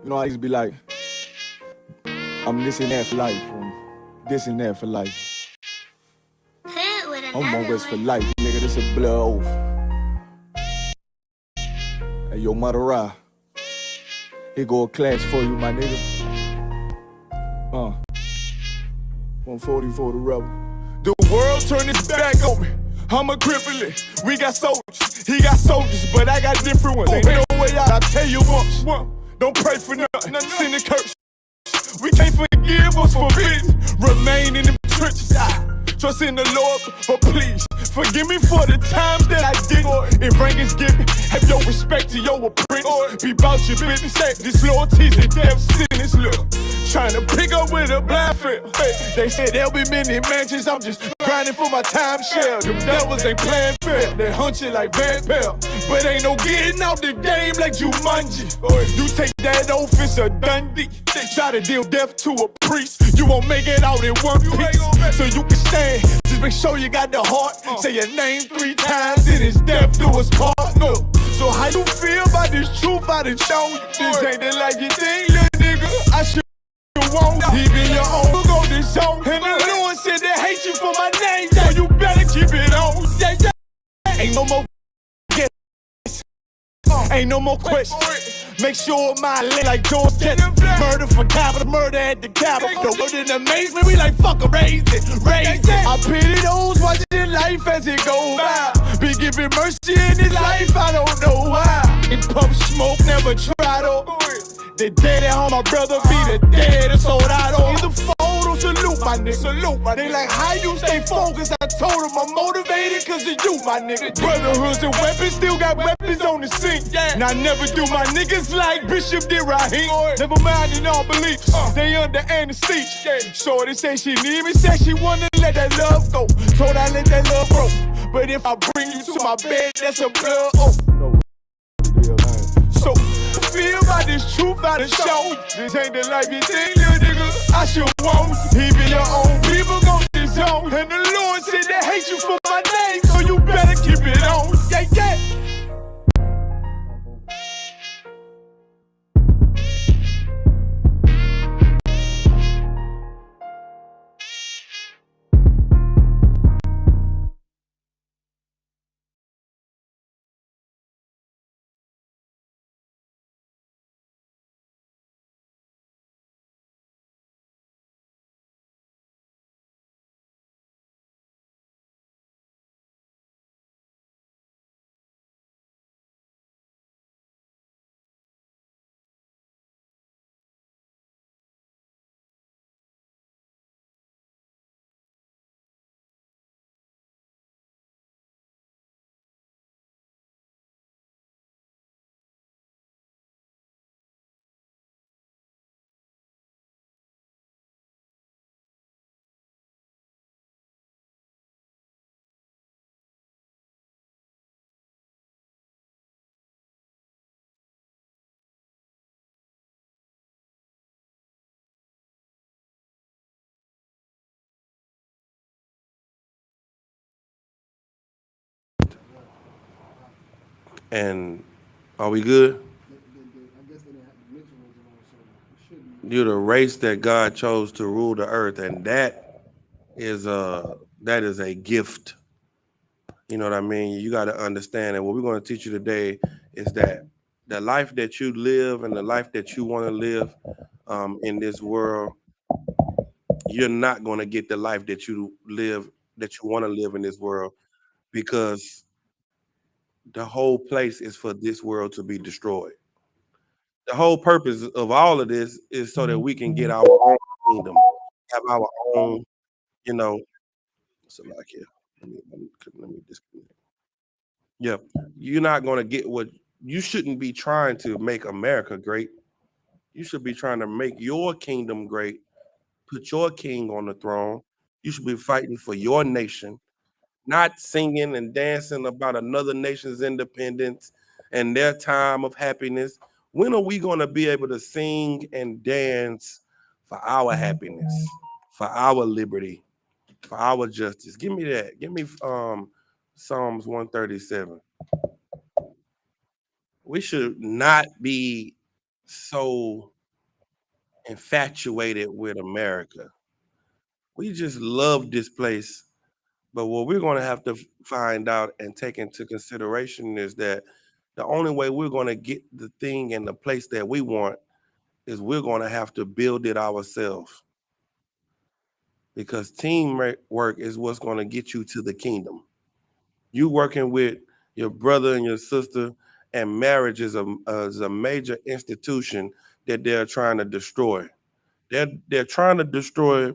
You know, I used to be like, I'm this and that for life. I'm this and that for life. I'm on West for life, nigga. This a blood oath. Hey, yo, Mother Ra. Here go a class for you, my nigga. 140 for the rebel. The world turned its back on me. I'm a cripple. We got soldiers. He got soldiers, but I got different ones. Ain't no way out. I tell you once. Don't pray for nothing. Send a curse. We can't forgive us for forbidden. Remain in the trenches. Trust in the Lord, but please forgive me for the times that I did. If rankings give me, have your respect to your apprentice. Be about your business. This loyalty's a death sentence. Look, trying to pick up with a blind field. They said there'll be many mansions. I'm just grinding for my time share. Them devils ain't playing fair. They hunt you like Van Pelt, but ain't no getting out the game like Jumanji. You take that oath, it's a Dundee. Try to deal death to a priest. You won't make it out in one piece. So you can stand. Just make sure you got the heart. Say your name 3 times, then it's death do us part. No. So how you feel about this truth I done shown you? This ain't the life you think, little nigga. I should want even your own go this zone. And the Lord said they hate you for my name, so you better keep it on. Yeah, yeah. Ain't no more guess. Ain't no more questions. Make sure my leg like George Jetson. Murder for capital, murder at the Capitol. The word in amazement, we like fuck raise it, raise it. I pity those watching life as it go by. Be giving mercy in this life, I don't know why. In puff smoke, never try to. The dead at home, my brother be the dead, it's sold out on. In the photo, salute my nigga, salute my nigga. They like, how you stay focused? I told them I'm motivated cause of you, my nigga. Brotherhoods and weapons, still got weapons on the scene. And I never do my niggas like Bishop did Raheem. Never mind in all beliefs, they under anesthesia. Shorty say she need me, said she wanna let that love go. Told I let that love grow. But if I bring you to my bed, that's a blood oath. So feel about this truth I done show you. This ain't the life you think, little nigga. I should want even your own people gon' disown. And the Lord said they hate you for my name, so you better keep it on. Yeah, yeah. And are we good? You're the race that God chose to rule the earth, and that is a gift. You know what I mean? You got to understand. And what we're going to teach you today is that the life that you live and the life that you want to live in this world, you're not going to get the life that you live, that you want to live in this world, because the whole place is for this world to be destroyed. The whole purpose of all of this is so that we can get our own kingdom, have our own, you know. So like here, let me disconnect. Yeah, you're not gonna get what you shouldn't be trying to make America great. You should be trying to make your kingdom great, put your king on the throne. You should be fighting for your nation, not singing and dancing about another nation's independence and their time of happiness. When are we going to be able to sing and dance for our happiness, for our liberty, for our justice? Give me that. Give me Psalms 137. We should not be so infatuated with America. We just love this place. But what we're going to have to find out and take into consideration is that the only way we're going to get the thing and the place that we want is we're going to have to build it ourselves. Because teamwork is what's going to get you to the kingdom. You working with your brother and your sister, and marriage is a major institution that they're trying to destroy. They're trying to destroy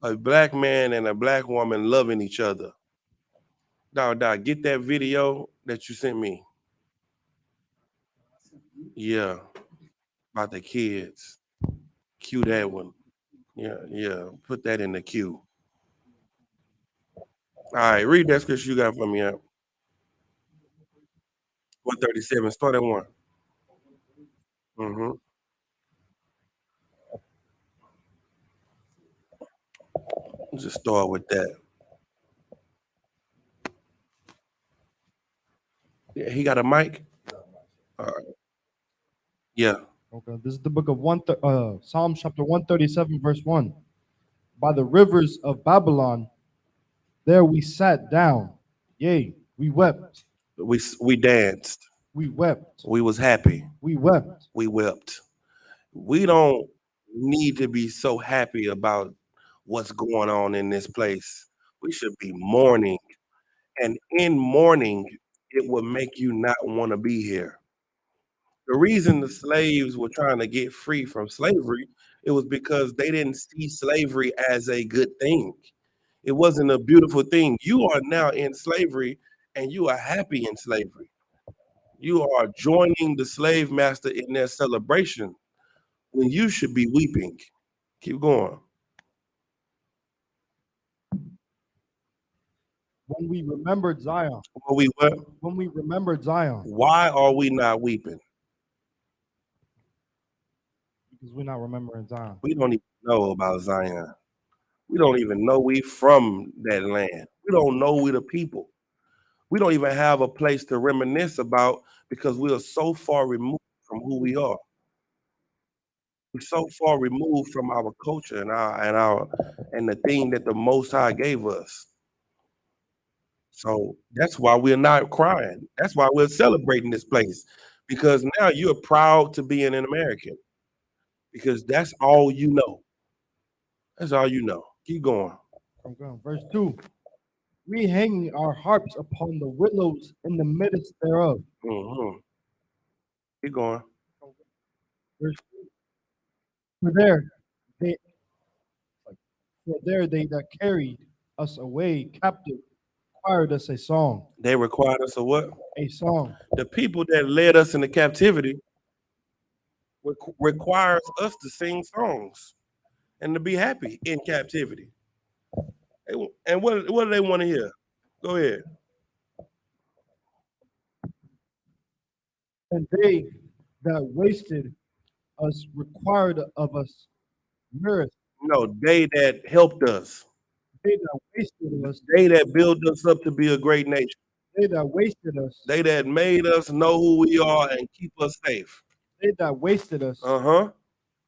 a black man and a black woman loving each other. Dog, get that video that you sent me. Yeah, about the kids. Cue that one. Yeah. Put that in the queue. All right, read that scripture you got for me. 137. Start at 1. Mm-hmm. Just start with that. Yeah, he got a mic. All right. Yeah. Okay, this is the book of Psalms chapter 137, verse 1. By the rivers of Babylon, there we sat down. Yea, we wept. We danced. We wept. We was happy. We wept. We wept. We don't need to be so happy about what's going on in this place. We should be mourning. And in mourning, it will make you not want to be here. The reason the slaves were trying to get free from slavery, it was because they didn't see slavery as a good thing. It wasn't a beautiful thing. You are now in slavery and you are happy in slavery. You are joining the slave master in their celebration when you should be weeping. Keep going. When we remembered Zion. When we what? When we remembered Zion. Why are we not weeping? Because we're not remembering Zion. We don't even know about Zion. We don't even know we from that land. We don't know we the people. We don't even have a place to reminisce about because we are so far removed from who we are. We're so far removed from our culture and the thing that the Most High gave us. So that's why we're not crying. That's why we're celebrating this place, because now you're proud to be an American, because that's all you know. That's all you know. Keep going. I'm going. Verse 2. We hanging our harps upon the willows in the midst thereof. Mm-hmm. Keep going. Verse 2. For there they that carried us away captive required us a song. They required us a what? A song. The people that led us into captivity requires us to sing songs and to be happy in captivity. And what do they want to hear? Go ahead. And they that wasted us required of us mirth. No, they that helped us. They that wasted us. They that built us up to be a great nation. They that wasted us. They that made us know who we are and keep us safe. They that wasted us.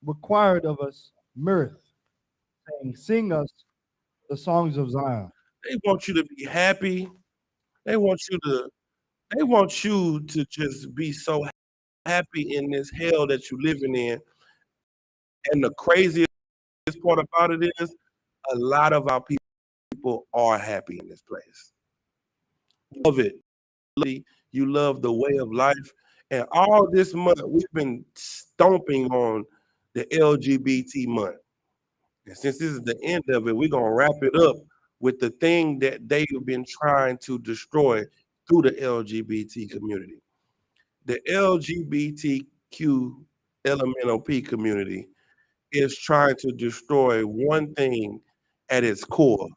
Required of us mirth, saying, "Sing us the songs of Zion." They want you to be happy. They want you to just be so happy in this hell that you're living in. And the craziest part about it is a lot of our people are happy in this place. You love it. You love the way of life. And all this month, we've been stomping on the LGBT month. And since this is the end of it, we're going to wrap it up with the thing that they've been trying to destroy through the LGBT community. The LGBTQ LMNOP community is trying to destroy one thing at its core,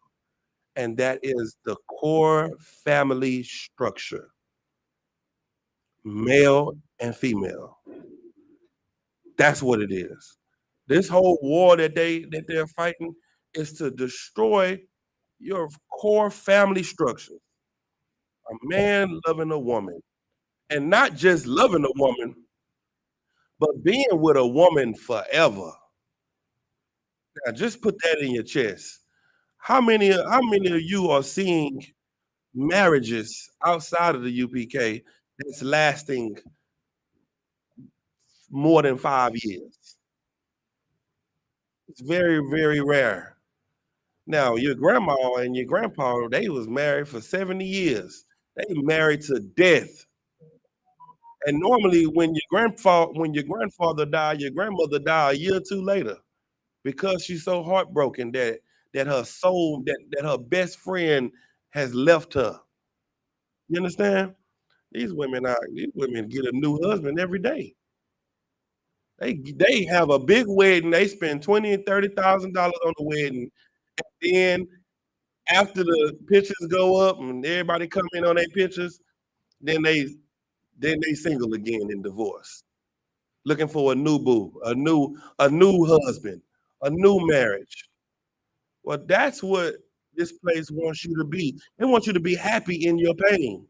and that is the core family structure, male and female. That's what it is. This whole war that they're fighting is to destroy your core family structure. A man loving a woman, and not just loving a woman, but being with a woman forever. Now just put that in your chest. How many of you are seeing marriages outside of the UPK that's lasting more than 5 years? It's very, very rare. Now, your grandma and your grandpa, they was married for 70 years. They married to death. And normally when your grandfather died, your grandmother died a year or two later because she's so heartbroken that her soul, that her best friend has left her. You understand? These women get a new husband every day. They have a big wedding. They spend $20,000 and $30,000 on the wedding. Then after the pictures go up and everybody come in on their pictures, then they single again and divorced, looking for a new boo, a new husband, a new marriage. Well, that's what this place wants you to be. They want you to be happy in your pain.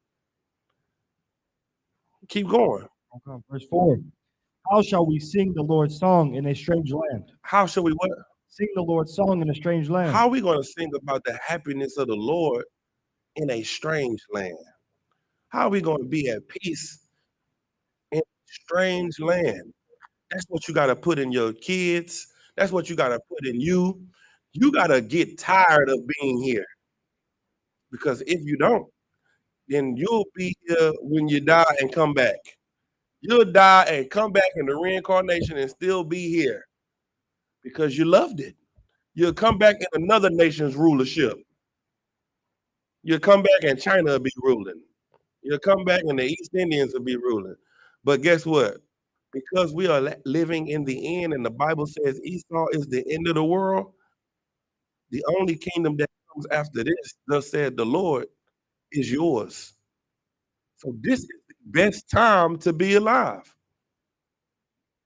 Keep going. Okay. Verse 4. How shall we sing the Lord's song in a strange land? How shall we what? Sing the Lord's song in a strange land. How are we going to sing about the happiness of the Lord in a strange land? How are we going to be at peace in a strange land? That's what you got to put in your kids. That's what you got to put in you. You got to get tired of being here. Because if you don't, then you'll be here when you die and come back. You'll die and come back in the reincarnation and still be here because you loved it. You'll come back in another nation's rulership. You'll come back and China will be ruling. You'll come back and the East Indians will be ruling. But guess what? Because we are living in the end and the Bible says Esau is the end of the world, the only kingdom that comes after this, thus said the Lord, is yours. So this is the best time to be alive.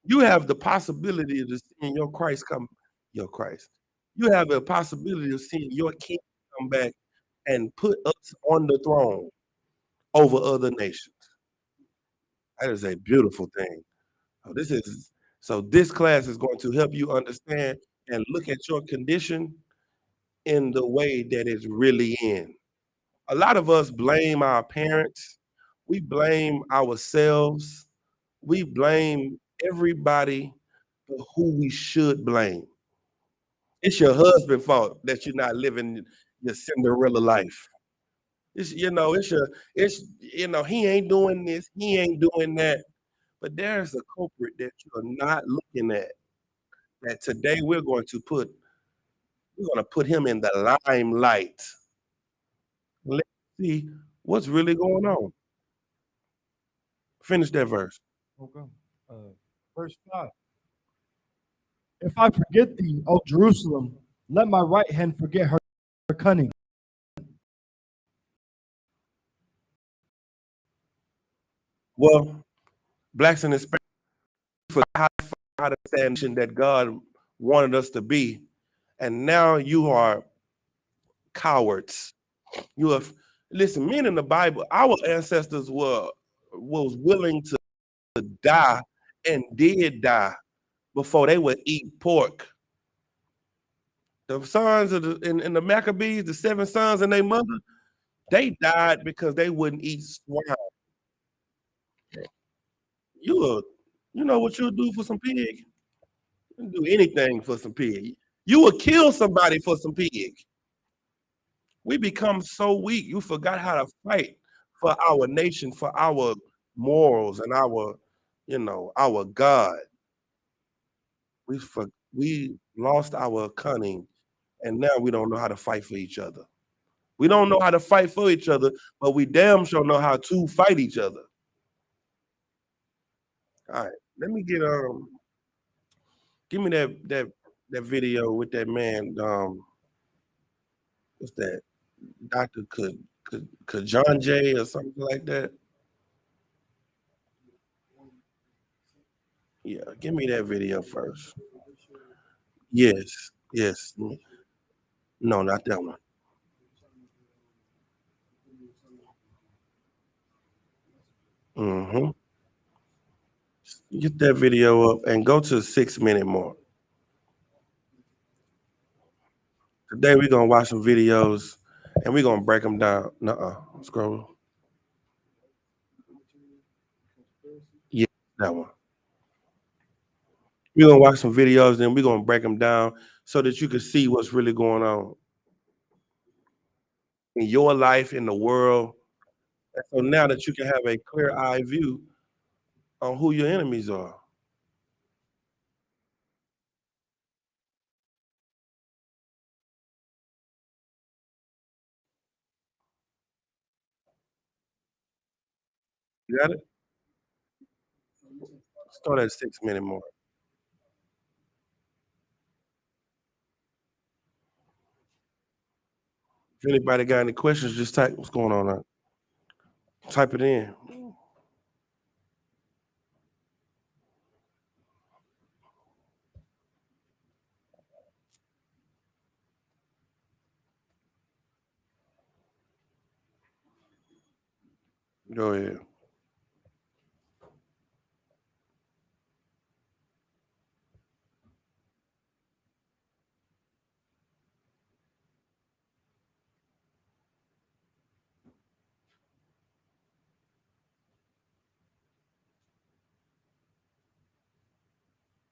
You have the possibility of seeing your Christ come, your Christ. You have the possibility of seeing your king come back and put us on the throne over other nations. That is a beautiful thing. So this class is going to help you understand and look at your condition in the way that it's really in. A lot of us blame our parents. We blame ourselves. We blame everybody for who we should blame. It's your husband's fault that you're not living your Cinderella life. He ain't doing this, he ain't doing that. But there's a culprit that you're not looking at. That today we're going to put him in the limelight. Let's see what's really going on. Finish that verse. Okay. Verse 5. If I forget thee, O Jerusalem, let my right hand forget her cunning. Well, blacks and Hispanics forgot how to stand that God wanted us to be, and now you are cowards. Listen, men in the Bible, our ancestors was willing to die and did die before they would eat pork. The sons of the Maccabees, the 7 sons and their mother, they died because they wouldn't eat swine. You know what you'll do for some pig? You'll do anything for some pig. You will kill somebody for some pig. We become so weak. You forgot how to fight for our nation, for our morals and our God. We lost our cunning, and now we don't know how to fight for each other. We don't know how to fight for each other, but we damn sure know how to fight each other. All right, let me get give me that video with that man. What's that? Dr. John J or something like that. Yeah, give me that video first. Yes. No, not that one. Get that video up and go to the 6-minute mark. Today we're gonna watch some videos and we're gonna break them down. Scroll. Yeah, that one. We're gonna watch some videos and we're gonna break them down so that you can see what's really going on in your life, in the world. And so now that you can have a clear eye view on who your enemies are. You got it? Start at 6 minute mark. If anybody got any questions, just type what's going on now. Type it in. Go ahead.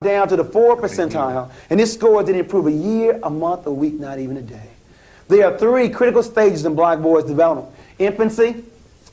Down to the 4th percentile, and this score didn't improve a year, a month, a week, not even a day. There are 3 critical stages in black boys' development: infancy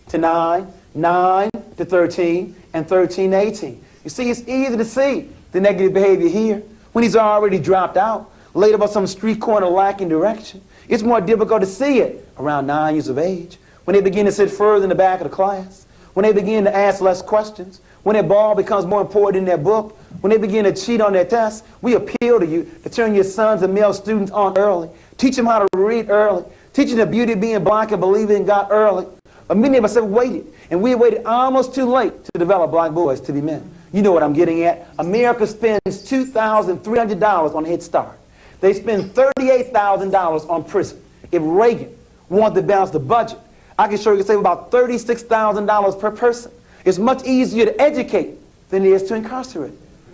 to 9, 9 to 13, and 13 to 18. You see, it's easy to see the negative behavior here when he's already dropped out, laid up on some street corner lacking direction. It's more difficult to see it around 9 years of age, when they begin to sit further in the back of the class, when they begin to ask less questions, when their ball becomes more important than their book, when they begin to cheat on their tests. We appeal to you to turn your sons and male students on early. Teach them how to read early. Teach them the beauty of being black and believing in God early. But many of us have waited, and we waited almost too late to develop black boys to be men. You know what I'm getting at. America spends $2,300 on Head Start. They spend $38,000 on prison. If Reagan wanted to balance the budget, I can show you save about $36,000 per person. It's much easier to educate than it is to incarcerate.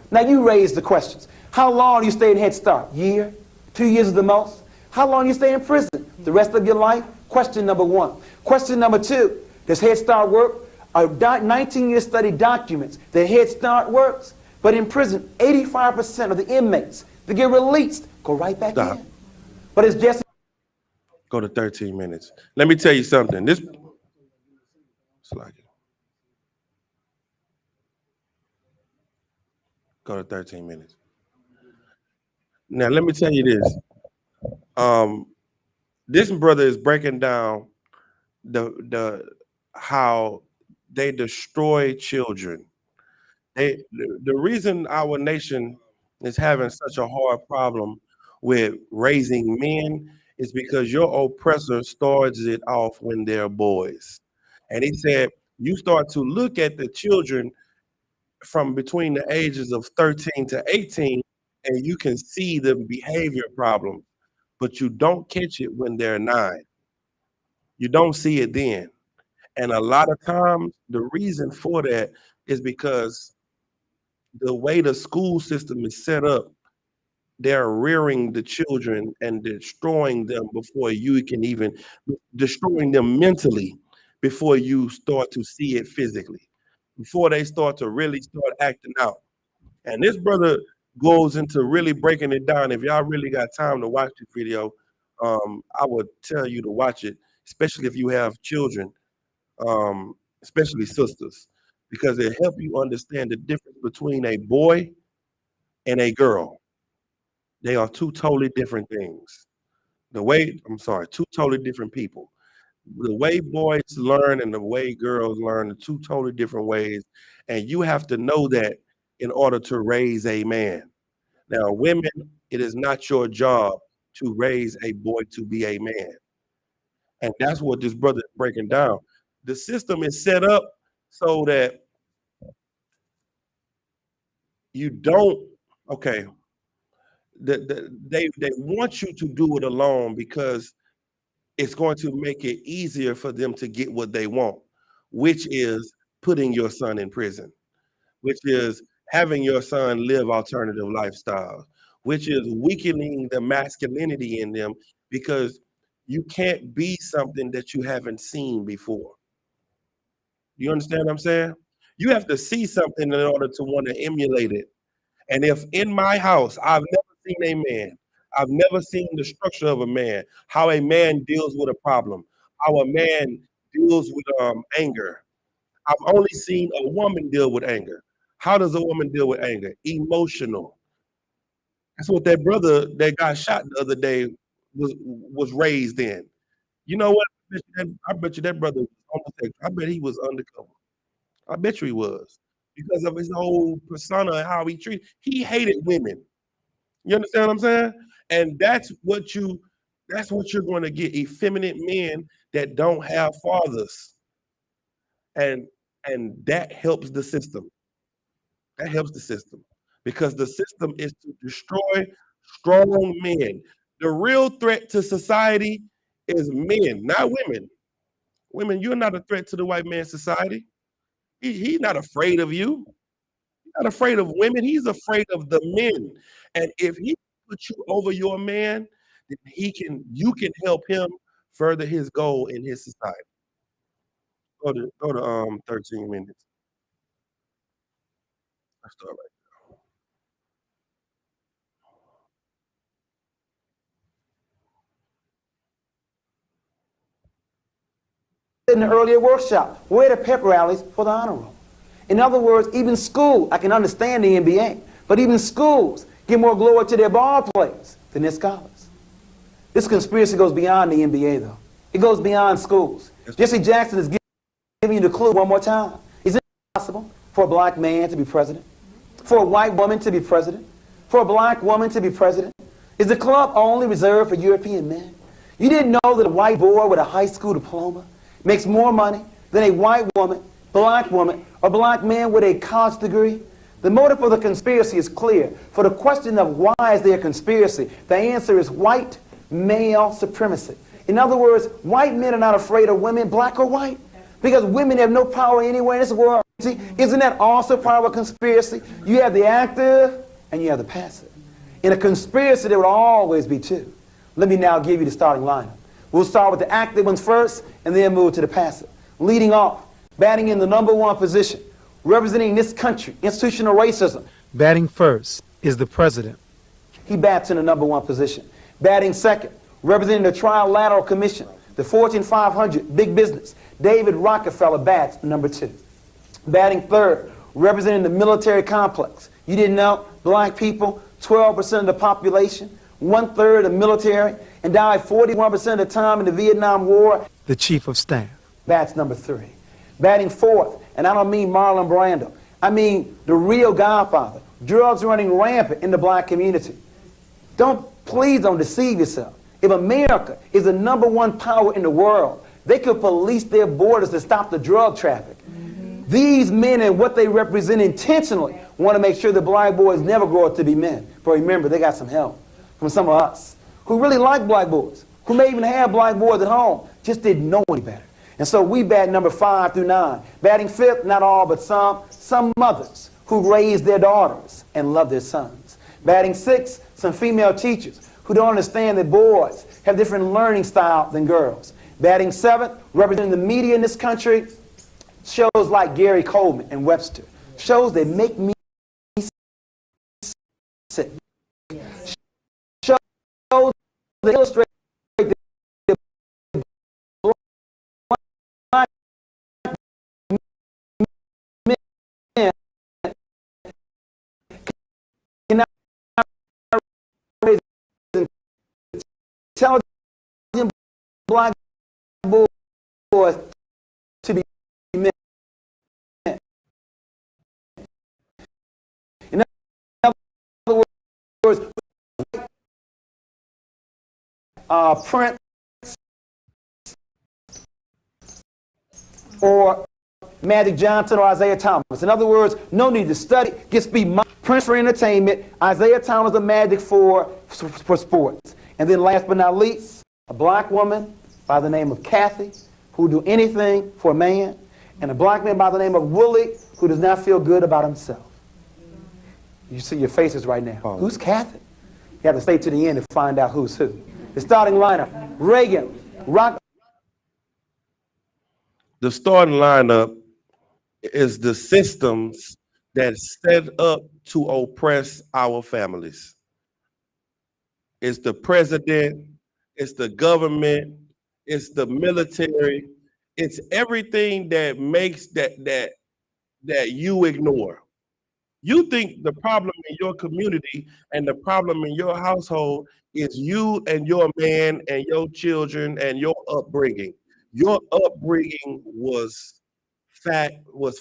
Now you raise the questions. How long do you stay in Head Start? Year? 2 years at the most? How long do you stay in prison? The rest of your life? Question number 1. Question number 2, does Head Start work? A 19-year study documents that Head Start works, but in prison, 85% of the inmates that get released go right back in. But it's just... Go to 13 minutes. Let me tell you something. It's like it. Go to 13 minutes. Now let me tell you this. This brother is breaking down the how they destroy children. The reason our nation is having such a hard problem with raising men is because your oppressor starts it off when they're boys. And he said, you start to look at the children from between the ages of 13 to 18, and you can see the behavior problem, but you don't catch it when they're 9. You don't see it then. And a lot of times, the reason for that is because the way the school system is set up, they're rearing the children and destroying them before you can even destroying them mentally before you start to see it physically, before they start to really start acting out. And this brother goes into really breaking it down. If y'all really got time to watch this video, I would tell you to watch it, especially if you have children, especially sisters, because it help you understand the difference between a boy and a girl. They are 2 totally different things. Two totally different people. The way boys learn and the way girls learn are 2 totally different ways. And you have to know that in order to raise a man. Now, women, it is not your job to raise a boy to be a man. And that's what this brother is breaking down. The system is set up so that you don't, okay, they want you to do it alone because it's going to make it easier for them to get what they want, which is putting your son in prison, which is having your son live alternative lifestyles, which is weakening the masculinity in them because you can't be something that you haven't seen before. You understand what I'm saying? You have to see something in order to want to emulate it. And if in my house, I've never seen a man, I've never seen the structure of a man, how a man deals with a problem, how a man deals with anger. I've only seen a woman deal with anger. How does a woman deal with anger? Emotional. That's what that brother that got shot the other day was raised in. You know what? I bet you that brother was homosexual. I bet he was undercover. I bet you he was. Because of his whole persona and how he treated. He hated women. You understand what I'm saying? And that's what you're going to get, effeminate men that don't have fathers. And that helps the system. That helps the system. Because the system is to destroy strong men. The real threat to society is men, not women. Women, you're not a threat to the white man's society. He's not afraid of you. He's not afraid of women. He's afraid of the men. And if he puts you over your man, then you can help him further his goal in his society. Go to 13 minutes. Let's start right. In the earlier workshop, where are the pep rallies for the honor roll? In other words, even school, I can understand the NBA, but even schools give more glory to their ball players than their scholars. This conspiracy goes beyond the NBA, though. It goes beyond schools. Jesse Jackson is giving you the clue one more time. Is it possible for a black man to be president? For a white woman to be president? For a black woman to be president? Is the club only reserved for European men? You didn't know that a white boy with a high school diploma makes more money than a white woman, or black man with a college degree? The motive for the conspiracy is clear. For the question of why is there a conspiracy, the answer is white male supremacy. In other words, white men are not afraid of women, black or white, because women have no power anywhere in this world. See, isn't that also part of a conspiracy? You have the active and you have the passive. In a conspiracy, there will always be two. Let me now give you the starting lineup. We'll start with the active ones first and then move to the passive. Leading off, batting in the #1 position, representing this country, institutional racism. Batting first is the president. He bats in the #1 position. Batting second, representing the Trilateral Commission, the Fortune 500, big business, David Rockefeller bats #2. Batting third, representing the military complex. You didn't know, black people, 12% of the population, 1/3 of the military, and died 41% of the time in the Vietnam War. The chief of staff. Bats #3. Batting fourth, and I don't mean Marlon Brando. I mean the real godfather. Drugs running rampant in the black community. Please don't deceive yourself. If America is the #1 power in the world, they could police their borders to stop the drug traffic. These men and what they represent intentionally want to make sure the black boys never grow up to be men. But remember, they got some help from some of us who really like black boys, who may even have black boys at home, just didn't know any better. And so we bat number 5 through 9. Batting fifth, not all, but some mothers who raise their daughters and love their sons. Batting sixth, some female teachers who don't understand that boys have different learning style than girls. Batting seventh, representing the media in this country, shows like Gary Coleman and Webster. Shows that make me sick. Shows that illustrate that black men cannot raise intelligent black boys to be men. In other words, Prince or Magic Johnson or Isaiah Thomas. In other words, no need to study. Just be Prince for entertainment, Isaiah Thomas the Magic for sports. And then last but not least, a black woman by the name of Kathy who do anything for a man, and a black man by the name of Willie who does not feel good about himself. You see your faces right now. Who's Kathy? You have to stay to the end to find out who's who. The starting lineup: Reagan, Rock. The starting lineup is the systems that set up to oppress our families. It's the president, it's the government, it's the military, it's everything that makes that you ignore. You think the problem in your community and the problem in your household is you and your man and your children and your upbringing. Your upbringing was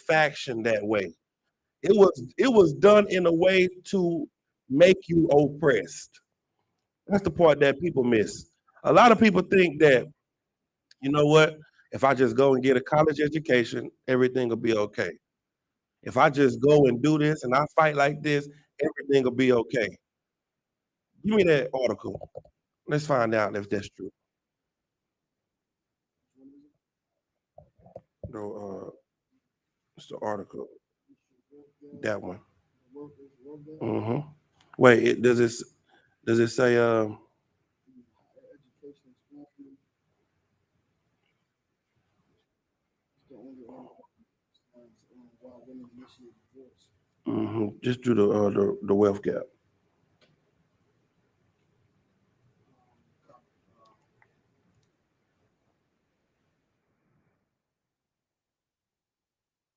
faction that way. It was done in a way to make you oppressed. That's the part that people miss. A lot of people think that, you know what, if I just go and get a college education, everything will be okay. If I just go and do this and I fight like this, everything will be okay. Give me that article. Let's find out if that's true. No, it's the article. That one. Mm-hmm. Wait, does it say just do the wealth gap.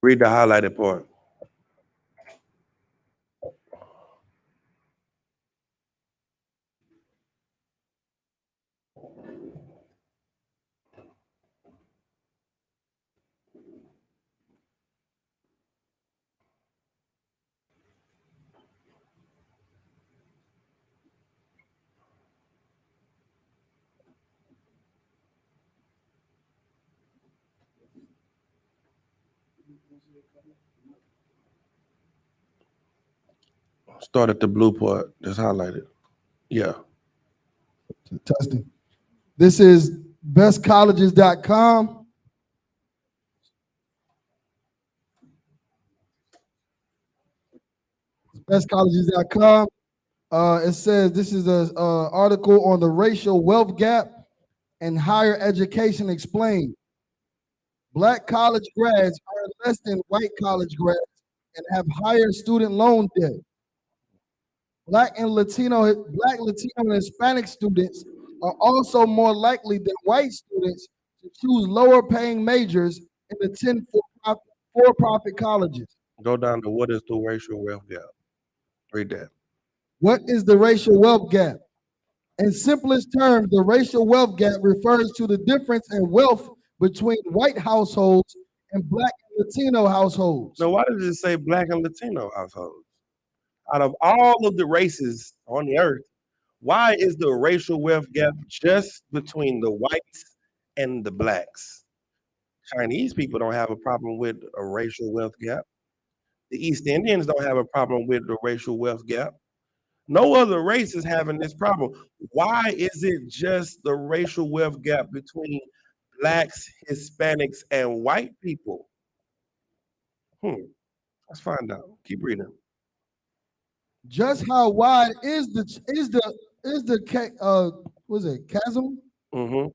Read the highlighted part. Start at the blue part. Just highlight it. Yeah. Testing. This is bestcolleges.com. Bestcolleges.com. It says this is an article on the racial wealth gap and higher education explained. Black college grads earn less than white college grads and have higher student loan debt. Black, Latino, and Hispanic students are also more likely than white students to choose lower paying majors and attend for-profit colleges. Go down to what is the racial wealth gap. Read that. What is the racial wealth gap? In simplest terms, the racial wealth gap refers to the difference in wealth between white households and Black and Latino households. So why does it say Black and Latino households? Out of all of the races on the earth, why is the racial wealth gap just between the whites and the blacks? Chinese people don't have a problem with a racial wealth gap. The East Indians don't have a problem with the racial wealth gap. No other race is having this problem. Why is it just the racial wealth gap between blacks, Hispanics, and white people? Let's find out. Keep reading. Just how wide is the chasm? Mm-hmm.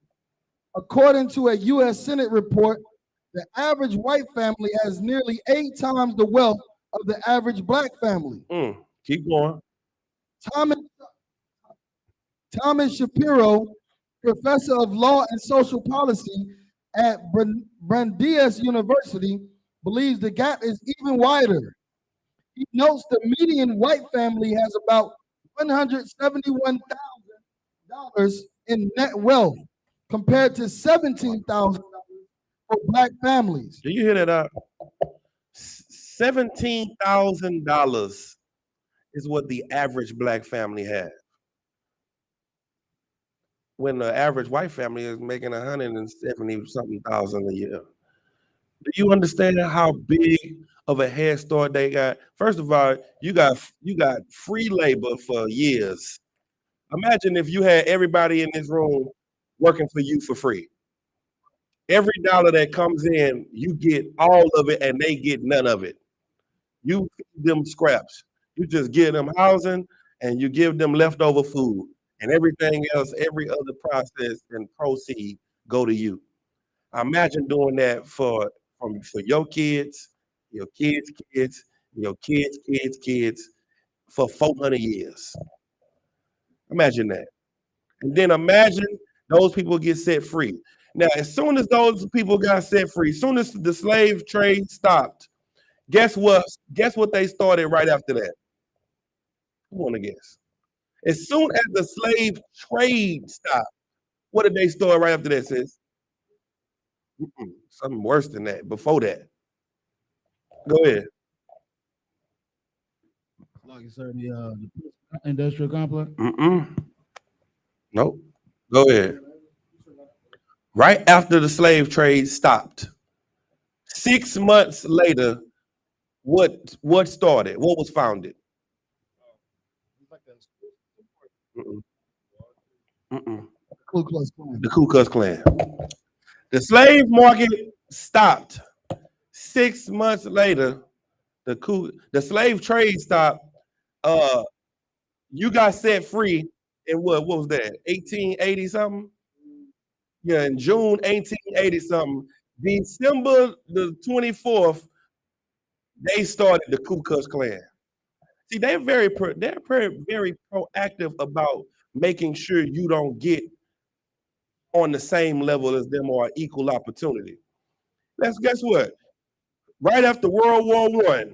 According to a U.S. Senate report, the average white family has nearly 8 times the wealth of the average Black family. Keep going. Thomas Shapiro, professor of law and social policy at Brandeis University, believes the gap is even wider. He notes the median white family has about $171,000 in net wealth compared to $17,000 for Black families. Do you hear that? $17,000 is what the average Black family has, when the average white family is making 170 something thousand a year. Do you understand how big of a head start they got? First of all, you got free labor for years. Imagine if you had everybody in this room working for you for free. Every dollar that comes in, you get all of it and they get none of it. You feed them scraps. You just give them housing and you give them leftover food. and everything else, every other process and proceed go to you. Imagine doing that for your kids, your kids' kids, your kids' kids' kids for 400 years. Imagine that. And then imagine those people get set free. Now, as soon as those people got set free, as soon as the slave trade stopped, guess what? Guess what they started right after that? Who want to guess? As soon as the slave trade stopped, what did they start right after that, sis? Something worse than that. Before that. Go ahead. Like you said, the industrial complex. Nope. Go ahead. Right after the slave trade stopped, 6 months later, what started? What was founded? Ku Klux Klan. The Ku Klux Klan. The slave market stopped. 6 months later, the slave trade stopped. You got set free in what was that? 1880 something? Yeah, in June 1880 something. December the 24th, they started the Ku Klux Klan. See, they're very proactive about making sure you don't get on the same level as them or equal opportunity. Guess what? Right after World War I,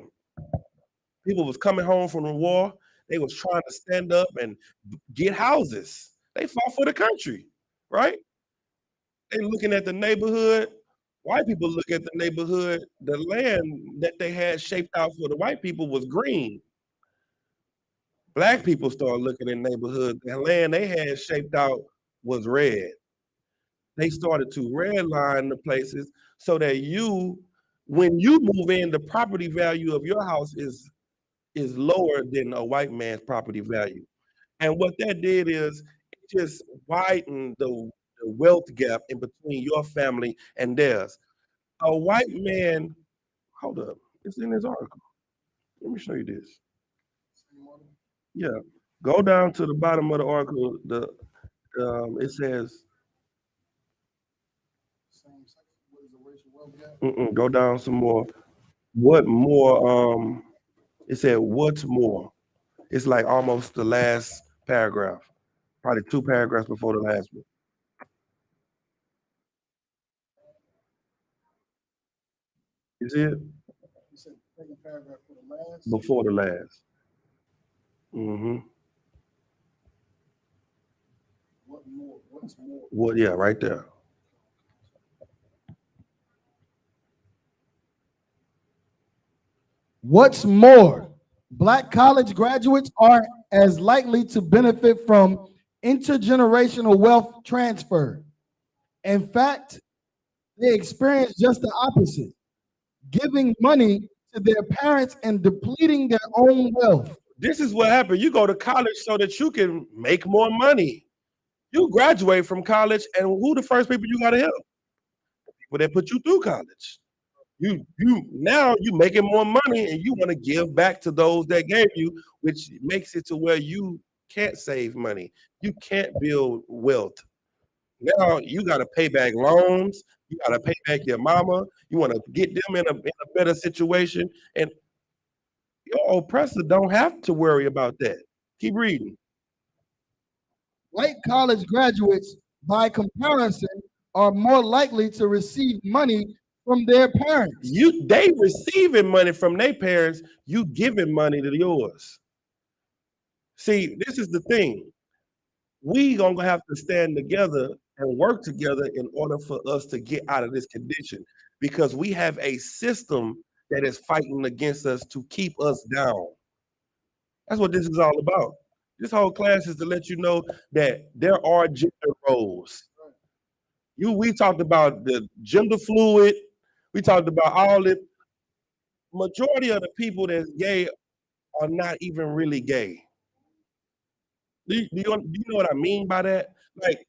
people was coming home from the war. They was trying to stand up and get houses. They fought for the country, right? They looking at the neighborhood. White people look at the neighborhood. The land that they had shaped out for the white people was green. Black people started looking at neighborhoods. The land they had shaped out was red. They started to redline the places so that when you move in, the property value of your house is lower than a white man's property value. And what that did is it just widened the wealth gap in between your family and theirs. A white man, hold up, it's in this article. Let me show you this. Yeah, go down to the bottom of the article. It says, go down some more. What more? It said, what's more? It's like almost the last paragraph, probably 2 paragraphs before the last one. You see it? Before the last. What's more? What? Yeah, right there. What's more, Black college graduates are as likely to benefit from intergenerational wealth transfer. In fact, they experience just the opposite, giving money to their parents and depleting their own wealth. This is what happened. You go to college so that you can make more money. You graduate from college, and who the first people you got to help? The people that put you through college. Now you making more money, and you want to give back to those that gave you, which makes it to where you can't save money. You can't build wealth. Now you got to pay back loans. You got to pay back your mama. You want to get them in a better situation, and your oppressor don't have to worry about that. Keep reading. White college graduates, by comparison, are more likely to receive money from their parents. They receiving money from their parents, you giving money to yours. See, this is the thing. We gonna have to stand together and work together in order for us to get out of this condition, because we have a system that is fighting against us to keep us down. That's what this is all about. This whole class is to let you know that there are gender roles. We talked about the gender fluid. We talked about all it. Majority of the people that's gay are not even really gay. Do you know what I mean by that? Like,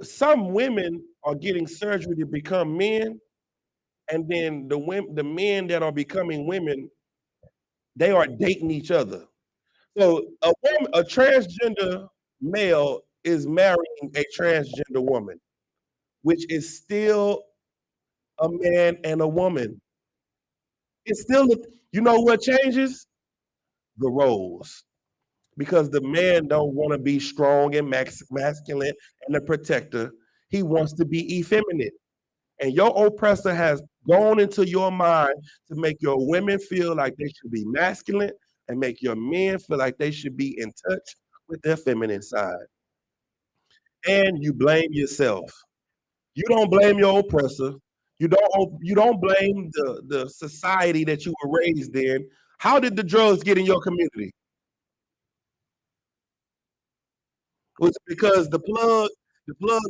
some women are getting surgery to become men, and then the men that are becoming women, they are dating each other. So a transgender male is marrying a transgender woman, which is still a man and a woman. It's still, you know what changes? The roles. Because the man don't want to be strong and masculine and a protector. He wants to be effeminate. And your oppressor has gone into your mind to make your women feel like they should be masculine and make your men feel like they should be in touch with their feminine side. And you blame yourself. You don't blame your oppressor. You don't blame the society that you were raised in. How did the drugs get in your community? Was it because the plug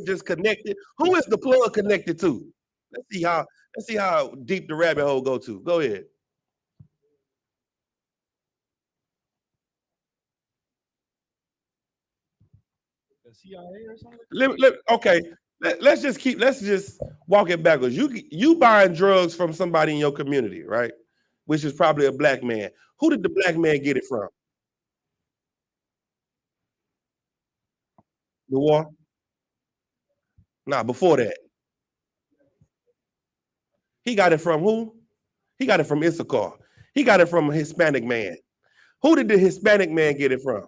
just connected? Who is the plug connected to? Let's see how deep the rabbit hole go to. Go ahead. The CIA or something? Okay. Let's just walk it backwards. You buying drugs from somebody in your community, right? Which is probably a black man. Who did the black man get it from? The war? Nah, before that. He got it from who? He got it from I.S.U.P.K. He got it from a Hispanic man. Who did the Hispanic man get it from?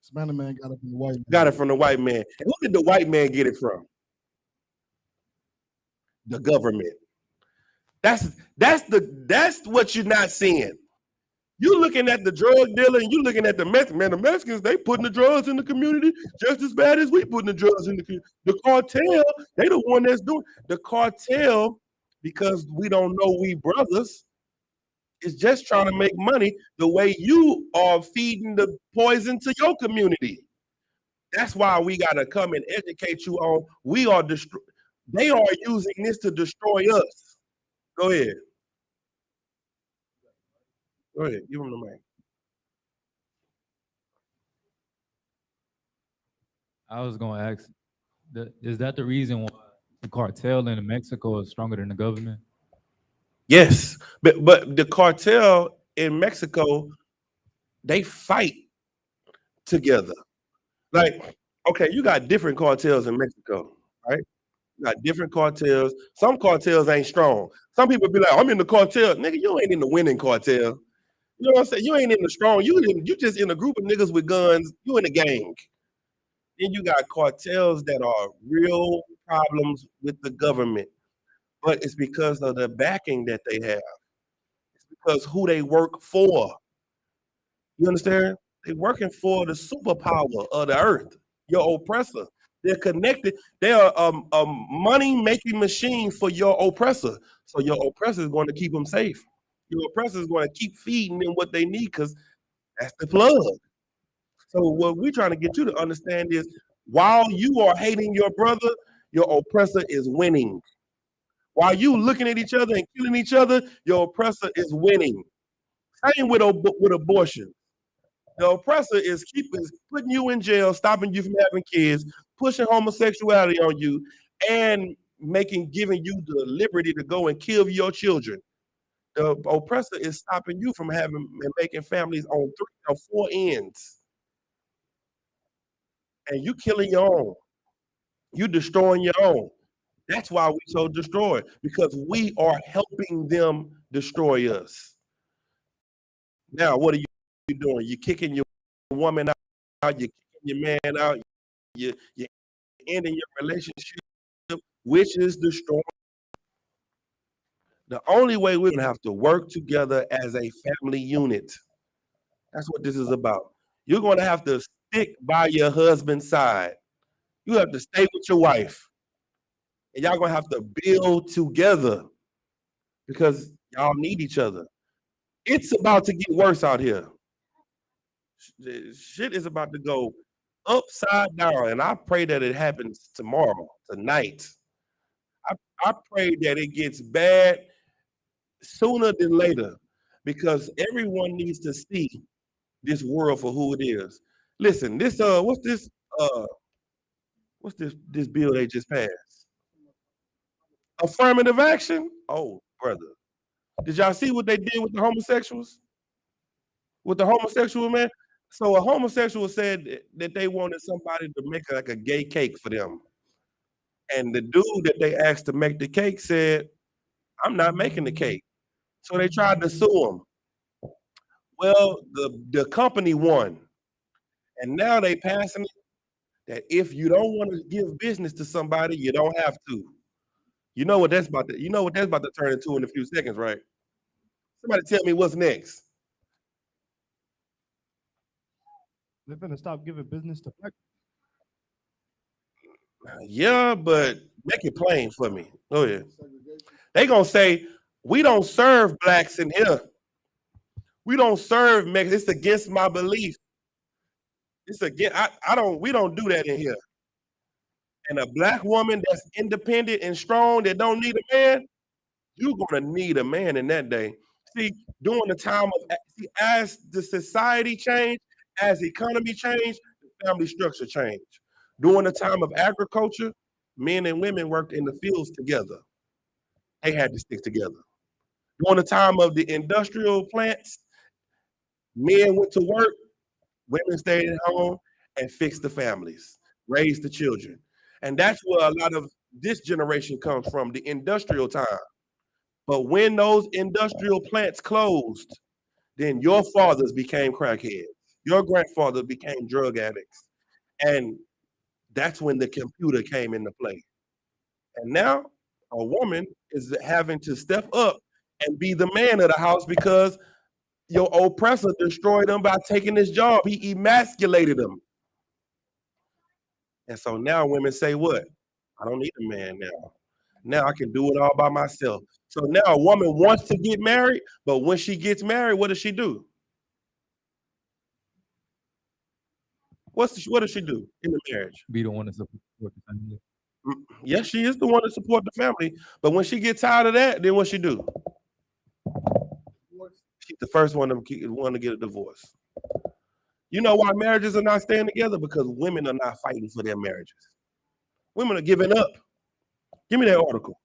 Hispanic man got it from the white man. Got it from the white man. And who did the white man get it from? The government. That's what you're not seeing. You looking at the drug dealer and you looking at the Mexicans. Man, the Mexicans, they putting the drugs in the community just as bad as we putting the drugs in the community. The cartel, they the one that's doing the cartel, because we don't know we brothers, is just trying to make money the way you are feeding the poison to your community. That's why we got to come and educate you on they are using this to destroy us. Go ahead. Go ahead. Give them the mic. I was going to ask, is that the reason why the cartel in Mexico is stronger than the government? Yes, but the cartel in Mexico, they fight together. Like, okay, you got different cartels in Mexico, right? You got different cartels. Some cartels ain't strong. Some people be like, I'm in the cartel. Nigga, you ain't in the winning cartel. You know what I'm saying? You ain't in the strong. You just in a group of niggas with guns. You in a gang. Then you got cartels that are real problems with the government. But it's because of the backing that they have. It's because who they work for. You understand? They're working for the superpower of the earth, your oppressor. They're connected. They are a money-making machine for your oppressor. So your oppressor is going to keep them safe. Your oppressor is going to keep feeding them what they need because that's the plug. So what we're trying to get you to understand is while you are hating your brother, your oppressor is winning. While you looking at each other and killing each other, your oppressor is winning. Same with abortion. The oppressor is putting you in jail, stopping you from having kids, pushing homosexuality on you, and giving you the liberty to go and kill your children. The oppressor is stopping you from having and making families on 3 or 4 ends. And you killing your own. You destroying your own. That's why we so destroyed, because we are helping them destroy us. Now, what are you doing? You're kicking your woman out, you're kicking your man out, you're ending your relationship, which is destroying. The only way we're gonna have to work together as a family unit. That's what this is about. You're gonna have to stick by your husband's side. You have to stay with your wife. And y'all gonna have to build together because y'all need each other. It's about to get worse out here. Shit is about to go upside down, and I pray that it happens tomorrow, tonight. I pray that it gets bad sooner than later, because everyone needs to see this world for who it is. Listen, what's this bill they just passed? Affirmative action? Oh, brother. Did y'all see what they did with the homosexuals? With the homosexual man? So a homosexual said that they wanted somebody to make like a gay cake for them. And the dude that they asked to make the cake said, I'm not making the cake. So they tried to sue him. Well, the company won. And now they passing it that if you don't want to give business to somebody, you don't have to. You know what that's about to, you know what that's about to turn into in a few seconds, right? Somebody tell me what's next. They're gonna stop giving business to black. Yeah, but make it plain for me. Oh yeah. They gonna say we don't serve blacks in here. We don't serve Mexicans. It's against my belief. It's against we don't do that in here. And a black woman that's independent and strong that don't need a man, you're gonna need a man in that day. See, during the time of as the society changed, as the economy changed, the family structure changed. During the time of agriculture, men and women worked in the fields together. They had to stick together. During the time of the industrial plants, men went to work, women stayed at home and fixed the families, raised the children. And that's where a lot of this generation comes from, the industrial time. But when those industrial plants closed, then your fathers became crackheads. Your grandfather became drug addicts. And that's when the computer came into play. And now a woman is having to step up and be the man of the house because your oppressor destroyed him by taking his job. He emasculated him. And so now women say what? I don't need a man now. Now I can do it all by myself. So now a woman wants to get married, but when she gets married, what does she do? What does she do in the marriage? Be the one to support the family. Yes, she is the one to support the family. But when she gets tired of that, then what she do? She's the first one to get a divorce. You know why marriages are not staying together? Because women are not fighting for their marriages. Women are giving up. Give me that article.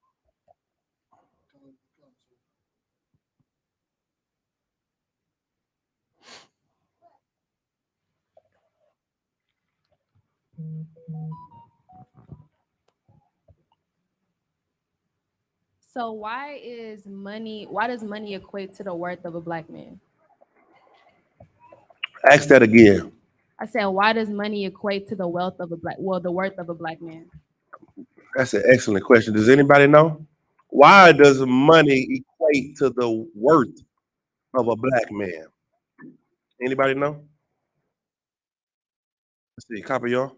So why does money equate to the worth of a black man? Ask that again. I said, why does money equate to the worth of a black man? That's an excellent question. Does anybody know? Why does money equate to the worth of a black man? Anybody know? Let's see, copy y'all.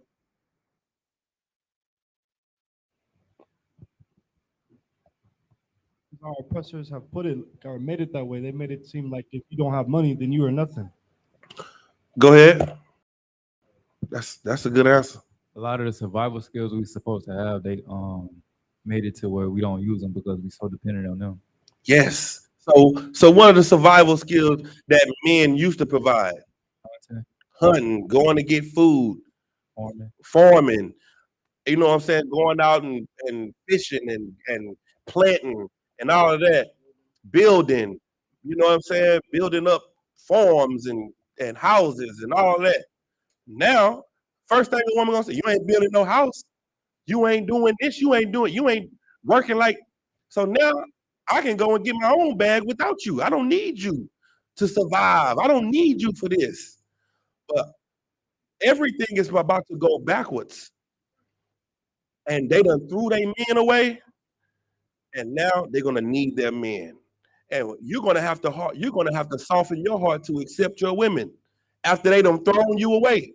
Our oppressors have put it or made it that way. They made it seem like if you don't have money, then you are nothing. Go ahead. That's a good answer. A lot of the survival skills we're supposed to have, they made it to where we don't use them because we're so dependent on them. Yes. So one of the survival skills that men used to provide: hunting, going to get food, farming. You know what I'm saying? Going out and fishing and planting and all of that. Building. You know what I'm saying? Building up farms and houses and all that. Now, first thing a woman gonna say, you ain't building no house. You ain't doing this. You ain't working like. So now I can go and get my own bag without you. I don't need you to survive. I don't need you for this. But everything is about to go backwards. And they done threw their men away. And now they're gonna need their men. And you're gonna have to soften your heart to accept your women after they done thrown you away.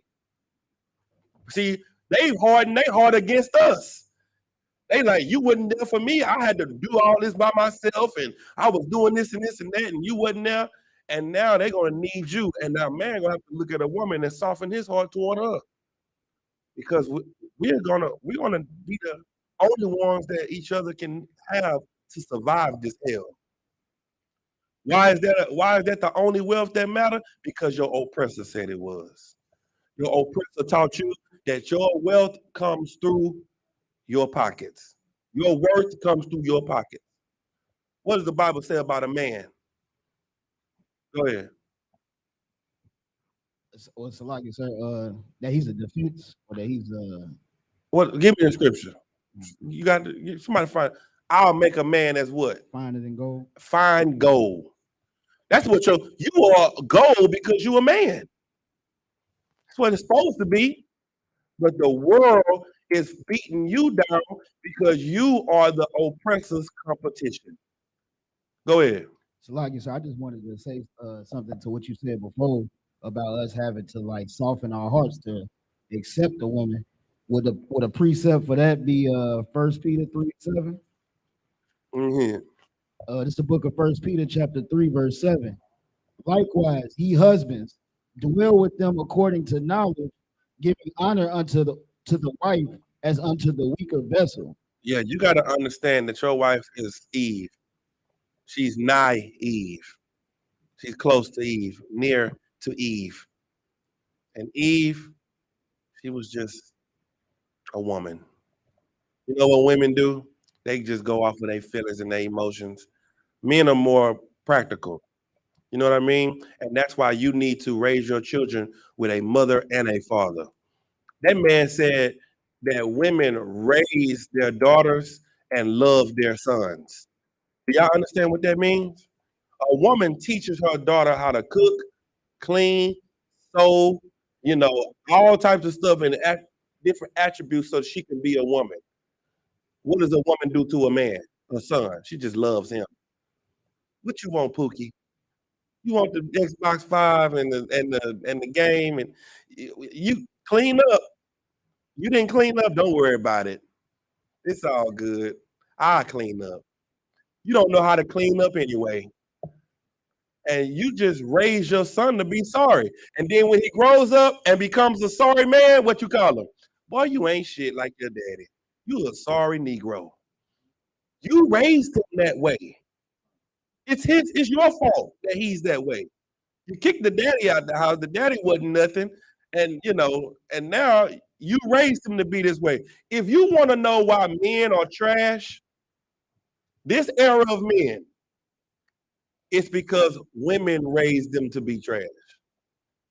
See, they hard against us. They like, you wasn't there for me. I had to do all this by myself, and I was doing this and this and that, and you wasn't there. And now they're gonna need you. And now man gonna have to look at a woman and soften his heart toward her. Because we're gonna be the only ones that each other can have to survive this hell. Why is that the only wealth that matter? Because your oppressor said it was. Your oppressor taught you that your wealth comes through your pockets. Your worth comes through your pockets. What does the Bible say about a man? Go ahead. Well, Salaki, sir, that he's a defense or that he's What? Give me the scripture. You got to, somebody find. I'll make a man as what? finer than gold. Fine gold. That's what you are gold because you a man. That's what it's supposed to be. But the world is beating you down because you are the oppressor's competition. Go ahead. Salaki, sir, I just wanted to say something to what you said before about us having to like soften our hearts to accept a woman. Would a precept for that be 1 Peter 3:7? Mm-hmm. This is the book of 1 Peter chapter 3, verse 7. Likewise, ye husbands, dwell with them according to knowledge, giving honor unto the wife as unto the weaker vessel. Yeah, you got to understand that your wife is Eve. She's nigh Eve. She's close to Eve, near to Eve. And Eve, she was just a woman. You know what women do? They just go off of their feelings and their emotions. Men are more practical. You know what I mean? And that's why you need to raise your children with a mother and a father. That man said that women raise their daughters and love their sons. Do y'all understand what that means? A woman teaches her daughter how to cook, clean, sew, all types of stuff and different attributes so she can be a woman. What does a woman do to a man, a son? She just loves him. What you want, Pookie? You want the Xbox 5 and the game, and you clean up. You didn't clean up, don't worry about it. It's all good. I'll clean up. You don't know how to clean up anyway. And you just raise your son to be sorry. And then when he grows up and becomes a sorry man, what you call him? Boy, you ain't shit like your daddy. You a sorry Negro. You raised him that way. It's your fault that he's that way. You kicked the daddy out the house. The daddy wasn't nothing. And and now you raised him to be this way. If you want to know why men are trash, this era of men, it's because women raised them to be trash.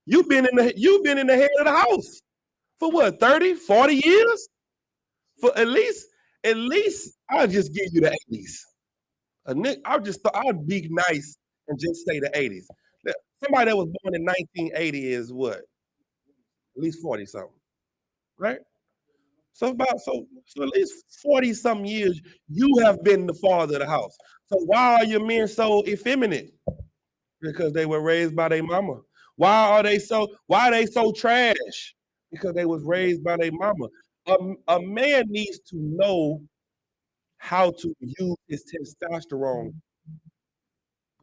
You've been in the head of the house for what, 30, 40 years? For at least I'll just give you the 80s. I'll be nice and just say the 80s. Somebody that was born in 1980 is what? At least 40 something, right? So at least 40 something years you have been the father of the house. So why are your men so effeminate? Because they were raised by their mama. Why are they so trash? Because they was raised by their mama. A man needs to know how to use his testosterone,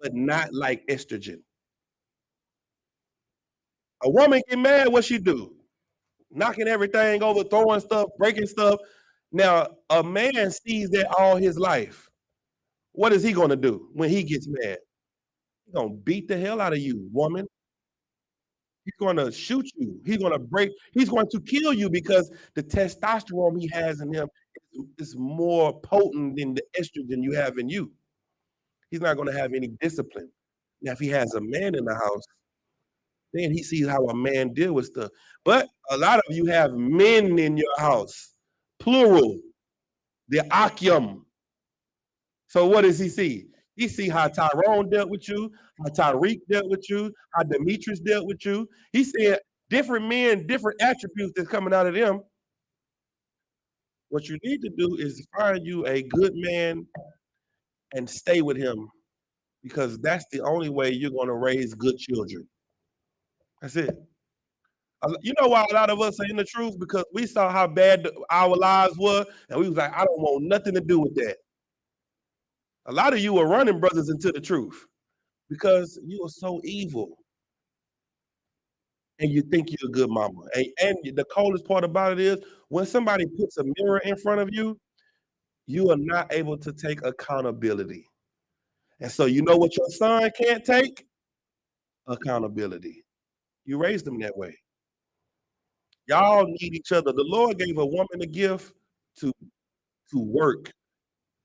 but not like estrogen. A woman get mad, what she do? Knocking everything over, throwing stuff, breaking stuff. Now, a man sees that all his life. What is he going to do when he gets mad? He's going to beat the hell out of you, woman. He's going to shoot you. He's going to kill you because the testosterone he has in him is more potent than the estrogen you have in you. He's not going to have any discipline. Now, if he has a man in the house, then he sees how a man deal with stuff. But a lot of you have men in your house, plural, the Akim. So what does he see? He see how Tyrone dealt with you, how Tyreek dealt with you, how Demetrius dealt with you. He said different men, different attributes that's coming out of them. What you need to do is find you a good man and stay with him, because that's the only way you're going to raise good children. That's it. You know why a lot of us are in the truth? Because we saw how bad our lives were, and we was like, I don't want nothing to do with that. A lot of you are running brothers into the truth because you are so evil. And you think you're a good mama. And the coldest part about it is when somebody puts a mirror in front of you, you are not able to take accountability. And so you know what your son can't take? Accountability. You raised them that way. Y'all need each other. The Lord gave a woman a gift to work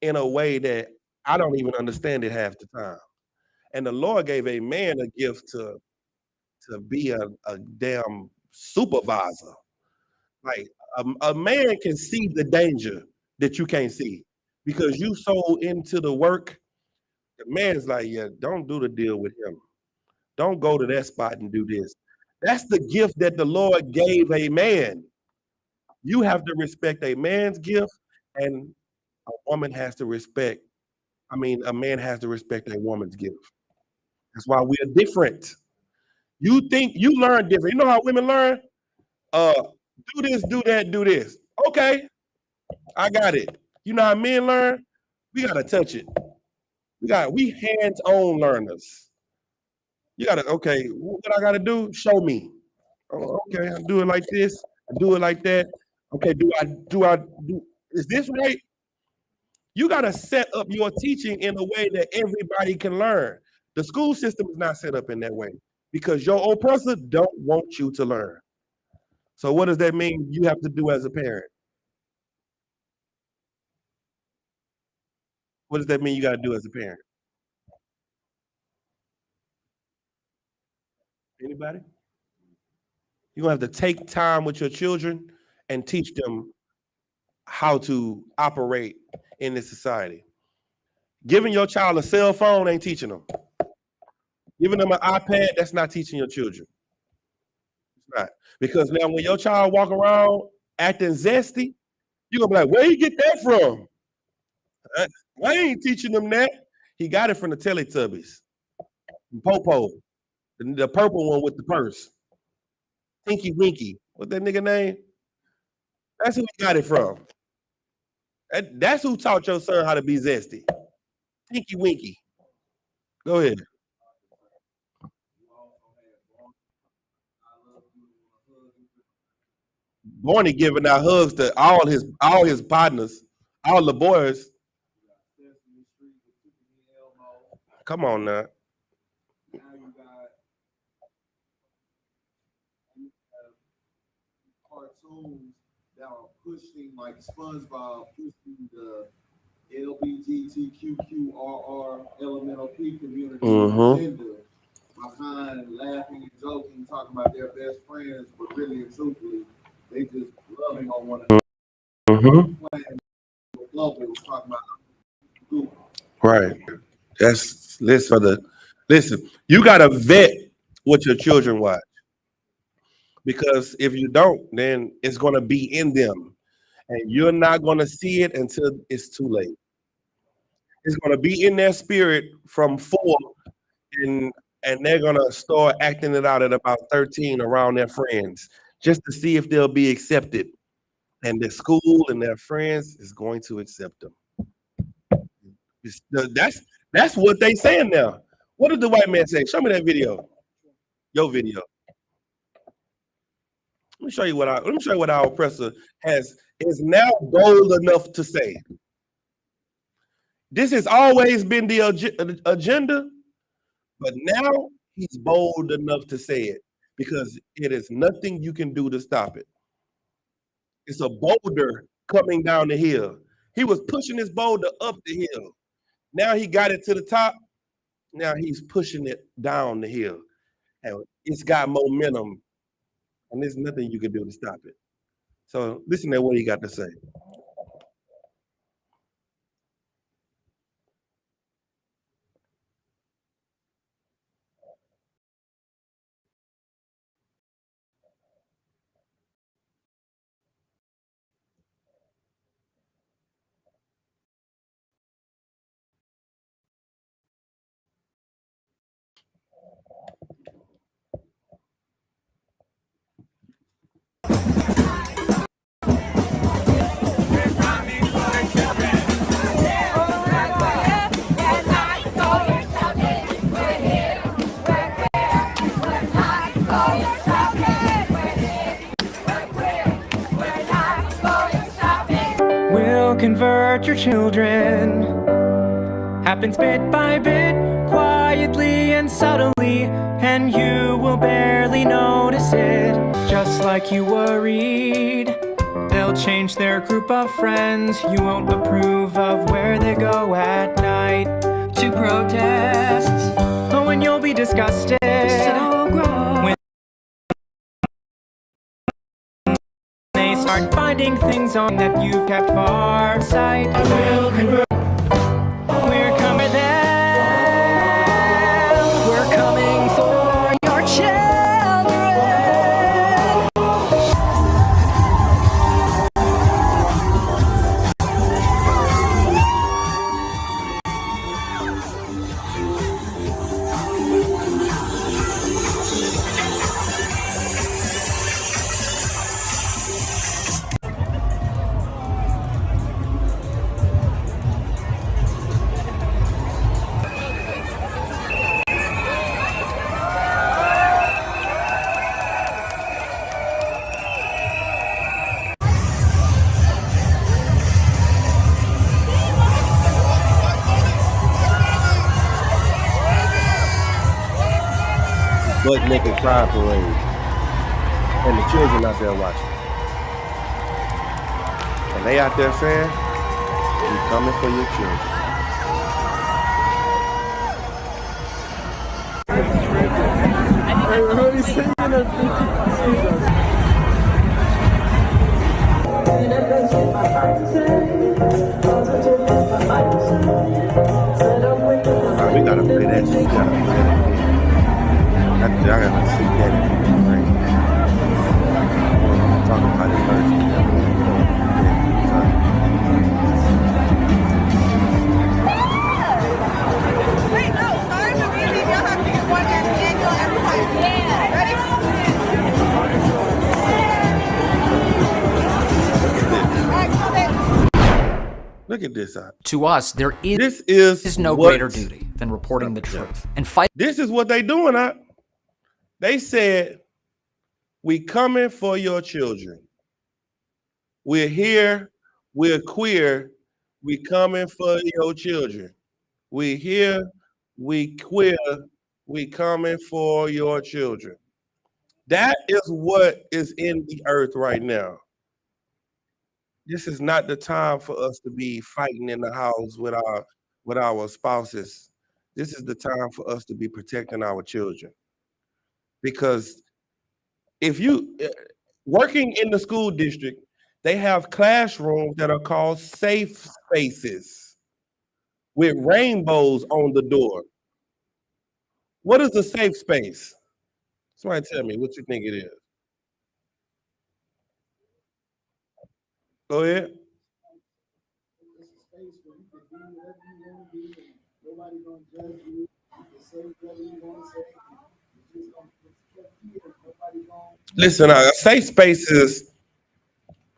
in a way that I don't even understand it half the time. And the Lord gave a man a gift to to be a damn supervisor. Like a man can see the danger that you can't see because you so into the work. The man's like, yeah, don't do the deal with him. Don't go to that spot and do this. That's the gift that the Lord gave a man. You have to respect a man's gift, and a woman has to respect. I mean, a man has to respect a woman's gift. That's why we're different. You think you learn different. You know how women learn? Do this, do that, do this. Okay, I got it. You know how men learn? We gotta touch it. We hands-on learners. You gotta, okay, what I gotta do? Show me. Oh, okay, I do it like this, I do it like that. Okay, do is this right? You gotta set up your teaching in a way that everybody can learn. The school system is not set up in that way because your oppressor don't want you to learn. So what does that mean you have to do as a parent? What does that mean you got to do as a parent? Anybody? You're going to have to take time with your children and teach them how to operate in this society. Giving your child a cell phone ain't teaching them. Giving them an iPad, that's not teaching your children. It's not. Because now when your child walk around acting zesty, you're going to be like, where you get that from? I ain't teaching them that. He got it from the Teletubbies. Popo, the purple one with the purse. Tinky Winky. What's that nigga name? That's who he got it from. That's who taught your son how to be zesty. Tinky Winky. Go ahead. Barney giving out hugs to all his partners, all the boys. Come on now. Cartoons that are pushing, like SpongeBob, pushing the LGBTQQRR LMNOP community agenda behind laughing and joking, talking about their best friends, but really and truthfully, they just loving on one another. Talking about right. That's listen. You gotta vet what your children watch. Because if you don't, then it's going to be in them. And you're not going to see it until it's too late. It's going to be in their spirit from 4, and they're going to start acting it out at about 13 around their friends, just to see if they'll be accepted. And the school and their friends is going to accept them. That's what they saying now. What did the white man say? Show me that video. Your video. Let me show you what our oppressor is now bold enough to say. This has always been the agenda, but now he's bold enough to say it because it is nothing you can do to stop it. It's a boulder coming down the hill. He was pushing his boulder up the hill. Now he got it to the top. Now he's pushing it down the hill. And it's got momentum. And there's nothing you can do to stop it. So listen to what he got to say. We'll convert your children. Happens bit by bit, quietly and subtly, and you will barely notice it. Just like you worried, they'll change their group of friends. You won't approve of where they go at night to protests. Oh, and you'll be disgusted. So gross. When start finding things on that you've kept far sight. I will convert. We're coming there. We're coming for your children. Butt naked pride parade, and the children out there watching, and they out there saying, "We coming for your children." We gotta play that shit. I gotta see that. Talking about it first. Wait, no, sorry, but we need y'all have to get one at the end of everybody. Yeah. Ready? Look at this. To us, there is no greater duty than reporting the truth and fight. This is what they doing. They said, "We coming for your children. We're here. We're queer. We coming for your children. We here. We queer. We coming for your children." That is what is in the earth right now. This is not the time for us to be fighting in the house with our spouses. This is the time for us to be protecting our children. Because if you working in the school district, they have classrooms that are called safe spaces with rainbows on the door. What is a safe space? Somebody tell me what you think it is. Go ahead. It's a space where you can do whatever you want to do, and nobody gonna judge you. You can say whatever you want to say. You just gonna protect you, and nobody gonna. Listen, a safe space is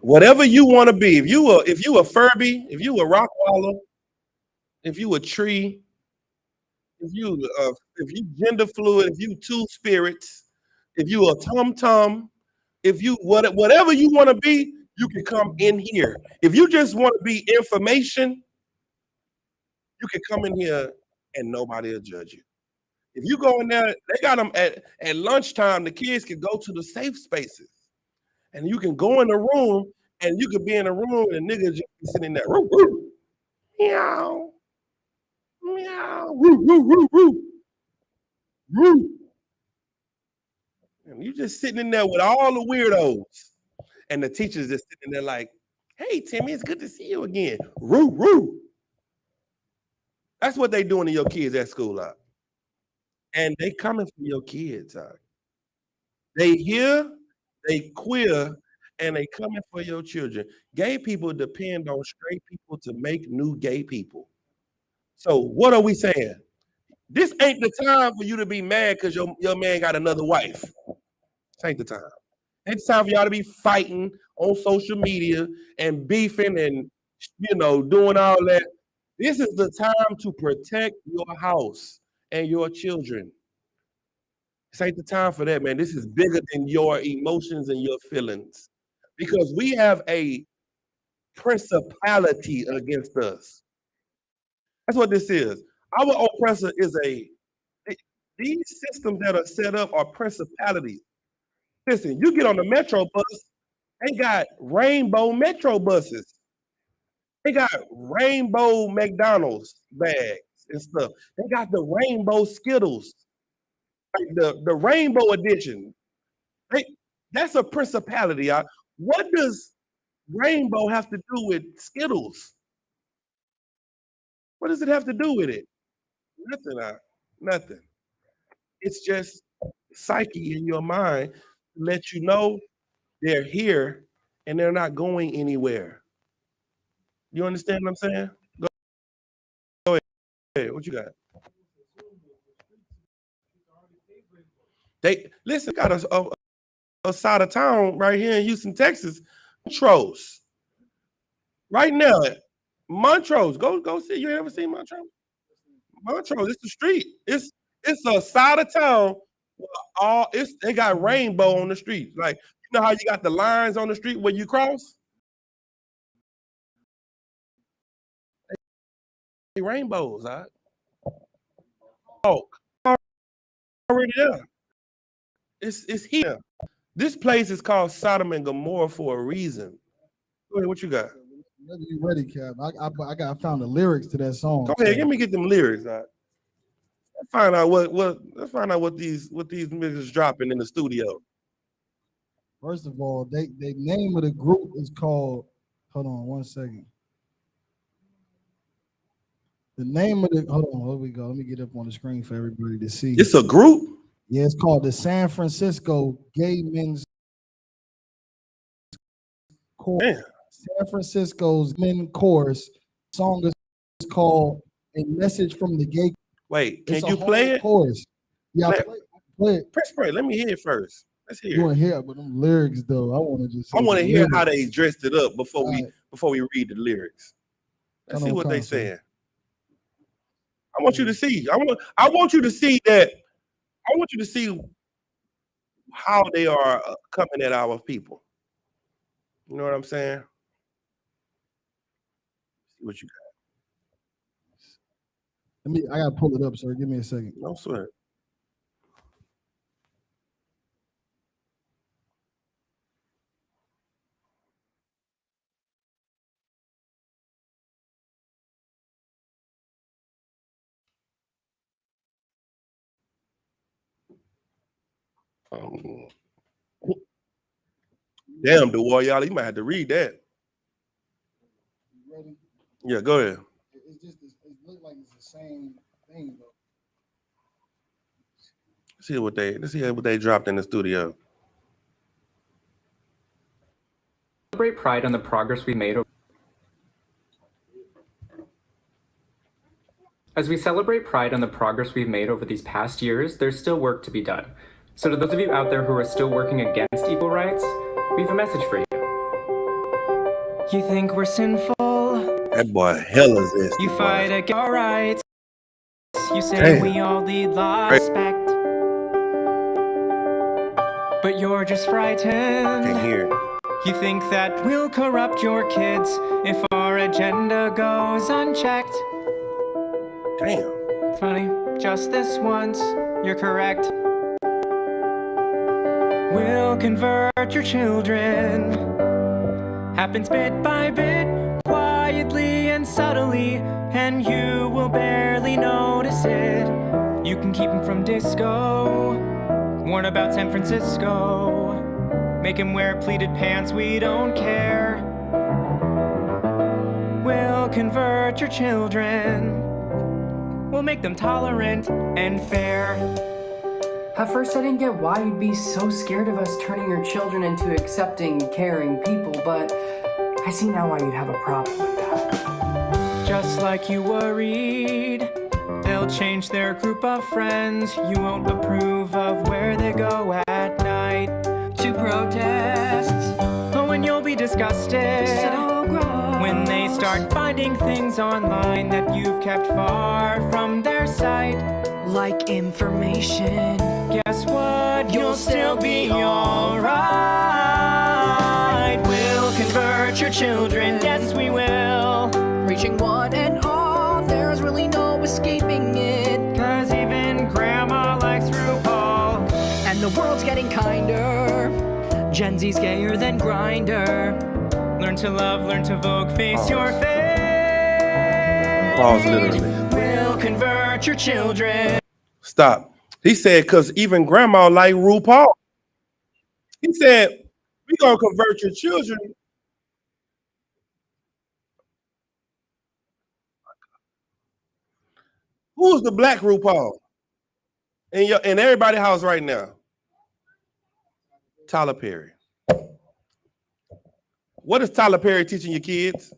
whatever you want to be. If you a Furby, if you a Rockwaller, if you a tree, if you gender fluid, if you two spirits, if you a tum-tum, if you whatever you want to be, you can come in here. If you just want to be information, you can come in here and nobody will judge you. If you go in there, they got them at lunchtime, the kids can go to the safe spaces. And you can go in the room and you could be in a room and niggas just be sitting there. Woo, woo, meow, meow, woo, woo, woo, woo, woo. And you just sitting in there with all the weirdos. And the teachers just sitting there like, "Hey, Timmy, it's good to see you again." Woo, woo. That's what they doing to your kids at school. And they coming for your kids. They here, they queer, and they coming for your children. Gay people depend on straight people to make new gay people. So what are we saying? This ain't the time for you to be mad because your man got another wife. This ain't the time. It's time for y'all to be fighting on social media and beefing and doing all that. This is the time to protect your house and your children. This ain't the time for that, man. This is bigger than your emotions and your feelings. Because we have a principality against us. That's what this is. Our oppressor is these systems that are set up are principalities. Listen, you get on the Metro bus, they got rainbow Metro buses. They got rainbow McDonald's bags and stuff. They got the rainbow Skittles, like the rainbow edition. That's a principality. What does rainbow have to do with Skittles? What does it have to do with it? Nothing. Nothing. It's just psyche in your mind to let you know they're here and they're not going anywhere. You understand what I'm saying? Go ahead. What you got? They listen, got a side of town right here in Houston, Texas, Montrose. Right now, Montrose. Go see. You ever seen Montrose? Montrose, it's the street. It's a side of town. They got rainbow on the street. Like, you know how you got the lines on the street where you cross? Rainbows, all right? Oh, already there. It's here. This place is called Sodom and Gomorrah for a reason. Go ahead, what you got? Whenever you ready, Cap. I found the lyrics to that song. Go ahead, let me get them lyrics. All right? Let's find out what these niggas dropping in the studio. First of all, they name of the group is called. Hold on 1 second. The name of the hold on, here we go. Let me get up on the screen for everybody to see. It's a group? Yeah, it's called the San Francisco Gay Men's Chorus. San Francisco's Men Chorus. Song is called A Message from the Gay. Wait, can you play it? Chorus. Yeah, play it. Press play. Let me hear it first. Let's hear it. You want to hear it, but them lyrics though. I want to just. I want to hear how they dressed it up before we read the lyrics. Let's see what they saying. I want you to see. I want you to see that. I want you to see how they are coming at our people. You know what I'm saying? See what you got. I gotta pull it up, sir. Give me a second. No sweat. Damn, DeWar, y'all, you might have to read that. Ready? Yeah, go ahead. It's just it looks like it's the same thing though. Let's see what they dropped in the studio. Celebrate Pride on the progress we made. As we celebrate Pride on the progress we've made over these past years, there's still work to be done. So to those of you out there who are still working against equal rights, we have a message for you. You think we're sinful? That boy hell is this. You fight against our rights. You say we all need respect. But you're just frightened. Can't hear it. You think that we'll corrupt your kids if our agenda goes unchecked. Damn. Funny, just this once, you're correct. We'll convert your children. Happens bit by bit, quietly and subtly, and you will barely notice it. You can keep them from disco, warn about San Francisco. Make him wear pleated pants, we don't care. We'll convert your children. We'll make them tolerant and fair. At first I didn't get why you'd be so scared of us turning your children into accepting, caring people, but I see now why you'd have a problem with that. Just like you worried, they'll change their group of friends. You won't approve of where they go at night to protests. Oh, and you'll be disgusted so gross when they start finding things online that you've kept far from their sight. Like information. Guess what? You'll still be alright. We'll convert your children, yes we will. Reaching one and all, there's really no escaping it. Cause even grandma likes RuPaul. And the world's getting kinder. Gen Z's gayer than Grindr. Learn to love, learn to Vogue, face your face. Pause literally. We'll convert your children. Stop. He said, because even grandma like RuPaul. He said, we're going to convert your children. Who's the black RuPaul in everybody's house right now? Tyler Perry. What is Tyler Perry teaching your kids?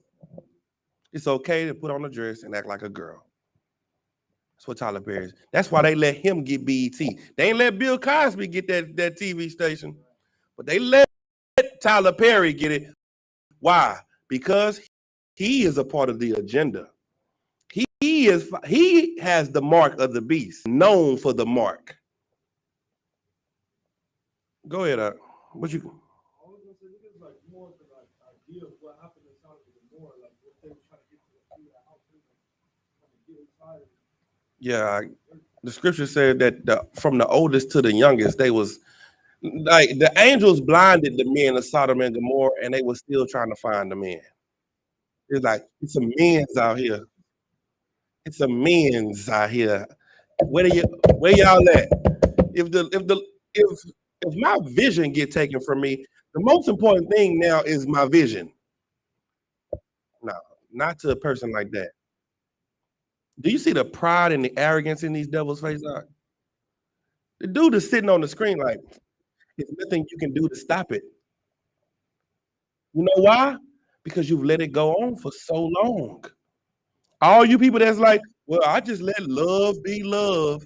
It's okay to put on a dress and act like a girl. That's what Tyler Perry is. That's why they let him get BET. They ain't let Bill Cosby get that TV station, but they let Tyler Perry get it. Why? Because he is a part of the agenda. He has the mark of the beast, known for the mark. Go ahead, what you? Yeah, the scripture said that from the oldest to the youngest, they was like the angels blinded the men of Sodom and Gomorrah, and they were still trying to find the men. It's like it's some men's out here. It's some men's out here. Where y'all at? If my vision get taken from me, the most important thing now is my vision. No, not to a person like that. Do you see the pride and the arrogance in these devils' faces? The dude is sitting on the screen like, there's nothing you can do to stop it. You know why? Because you've let it go on for so long. All you people that's like, well, I just let love be love.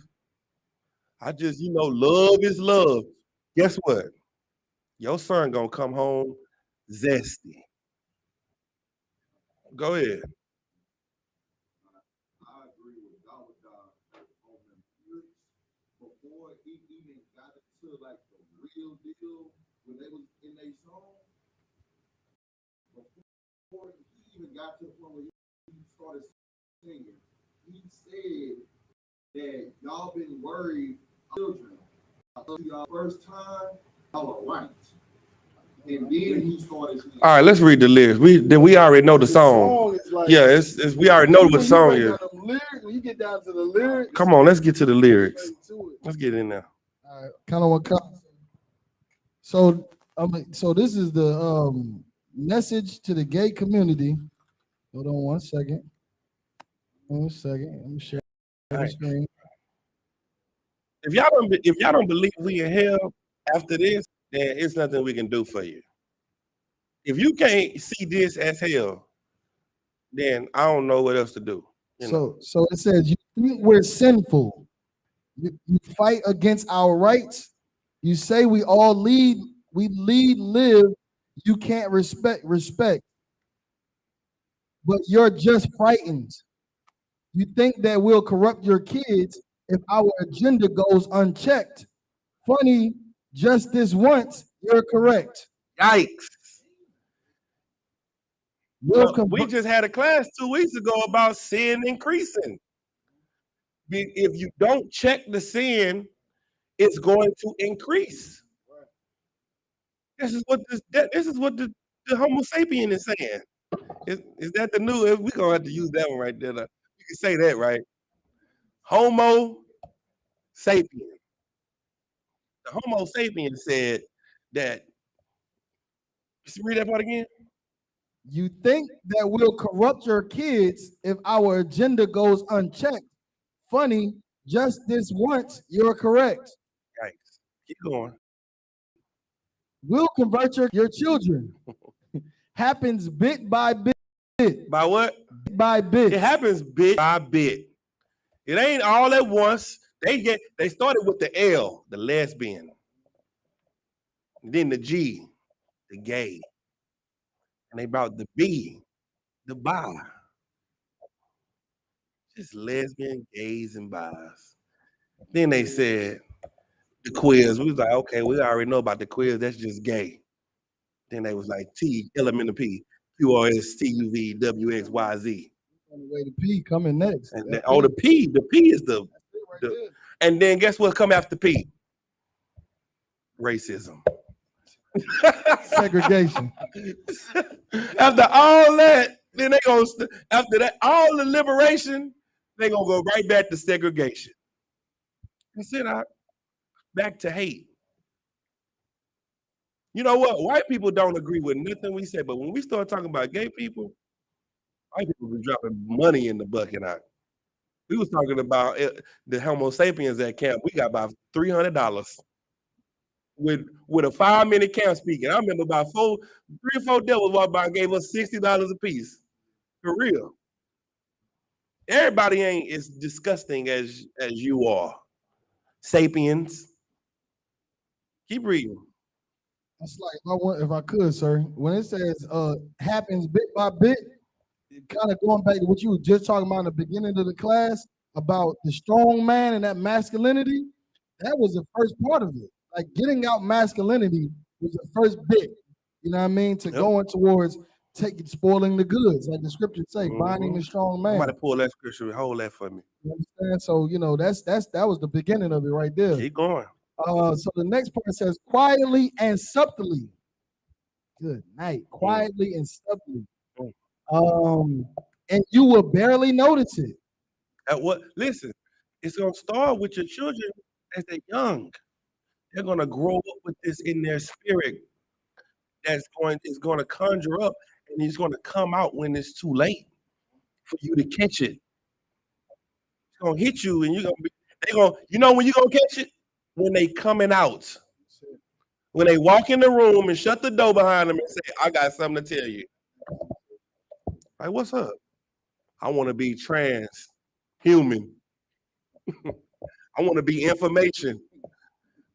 I just, love is love. Guess what? Your son gonna come home zesty. Go ahead. I agree with God on them lyrics before he even got into like the real deal when they was in their song. Before he even got to the point where he started singing, he said that y'all been worried, children. Y'all first time, y'all are right. And then he started. All right, let's read the lyrics. We already know the song. Like, yeah, it's we already know what the song is. When you get down to the lyrics, come on, let's get to the lyrics. Let's get in there. All right, kind of what. So this is the message to the gay community. Hold on 1 second. 1 second. Let me share the screen. If y'all don't believe we in hell after this, then it's nothing we can do for you. If you can't see this as hell, then I don't know what else to do. So it says, you think we're sinful. You fight against our rights. You say we live. You can't respect. But you're just frightened. You think that we'll corrupt your kids if our agenda goes unchecked. Funny, just this once, you're correct. Yikes. We just had a class 2 weeks ago about sin increasing. If you don't check the sin, it's going to increase. This is what the Homo sapien is saying. Is that the new? We're gonna have to use that one right there. You can say that, right? Homo sapien. The Homo sapien said that. Read that part again. You think that we'll corrupt your kids if our agenda goes unchecked. Funny, just this once, you're correct. Right. Keep going. We'll convert your children. Happens bit by bit. By what? Bit by bit. It happens bit by bit. It ain't all at once. They started with the L, the lesbian. And then the G, the gay. And they brought the B, the bi. Just lesbian, gays, and bis. Then they said the quiz. We was like, okay, we already know about the quiz. That's just gay. Then they was like T, element of P, QRS, TUV, WXYZ. On the way to P coming next. And the P is the and then guess what come after P? Racism. Segregation. After all that, then they gonna after that, all the liberation, they gonna go right back to segregation. And sit out back to hate. You know what? White people don't agree with nothing we say, but when we start talking about gay people, white people be dropping money in the bucket out. We was talking about the Homo sapiens at camp. We got about $300 with a 5-minute camp speaking. I remember about 3 or 4 devils walked by and gave us $60 a piece. For real. Everybody ain't as disgusting as you are. Sapiens. Keep reading. It's like if I could, sir. When it says happens bit by bit, kind of going back to what you were just talking about in the beginning of the class about the strong man and that masculinity, that was the first part of it. Like getting out masculinity was the first bit, you know what I mean, to going towards spoiling the goods, like the scriptures say, binding the strong man. Somebody pull that scripture and hold that for me. You understand? So, you know, that was the beginning of it right there. Keep going. So the next part says quietly and subtly. Good night. Quietly and subtly. And you will barely notice it. Listen, it's gonna start with your children as they're young. They're gonna grow up with this in their spirit. Is going to conjure up, and it's going to come out when it's too late for you to catch it. It's gonna hit you, and you know when you're gonna catch it? When they coming out. When they walk in the room and shut the door behind them and say, I got something to tell you. Like, what's up? I want to be transhuman. I want to be information.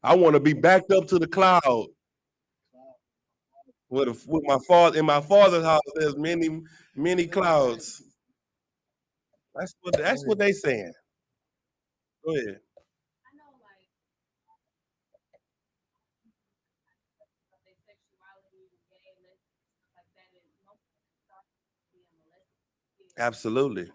I want to be backed up to the cloud. With my father, in my father's house, there's many clouds. That's what they saying. Go ahead. Absolutely.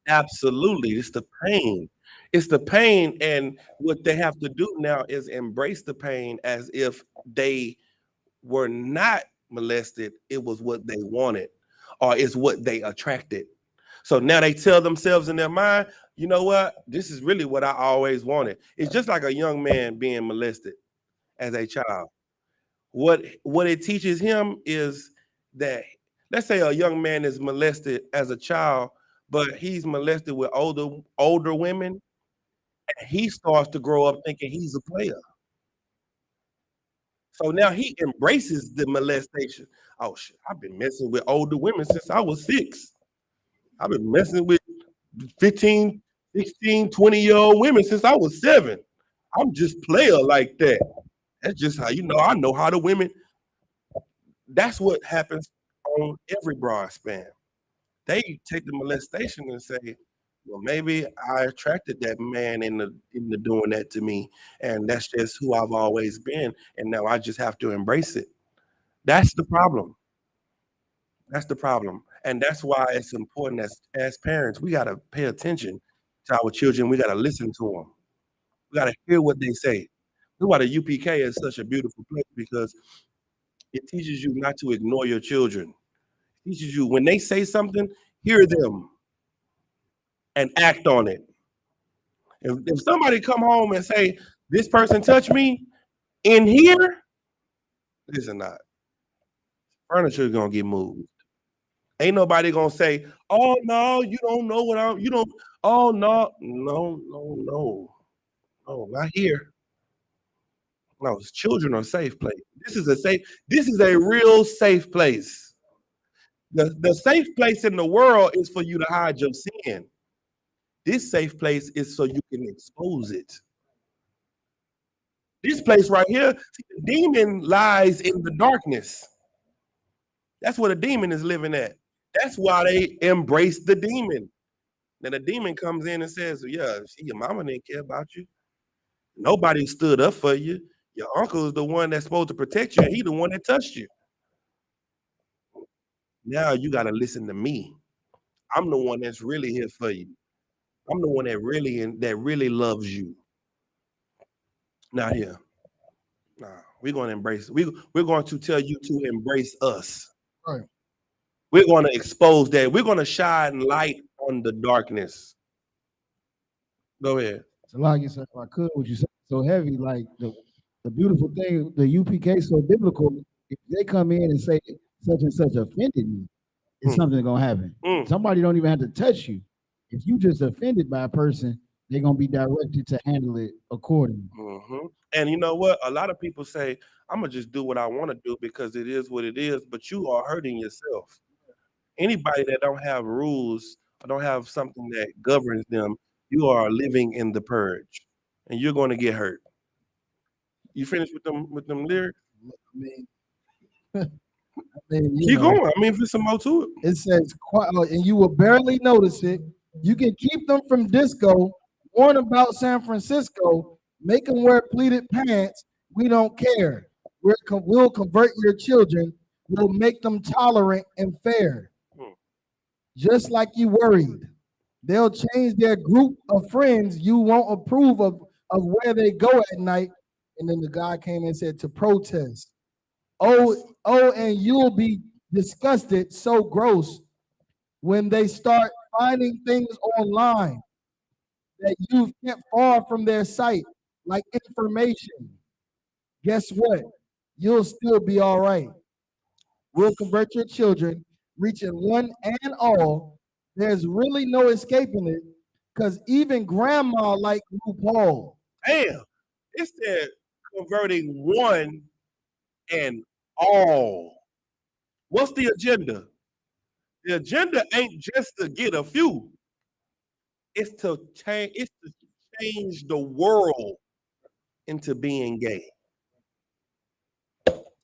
Absolutely. It's the pain. It's the pain. And what they have to do now is embrace the pain as if they were not molested. It was what they wanted, or it's what they attracted. So now they tell themselves in their mind, you know what? This is really what I always wanted. It's just like a young man being molested as a child. What it teaches him is that, let's say a young man is molested as a child, but he's molested with older women, and he starts to grow up thinking he's a player. So now he embraces the molestation. Oh shit, I've been messing with older women since I was 6. I've been messing with 15, 16, 20-year-old women since I was 7. I'm just player like that. That's just how, I know how the women. That's what happens on every broad span. They take the molestation and say, well, maybe I attracted that man into doing that to me, and that's just who I've always been, and now I just have to embrace it. That's the problem. That's the problem. And that's why it's important as parents, we got to pay attention to our children. We got to listen to them. We got to hear what they say. That's why the UPK is such a beautiful place, because it teaches you not to ignore your children. It teaches you when they say something, hear them and act on it. If somebody come home and say, this person touched me in here, listen, not. Furniture is going to get moved. Ain't nobody going to say, oh, no, you don't know what oh, no, not here. No, children are a safe place. This is a real safe place. The safe place in the world is for you to hide your sin. This safe place is so you can expose it. This place right here, see, the demon lies in the darkness. That's where the demon is living at. That's why they embrace the demon. Then the demon comes in and says, yeah, see, your mama didn't care about you. Nobody stood up for you. Your uncle is the one that's supposed to protect you, and he the one that touched you. Now you got to listen to me. I'm the one that's really here for you. I'm the one that really loves you. Not here. Nah, we're going to embrace. We're going to tell you to embrace us. Right. We're going to expose that. We're going to shine light on the darkness. Go ahead. So like you said, if I could, would you say so heavy, like The beautiful thing, the UPK is so biblical. If they come in and say such and such offended me, it's something gonna happen. Somebody don't even have to touch you. If you just offended by a person, they're gonna be directed to handle it accordingly. And you know what? A lot of people say, I'm gonna just do what I want to do because it is what it is, but you are hurting yourself. Anybody that don't have rules or don't have something that governs them, you are living in the purge and you're going to get hurt. You finished with them lyrics? Keep going. I mean, there's some more to it. It says, and you will barely notice it. You can keep them from disco, warn about San Francisco, make them wear pleated pants. We don't care. We'll convert your children. We'll make them tolerant and fair. Just like you worried. They'll change their group of friends. You won't approve of where they go at night. And then the guy came and said to protest. And you'll be disgusted, so gross, when they start finding things online that you've kept far from their sight, like information. Guess what? You'll still be all right. We'll convert your children, reaching one and all. There's really no escaping it, because even grandma like RuPaul. Damn, it said converting one and all. What's the agenda? The agenda ain't just to get a few. It's to change the world into being gay.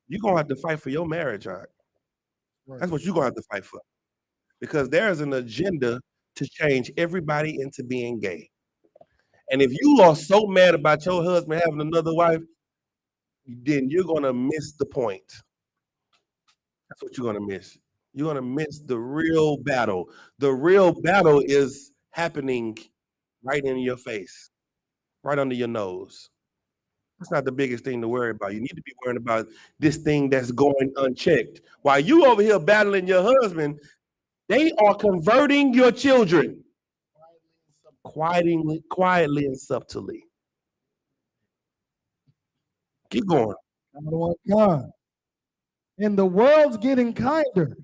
You're gonna have to fight for your marriage, all right? That's what you're gonna have to fight for. Because there's an agenda to change everybody into being gay. And if you are so mad about your husband having another wife, then you're gonna miss the point. That's what you're gonna miss. You're gonna miss the real battle. The real battle is happening right in your face, right under your nose. That's not the biggest thing to worry about. You need to be worrying about this thing that's going unchecked. While you over here battling your husband, they are converting your children quietly and subtly. Keep going. And the world's getting kinder.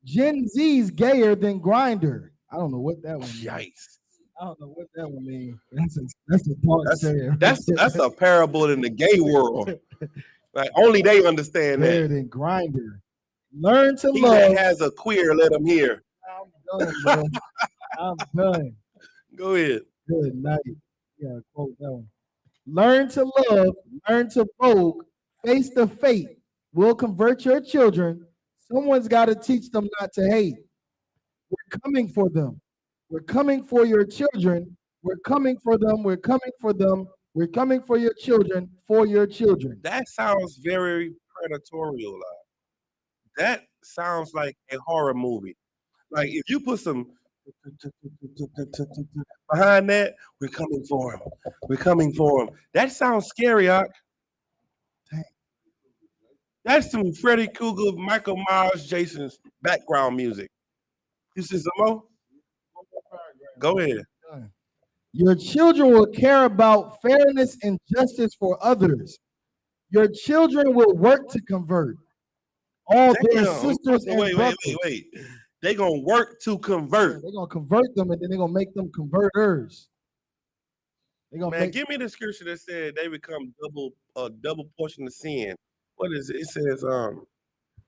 Gen Z's gayer than Grinder. I don't know what that one means. Yikes. I don't know what that one means. That's a dark saying. That's a parable in the gay world. Like only they understand that. Gayer than Grinder. Learn to he love. That has a queer, let him hear. I'm done, bro. I'm done. Go ahead. Good night. Yeah, quote that one. Learn to love, learn to vogue, face the fate. We'll convert your children. Someone's got to teach them not to hate. We're coming for them. We're coming for your children. We're coming for them. We're coming for them. We're coming for your children, for your children. That sounds very predatorial. That sounds like a horror movie. Like if you put some behind that, we're coming for him. We're coming for him. That sounds scary, Ock. That's some Freddy Krueger, Michael Myers, Jason's background music. You see some more? Go ahead. Your children will care about fairness and justice for others. Your children will work to convert all their sisters and brothers. Wait. They're going to work to convert. They're going to convert them, and then they're going to make them converters. Give me the scripture that said they become double portion of sin. What is it? It says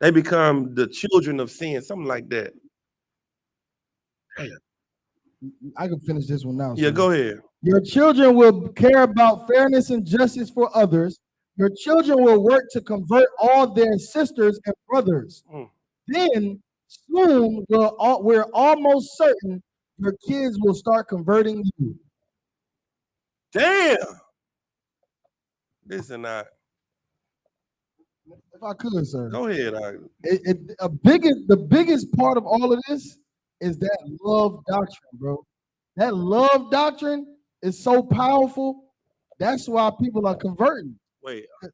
they become the children of sin, something like that. I can finish this one now. Yeah, go ahead. Your children will care about fairness and justice for others. Your children will work to convert all their sisters and brothers. Then soon we're almost certain your kids will start converting you. Damn. Listen, if I could, sir. Go ahead. The biggest part of all of this is that love doctrine, bro. That love doctrine is so powerful. That's why people are converting. Wait, I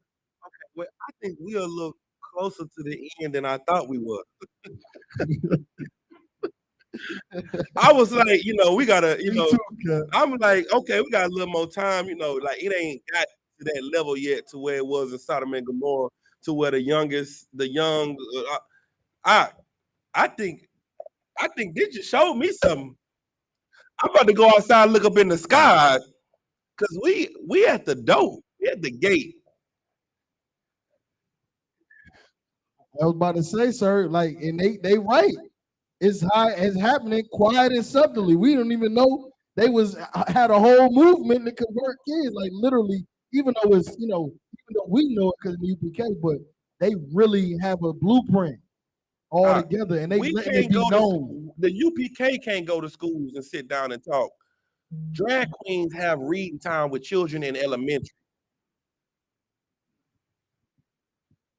think we are a little closer to the end than I thought we were. I was like, we gotta, I'm like, okay, we got a little more time, like it ain't got to that level yet to where it was in Sodom and Gomorrah, to where the young. I think they just showed me something. I'm about to go outside and look up in the sky because we at the door, we at the gate. I was about to say, sir, like, and they right. It's happening quiet and subtly. We don't even know they had a whole movement to convert kids, like literally, even though even though we know it because of the UPK, but they really have a blueprint all together, and they letting it be known. The UPK can't go to schools and sit down and talk. Drag queens have reading time with children in elementary.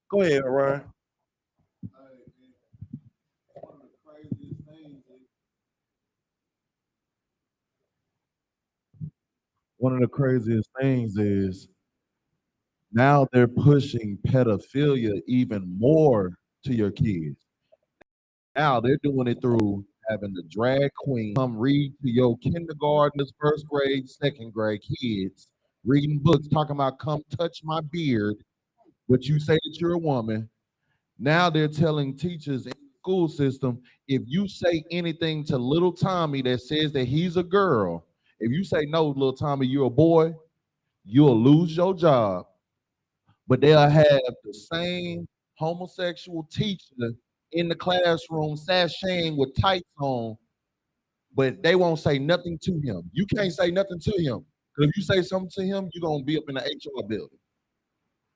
Go ahead, Ryan. One of the craziest things is now they're pushing pedophilia even more to your kids. Now they're doing it through having the drag queen come read to your kindergartners, first grade, second grade kids, reading books, talking about come touch my beard, but you say that you're a woman. Now they're telling teachers in the school system, if you say anything to little Tommy that says that he's a girl, if you say no, little Tommy, you're a boy, you'll lose your job. But they'll have the same homosexual teacher in the classroom sashaying with tights on, but they won't say nothing to him. You can't say nothing to him, because if you say something to him, you're going to be up in the HR building.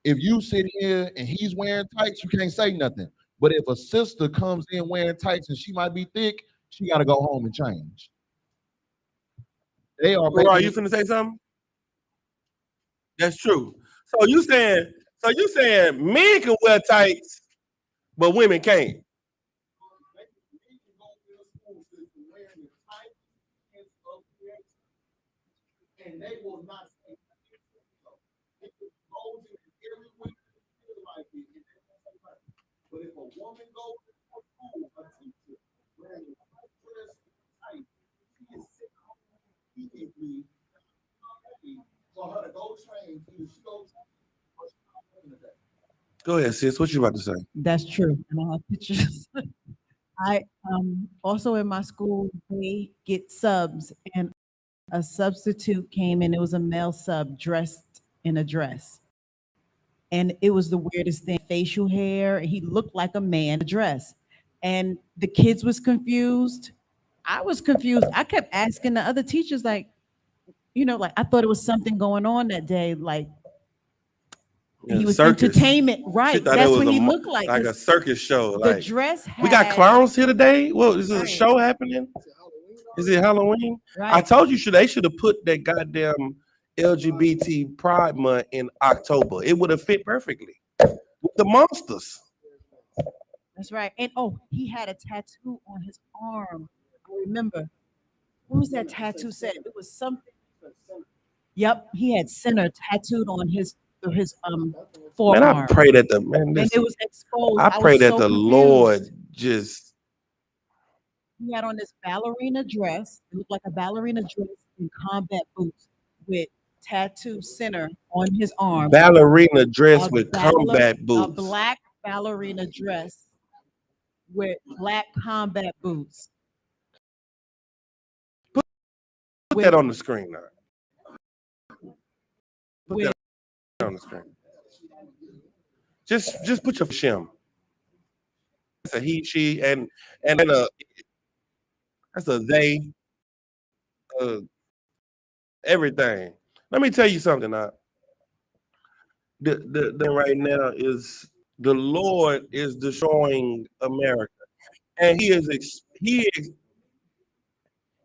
If you sit here and he's wearing tights, you can't say nothing. But if a sister comes in wearing tights and she might be thick, she got to go home and change. They are. Are you finna say something? That's true. So you saying men can wear tights, but women can't. And they will not say but if a woman goes to school, a teacher wearing a tight, she is sitting home immediately for her to go train. She goes. Go ahead, sis. What you about to say? That's true. And I have pictures. I also in my school, they get subs, and a substitute came in. It was a male sub dressed in a dress. And it was the weirdest thing, facial hair. He looked like a man in a dress. And the kids was confused. I was confused. I kept asking the other teachers, like, like I thought it was something going on that day. Like he was circus. Entertainment, right? That's what he looked like. Like a circus show. The like, dress we got clowns here today. Well, is there a show happening? Is it Halloween? Right. I told you they should have put that goddamn LGBT Pride Month in October. It would have fit perfectly with the monsters. That's right. And he had a tattoo on his arm. I remember. What was that tattoo said? It was something. Yep, he had sinner tattooed on his forearm. Man, I pray that and it was exposed. I pray that the Lord just. He had on this ballerina dress. It looked like a ballerina dress and combat boots with tattoo center on his arm. Ballerina dress with combat boots. A black ballerina dress with black combat boots. Put that on the screen now. Put that on the screen. Just put your shim. It's a he, she, and that's a they. Everything. Let me tell you something now. The right now is the Lord is destroying America, and He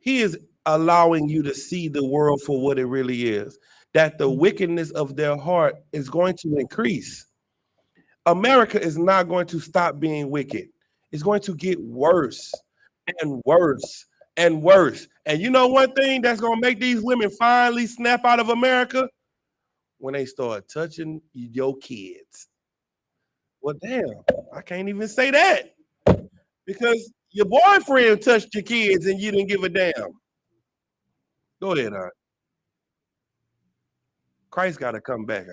is allowing you to see the world for what it really is. That the wickedness of their heart is going to increase. America is not going to stop being wicked. It's going to get worse and worse and worse. And you know one thing that's going to make these women finally snap out of America? When they start touching your kids. Well, damn, I can't even say that. Because your boyfriend touched your kids and you didn't give a damn. Go ahead, Art. Christ got to come back.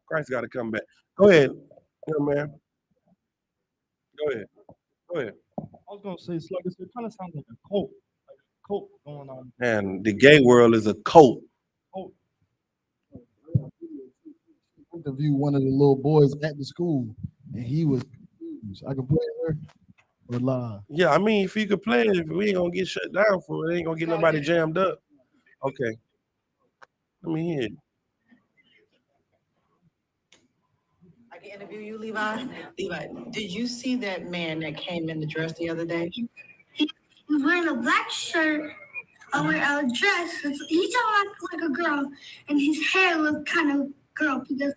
Christ got to come back. Go ahead, young man. Go ahead. Go ahead. I was gonna say Slugger, it kind of sounds like a cult going on. And the gay world is a cult. Cult. Interview one of the little boys at the school, and he was confused. I can play her or live. Yeah, I mean, if you could play it, we ain't gonna get shut down for it. Ain't gonna get nobody jammed up. Okay. Let me hear it. I can interview you, Levi. Levi, did you see that man that came in the dress the other day? He was wearing a black shirt, a dress. He looked like a girl, and his hair looked kind of girl because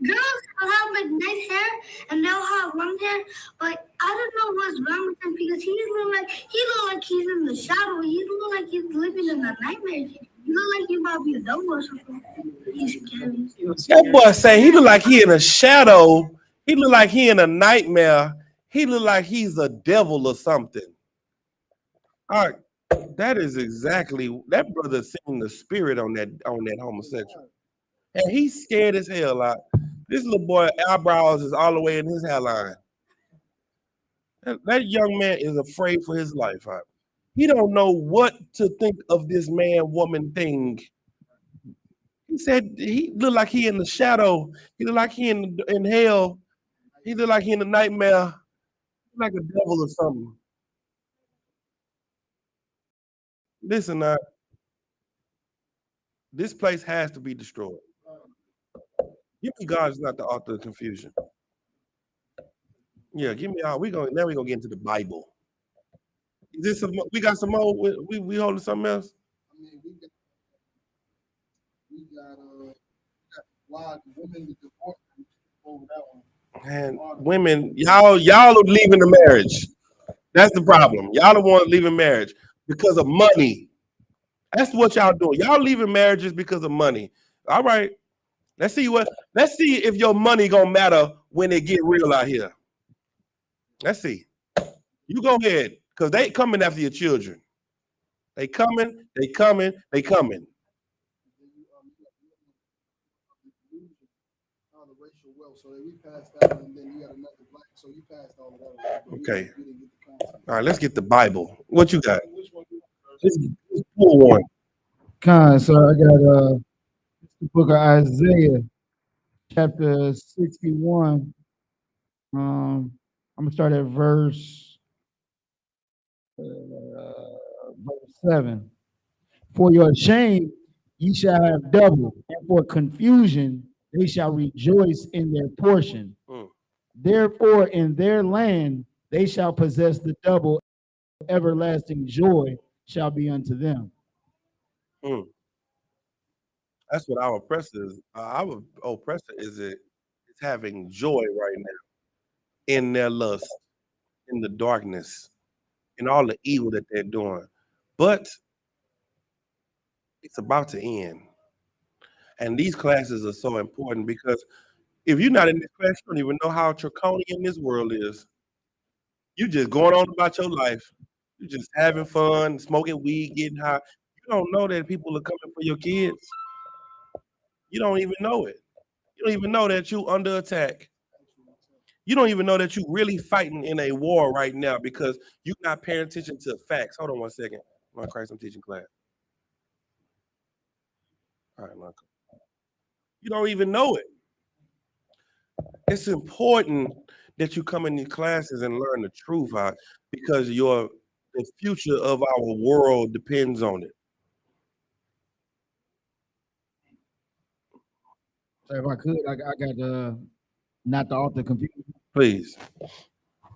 girls have like nice hair and they'll have long hair, but I don't know what's wrong with him because he look like he's in the shadow. He look like he's living in a nightmare. He look like he might be a devil or something. He's scary. That boy say he look like he in a shadow. He look like he in a nightmare. He look like he's a devil or something. All right, that is exactly that brother seeing the spirit on that homosexual, and he's scared as hell. Out. This little boy eyebrows is all the way in his hairline. That young man is afraid for his life. Out. He don't know what to think of this man-woman thing. He said he looked like he in the shadow. He looked like he in hell. He looked like he in a nightmare. Like a devil or something. Listen, this place has to be destroyed. Give me God is not the author of confusion. Yeah, give me all. We're gonna get into the Bible. Is this some, we got some more? We holding something else? I mean, we got why women with divorce over that one. And women, y'all are leaving the marriage. That's the problem. Y'all don't want to leave a marriage because of money. That's what y'all doing. Y'all leaving marriages because of money. All right. Let's see if your money gonna matter when it get real out here. Let's see. You go ahead, because they coming after your children. They coming. So we passed that one, and then you got another black. So you passed all of that. Okay. All right, let's get the Bible. What you got? Let's pull one. So I got the book of Isaiah, chapter 61. I'm gonna start at verse 7. For your shame ye shall have double, and for confusion they shall rejoice in their portion. Therefore in their land they shall possess the double, everlasting joy shall be unto them. That's what our oppressor is. Our oppressor is having joy right now in their lust, in the darkness, in all the evil that they're doing. But it's about to end. And these classes are so important because if you're not in this class, you don't even know how draconian this world is. You just going on about your life. You just having fun, smoking weed, getting high. You don't know that people are coming for your kids. You don't even know it. You don't even know that you under attack. You don't even know that you're really fighting in a war right now because you're not paying attention to facts. Hold on one second. My Christ, I'm teaching class. All right, Michael. You don't even know it. It's important that you come in these classes and learn the truth out because the future of our world depends on it. So if I could, I got not the author confusion. Please.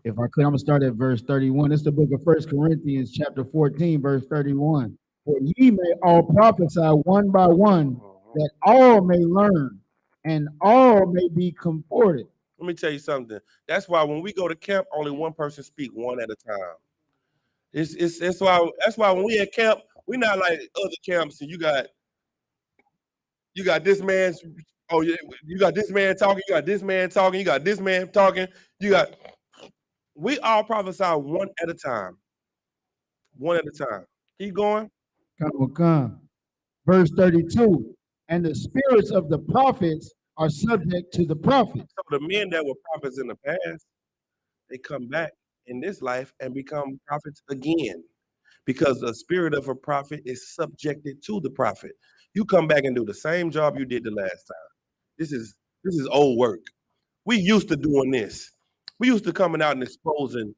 If I could, I'm gonna start at verse 31. It's the book of 1 Corinthians, chapter 14, verse 31. For ye may all prophesy one by one, that all may learn and all may be comforted. Let me tell you something. That's why when we go to camp, only one person speak one at a time. That's why when we at camp, we're not like other camps and you got this man. Oh, yeah, you got this man talking, you got this man talking, you got this man talking, we all prophesy one at a time. One at a time. Keep going. Come. Verse 32. and the spirits of the prophets are subject to the prophets. So the men that were prophets in the past, they come back in this life and become prophets again. Because the spirit of a prophet is subjected to the prophet. You come back and do the same job you did the last time. This is old work. We used to doing this. We used to coming out and exposing,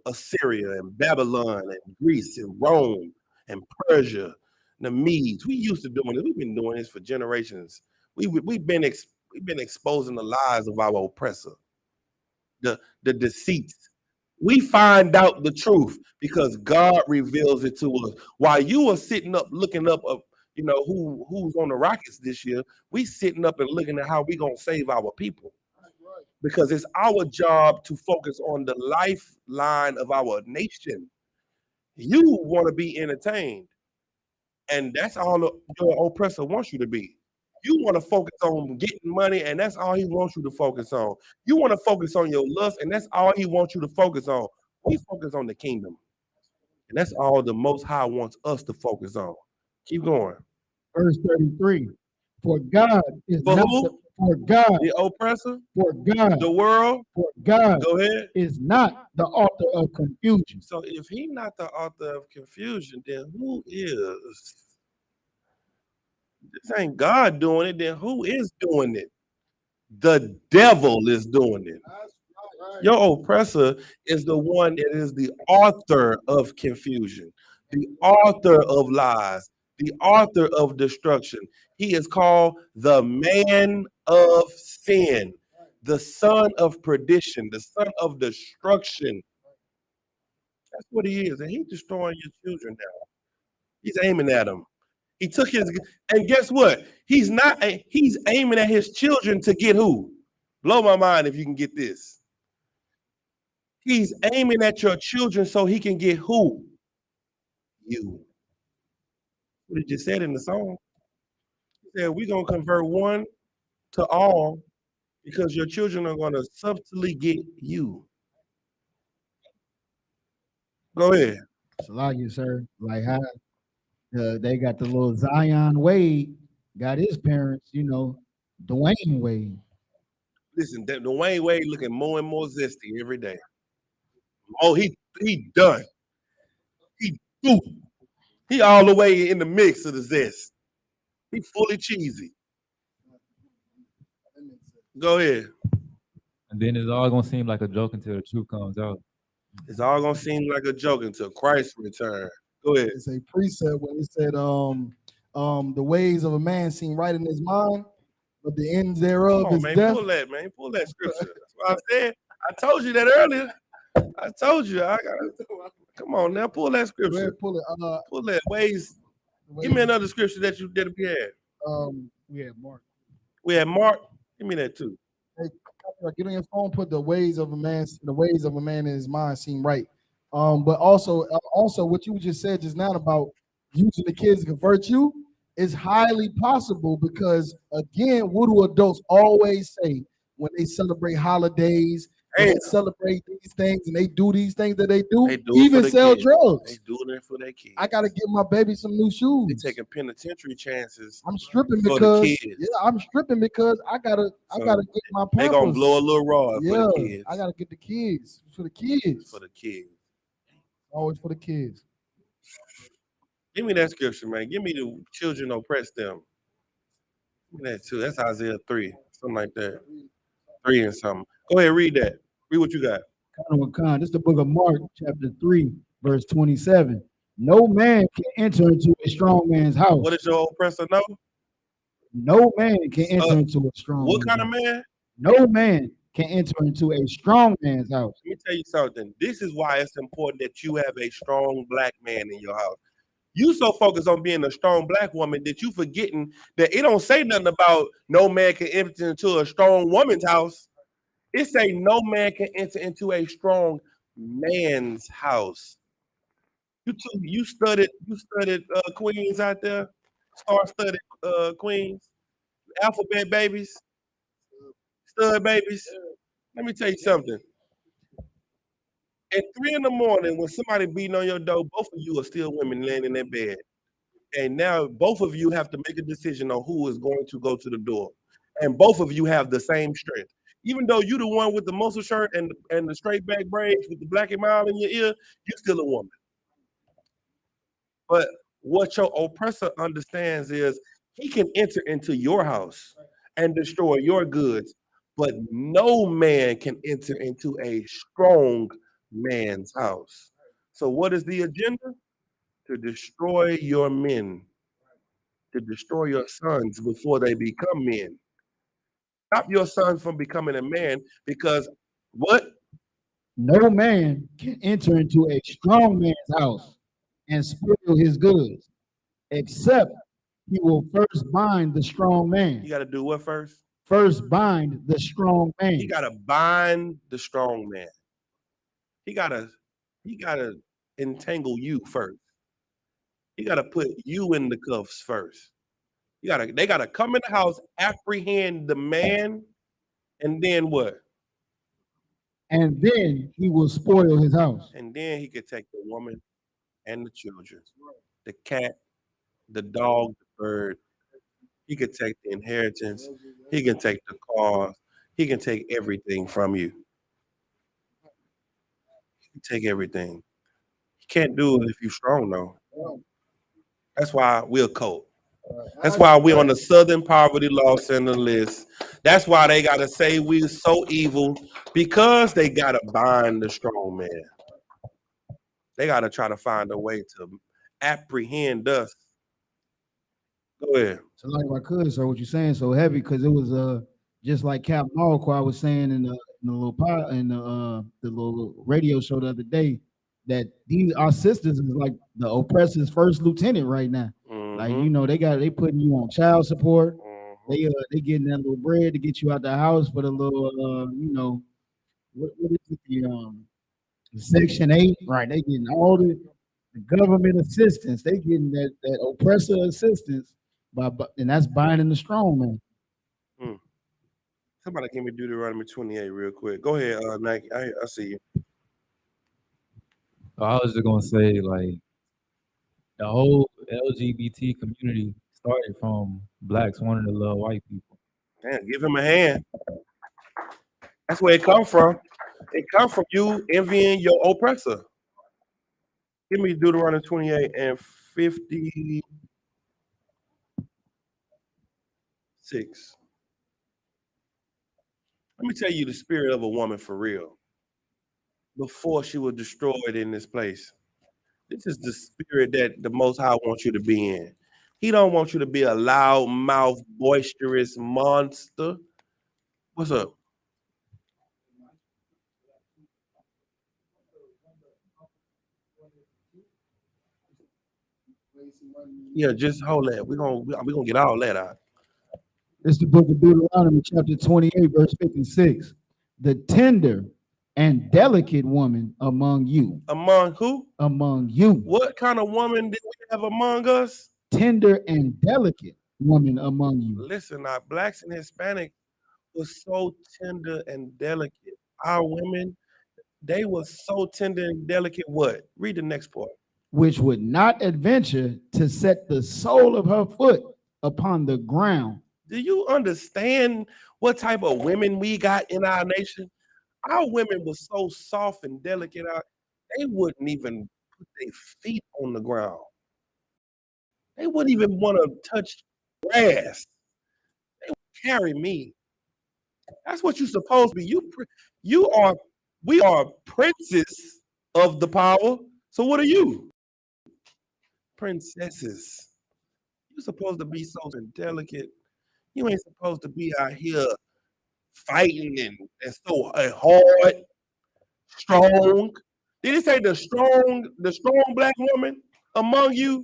Assyria and Babylon and Greece and Rome and Persia, the Medes. We used to doing it. We've been doing this for generations. We've been exposing the lies of our oppressor, the deceits. We find out the truth because God reveals it to us. While you are sitting up looking up who's on the Rockets this year, we sitting up and looking at how we gonna save our people. Because it's our job to focus on the lifeline of our nation. You want to be entertained, and that's all your oppressor wants you to be. You want to focus on getting money, and that's all he wants you to focus on. You want to focus on your lust, and that's all he wants you to focus on. We focus on the kingdom, and that's all the Most High wants us to focus on. Keep going. Verse 33. For God is For not who? for God, The oppressor? for God, The world? for God Go ahead. is not the author of confusion. So if he's not the author of confusion, then who is? This ain't God doing it, then who is doing it? The devil is doing it. Your oppressor is the one that is the author of confusion, the author of lies, the author of destruction. He is called the man of sin, the son of perdition, the son of destruction. That's what he is. And he's destroying your children now. He's aiming at them. He took his, and guess what? He's aiming at his children to get who? Blow my mind if you can get this. He's aiming at your children so he can get who? You. What he just said in the song. He said, we're going to convert one to all because your children are going to subtly get you. Go ahead. It's like you, sir. Like how they got the little Zion Wade, got his parents, Dwayne Wade. Listen, Dwayne Wade looking more and more zesty every day. Oh, he done. He through. He all the way in the mix of the zest. He fully cheesy. Go ahead. And then it's all gonna seem like a joke until the truth comes out. It's all gonna seem like a joke until Christ returns. Go ahead. It's a precept when it said, the ways of a man seem right in his mind, but the ends thereof is man, death. Pull that scripture. That's what I said. I told you that earlier. I told you. Come on now, pull that scripture. Ahead, pull it. Pull that ways. Give me another scripture that we had. We had Mark. We had Mark. Give me that too. Hey, get on your phone. Put the ways of a man in his mind seem right. But also what you just said just now about using the kids to convert you is highly possible because again, what do adults always say when they celebrate holidays? They celebrate these things and they do these things that they do even sell drugs. They doing it for their kids. I gotta give my baby some new shoes. They taking penitentiary chances. I'm stripping for because the kids. I'm stripping because I gotta get my Pampers. They gonna blow a little raw for the kids. I gotta get the kids for the kids. For the kids. Always for the kids. Give me that scripture, man. Give me the children oppress them. Give me that too. That's Isaiah 3, something like that. 3 and something. Go ahead, read that. Read what you got. This is the book of Mark, chapter 3, verse 27. No man can enter into a strong man's house. What does your oppressor know? No man can enter into a strong What man's kind of man? No man can enter into a strong man's house. Let me tell you something. This is why it's important that you have a strong black man in your house. You so focused on being a strong black woman that you forgetting that it don't say nothing about no man can enter into a strong woman's house. It say no man can enter into a strong man's house. You studied queens out there, star-studded queens, alphabet babies, stud babies. Let me tell you something. At 3 a.m, when somebody beating on your door, both of you are still women laying in that bed. And now both of you have to make a decision on who is going to go to the door. And both of you have the same strength. Even though you're the one with the muscle shirt and the straight back braids with the black and mild in your ear, you're still a woman. But what your oppressor understands is he can enter into your house and destroy your goods, but no man can enter into a strong man's house. So what is the agenda? To destroy your men, to destroy your sons before they become men. Stop your son from becoming a man because what? No man can enter into a strong man's house and spoil his goods, except he will first bind the strong man. You got to do what first? First bind the strong man. He got to bind the strong man. He got to entangle you first. He got to put you in the cuffs first. They got to come in the house, apprehend the man, and then what? And then he will spoil his house. And then he could take the woman and the children, the cat, the dog, the bird. He could take the inheritance. He can take the car. He can take everything from you. He can take everything. He can't do it if you're strong, though. That's why we're a cult. That's why we're on the Southern Poverty Law Center list. That's why they got to say we're so evil, because they got to bind the strong man. They got to try to find a way to apprehend us. Go ahead. So like I could, so what you're saying so heavy, because it was just like Cap Malquai was saying in the little radio show the other day, that our sisters is like the oppressor's first lieutenant right now. Like, you know, they putting you on child support. They getting that little bread to get you out the house for the little you know, what is it, the Section 8, right? They getting all the government assistance. They getting that oppressor assistance and that's binding the strong man. Somebody give me Deuteronomy 28 real quick. Go ahead, Nike. I see you. I was just gonna say, like, the whole LGBT community started from blacks wanting to love white people. Damn, give him a hand. That's where it come from. It come from you envying your oppressor. Give me Deuteronomy 28 and 56. Let me tell you the spirit of a woman for real. Before she was destroyed in this place. This is the spirit that the Most High wants you to be in. He don't want you to be a loud mouth, boisterous monster. What's up? Yeah, just hold that. We're gonna get all that out. It's the book of Deuteronomy, chapter 28, verse 56. The tender and delicate woman among you. Among who? Among you. What kind of woman did we have among us? Tender and delicate woman among you. Listen, our blacks and Hispanic was so tender and delicate. Our women, they were so tender and delicate. What? Read the next part. Which would not adventure to set the sole of her foot upon the ground. Do you understand what type of women we got in our nation? Our women were so soft and delicate. They wouldn't even put their feet on the ground. They wouldn't even want to touch grass. They would carry me. That's what you're supposed to be. We are princes of the power. So what are you? Princesses. You're supposed to be so delicate. You ain't supposed to be out here fighting and so hard, strong. Did it say the strong black woman among you?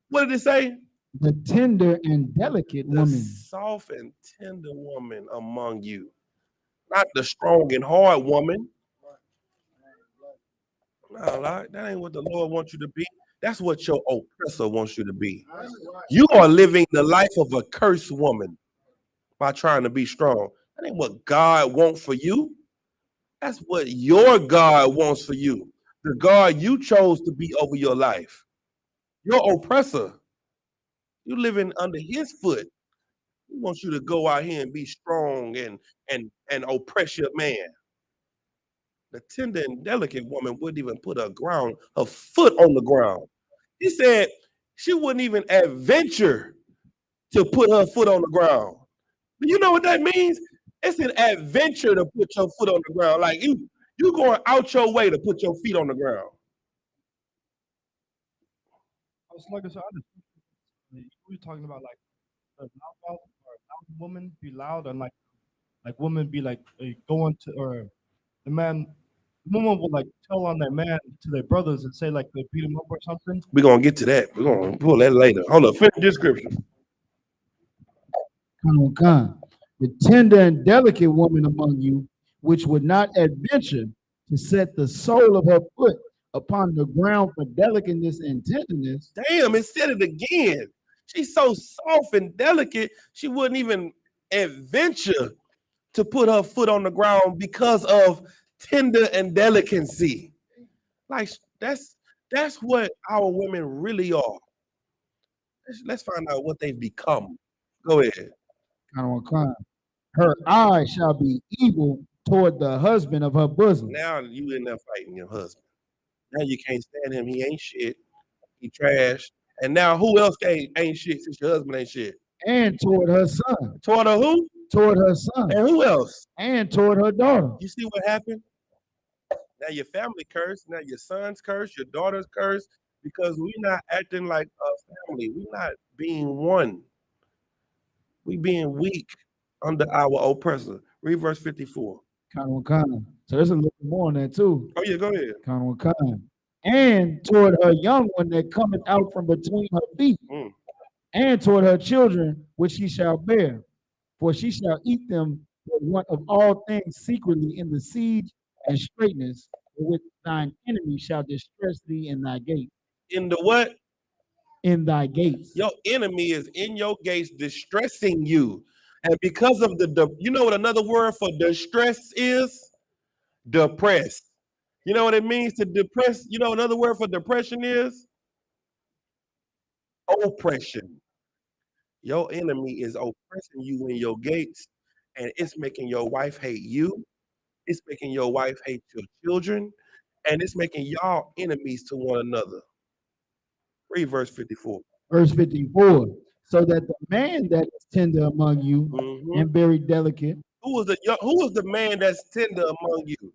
What did it say? The tender and delicate woman. Soft and tender woman among you. Not the strong and hard woman. No, that ain't what the Lord wants you to be. That's what your oppressor wants you to be. You are living the life of a cursed woman by trying to be strong. That ain't what God wants for you. That's what your God wants for you. The God you chose to be over your life. Your oppressor You living under his foot. He wants you to go out here and be strong and oppress your man. The tender and delicate woman wouldn't even put her foot on the ground. He said she wouldn't even adventure to put her foot on the ground. Do you know what that means? It's an adventure to put your foot on the ground. Like you going out your way to put your feet on the ground. Like I said, we're talking about like a loud woman be loud and like women be like going to or the woman will like tell on their man to their brothers and say like they beat him up or something. We're gonna get to that. We're gonna pull that later. Hold up, finish description. The tender and delicate woman among you, which would not adventure to set the sole of her foot upon the ground for delicateness and tenderness. Damn, it said it again. She's so soft and delicate, she wouldn't even adventure to put her foot on the ground because of tender and delicacy. Like that's what our women really are. Let's find out what they've become. Go ahead. Her eye shall be evil toward the husband of her bosom. Now you in there fighting your husband. Now you can't stand him. He ain't shit. He trash. And now who else ain't shit since your husband ain't shit? And toward her son. Toward her who? Toward her son. And who else? And toward her daughter. You see what happened? Now your family cursed. Now your son's cursed. Your daughter's cursed because we're not acting like a family. We're not being one. We being weak under our oppressor. Read verse 54. So there's a little more on that too. Oh yeah, go ahead. And toward her young one that cometh out from between her feet, and toward her children which she shall bear, for she shall eat them with one of all things secretly in the siege and straitness, with thine enemy shall distress thee in thy gate. In the what? In thy gates. Your enemy is in your gates distressing you. And because of you know what another word for distress is? Depressed. You know what it means to depress? You know another word for depression is? Oppression. Your enemy is oppressing you in your gates, and it's making your wife hate you. It's making your wife hate your children, and it's making y'all enemies to one another. Read verse 54. Verse 54. So that the man that is tender among you and very delicate. Who was the man that's tender among you?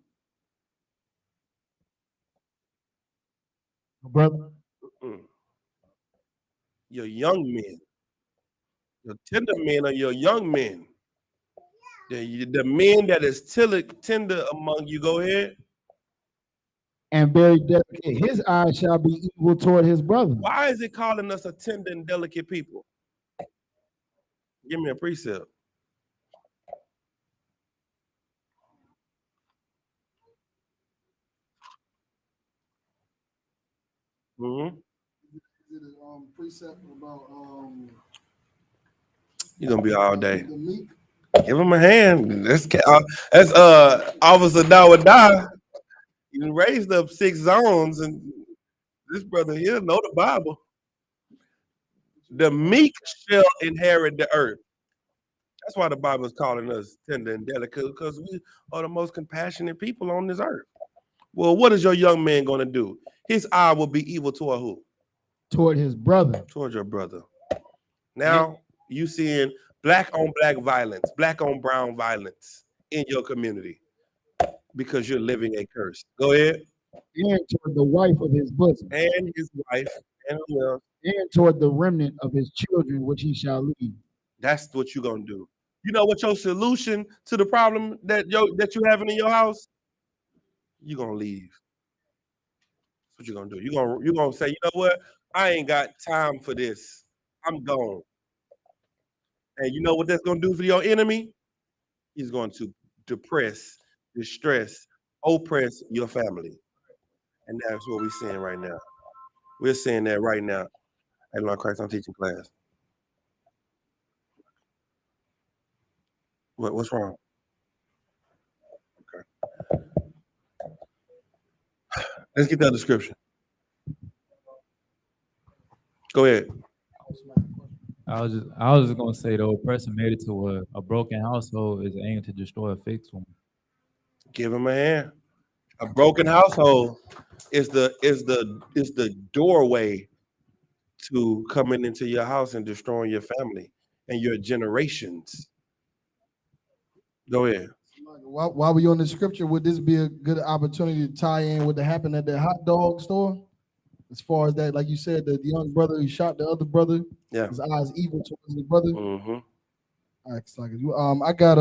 Brother. Your young men. Your tender men are your young men. The men that is tender among you. Go ahead. And very delicate. His eye shall be evil toward his brother. Why is it calling us a tender and delicate people? Give me a precept. Is it a precept about You're gonna be all day. Give him a hand. That's Officer Dawada. You raised up 6 zones, and this brother here know the Bible. The meek shall inherit the earth. That's why the Bible is calling us tender and delicate, because we are the most compassionate people on this earth. Well, what is your young man going to do? His eye will be evil toward who? Toward his brother. Toward your brother. Now you seeing black on black violence, black on brown violence in your community because you're living a curse. Go ahead. And toward the wife of his bosom. And his wife. And who else? And toward the remnant of his children, which he shall leave. That's what you're going to do. You know what your solution to the problem that you having in your house? You're going to leave. That's what you're going to do. You're going to say, you know what? I ain't got time for this. I'm gone. And you know what that's going to do for your enemy? He's going to depress, distress, oppress your family. And that's what we're seeing right now. We're seeing that right now at Lord Christ I'm Teaching class. What's wrong? Okay. Let's get that description. Go ahead. I was just gonna say the oppressor made it to where a broken household is aimed to destroy a fixed one. Give him a hand. A broken household is the doorway to coming into your house and destroying your family and your generations. Go ahead. While we on the scripture, would this be a good opportunity to tie in with what happened at the hot dog store? As far as that, like you said, the young brother who shot the other brother, Yeah. his eyes evil towards his brother. Mm-hmm. All right, so I got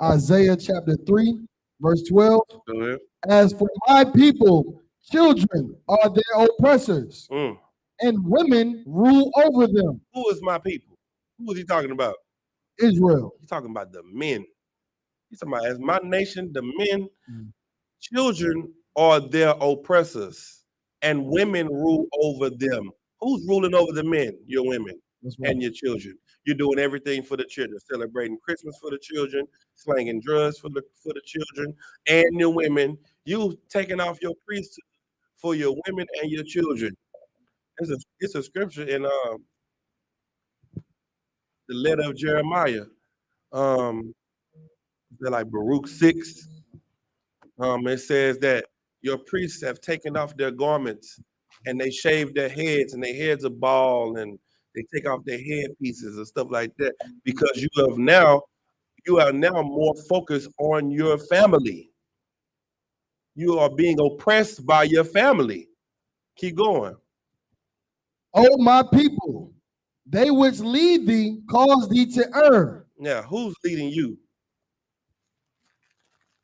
Isaiah chapter 3, verse 12. Go ahead. As for my people, children are their oppressors, and women rule over them. Who is my people? Who is he talking about? Israel. He's talking about the men. He's talking about as my nation, the men, children are their oppressors, and women rule over them. Who's ruling over the men? Your women and your children. You're doing everything for the children, celebrating Christmas for the children, slanging drugs for the children and your women. You taking off your priesthood for your women and your children. It's a scripture in the letter of Jeremiah. They're like Baruch 6. It says that your priests have taken off their garments and they shave their heads, and their heads are bald, and they take off their head pieces and stuff like that, because you are now more focused on your family. You are being oppressed by your family. Keep going. Oh, my people, they which lead thee cause thee to err. Now, who's leading you?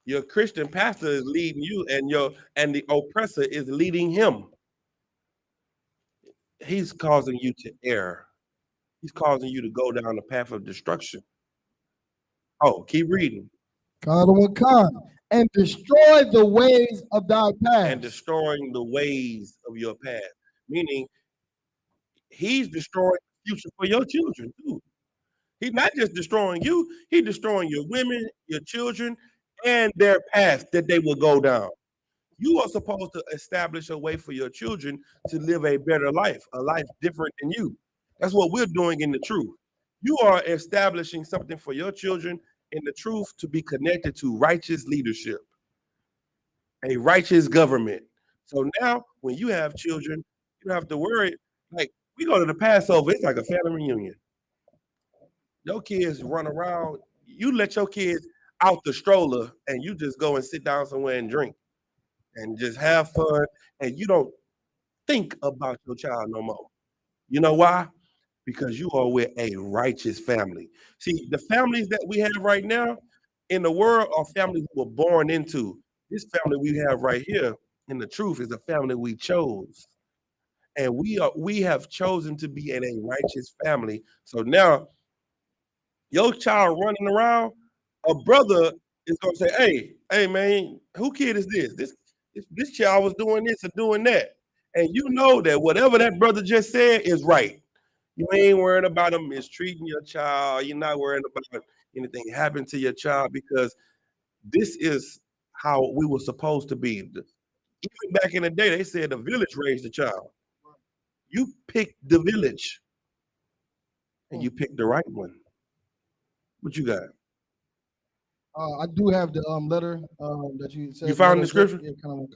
Your Christian pastor is leading you, and the oppressor is leading him. He's causing you to err. He's causing you to go down the path of destruction. Oh, keep reading. And destroy the ways of thy path. And destroying the ways of your path. Meaning, he's destroying the future for your children too. He's not just destroying you, he's destroying your women, your children, and their path that they will go down. You are supposed to establish a way for your children to live a better life, a life different than you. That's what we're doing in the truth. You are establishing something for your children in the truth to be connected to righteous leadership, a righteous government. So now when you have children, you don't have to worry. Like, we go to the Passover, it's like a family reunion. Your kids run around, you let your kids out the stroller and you just go and sit down somewhere and drink and just have fun, and you don't think about your child no more. You know why? Because you are with a righteous family. See, the families that we have right now in the world are families we were born into. This family we have right here in the truth is a family we chose. And we have chosen to be in a righteous family. So now your child running around, a brother is gonna say, hey man, who kid is this? This child was doing this and doing that. And you know that whatever that brother just said is right. You ain't worried about him mistreating your child. You're not worried about anything happening to your child, because this is how we were supposed to be. Even back in the day, they said the village raised the child. You picked the village, and you picked the right one. What you got? I do have the letter that you said. You found the scripture? Yeah, kind of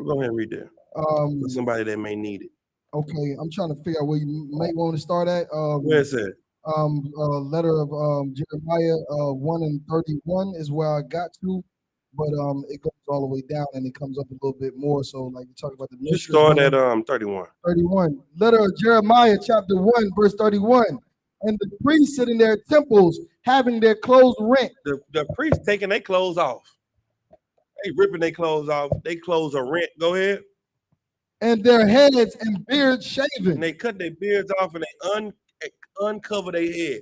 Go ahead and read that. For somebody that may need it. Okay, I'm trying to figure out where you might want to start at. Where is it? Letter of Jeremiah 1:31 is where I got to, but it goes all the way down and it comes up a little bit more. So like you talk about the Just start at 31. 31. Letter of Jeremiah chapter 1 verse 31. And the priests sit in their temples having their clothes rent. The priests taking their clothes off. They ripping their clothes off. They clothes are rent. Go ahead. And their heads and beards shaven. And they cut their beards off and they uncover their head.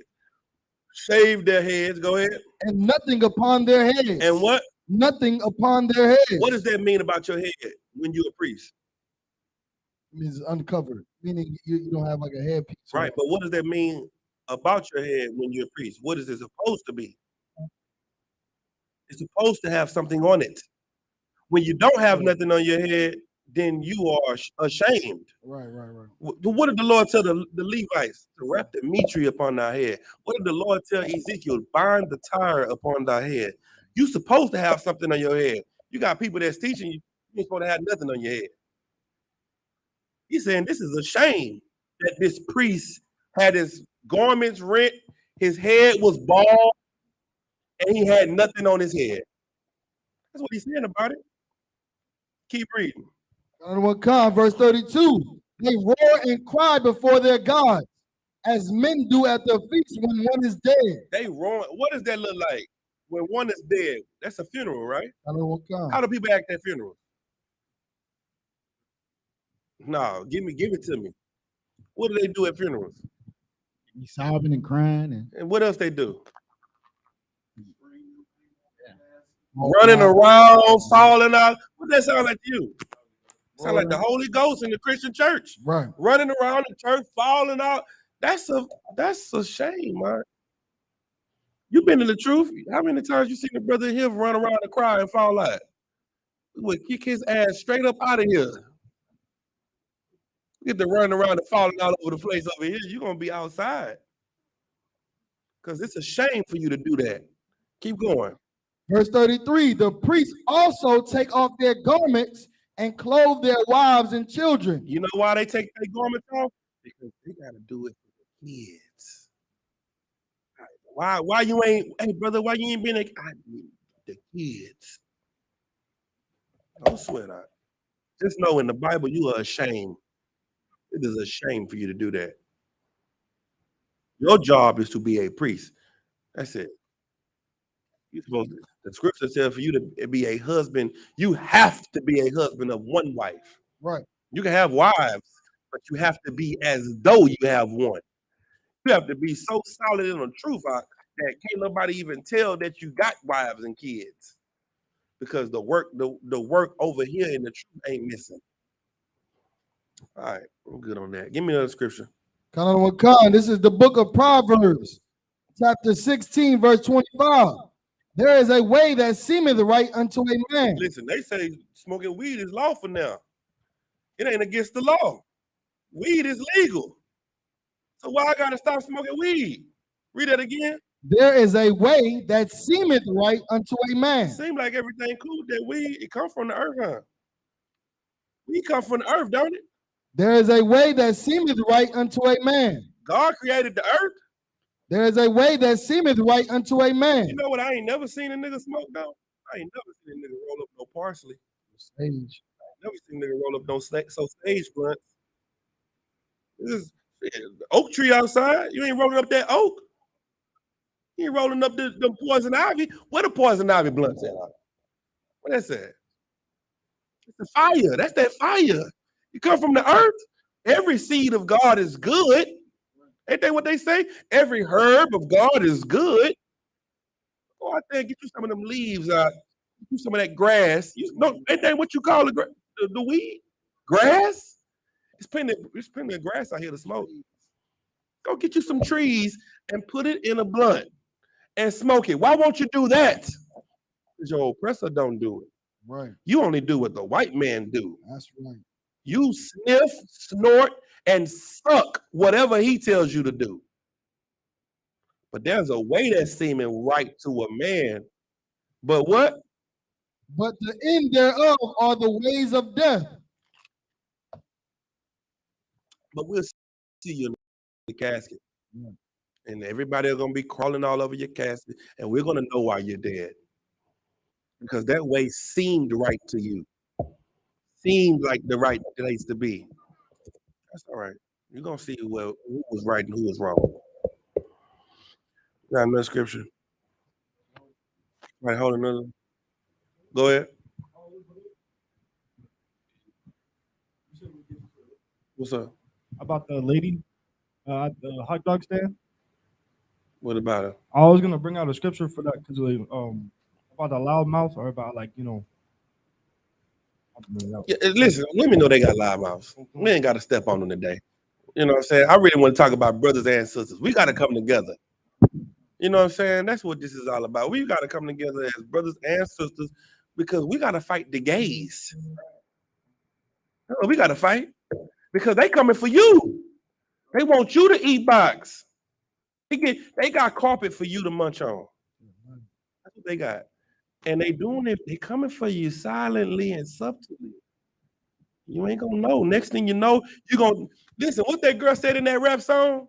Shave their heads. Go ahead. And nothing upon their heads. And what? Nothing upon their heads. What does that mean about your head when you're a priest? It means uncovered, meaning you don't have like a headpiece. Right, but what does that mean about your head when you're a priest? What is it supposed to be? It's supposed to have something on it. When you don't have nothing on your head, then you are ashamed. Right. What did the Lord tell the Levites? To wrap the mitre upon thy head. What did the Lord tell Ezekiel? Bind the tire upon thy head. You're supposed to have something on your head. You got people that's teaching you, you ain't supposed to have nothing on your head. He's saying this is a shame that this priest had his garments rent, his head was bald, and he had nothing on his head. That's what he's saying about it. Keep reading. Verse 32. They roar and cry before their gods, as men do at their feast when one is dead. They roar. What does that look like when one is dead? That's a funeral, right? How do people act at funerals? No, give it to me. What do they do at funerals? He's sobbing and crying, and what else they do? Running around, falling out. What does that sound like to you? Sound like the Holy Ghost in the Christian church. Right. Running around the church, falling out. That's a shame, man. You've been in the truth. How many times you seen the brother here run around and cry and fall out? We would kick his ass straight up out of here. Get to running around and falling all over the place over here. You're gonna be outside. Because it's a shame for you to do that. Keep going. Verse 33, the priests also take off their garments and clothe their wives and children. You know why they take their garments off? Because they gotta do it for the kids. Why you ain't, hey brother, why you ain't been the kids? Don't sweat out. Just know in the Bible you are ashamed. It is a shame for you to do that. Your job is to be a priest. That's it. You're supposed to, the scripture says for you to be a husband, you have to be a husband of one wife. Right. You can have wives, but you have to be as though you have one. You have to be so solid in the truth that can't nobody even tell that you got wives and kids. Because the work over here in the truth ain't missing. All right, I'm good on that. Give me another scripture. This is the book of Proverbs, chapter 16, verse 25. There is a way that seemeth right unto a man. Listen, they say smoking weed is lawful now. It ain't against the law. Weed is legal. So why I gotta stop smoking weed? Read that again. There is a way that seemeth right unto a man. Seems like everything cool with that weed. It comes from the earth, huh? We come from the earth, don't it? There is a way that seemeth right unto a man. God created the earth. There is a way that seemeth right unto a man. You know what? I ain't never seen a nigga smoke though. I ain't never seen a nigga roll up no parsley. Sage. I ain't never seen a nigga roll up no sage blunts. This is oak tree outside. You ain't rolling up that oak. You ain't rolling up the poison ivy. Where the poison ivy blunts at? What that's at? It's the fire. That's that fire. You come from the earth. Every seed of God is good. Ain't that what they say? Every herb of God is good. Go out there and get you some of them leaves out. Get you some of that grass. Ain't that what you call the weed? Grass? It's plenty of grass out here to smoke. Go get you some trees and put it in a blunt and smoke it. Why won't you do that? Because your oppressor don't do it. Right. You only do what the white man do. That's right. You sniff, snort, and suck whatever he tells you to do. But there's a way that's seeming right to a man. But what? But the end thereof are the ways of death. But we'll see you in the casket. Yeah. And everybody are going to be crawling all over your casket. And we're going to know why you're dead. Because that way seemed right to you. Seemed like the right place to be. That's all right. You're going to see who was right and who was wrong. Got another scripture. Right, hold another. Go ahead. What's up? About the lady at the hot dog stand. What about her? I was gonna bring out a scripture for that because about the loud mouth or about Yeah, listen, women know they got loud mouths. We ain't got to step on them today. You know what I'm saying? I really want to talk about brothers and sisters. We got to come together. You know what I'm saying? That's what this is all about. We got to come together as brothers and sisters because we got to fight the gays. Oh, we got to fight because they coming for you. They want you to eat box. They got carpet for you to munch on. That's what they got. And they doing it, they coming for you silently and subtly. You ain't gonna know. Next thing you know, you gonna listen. What that girl said in that rap song?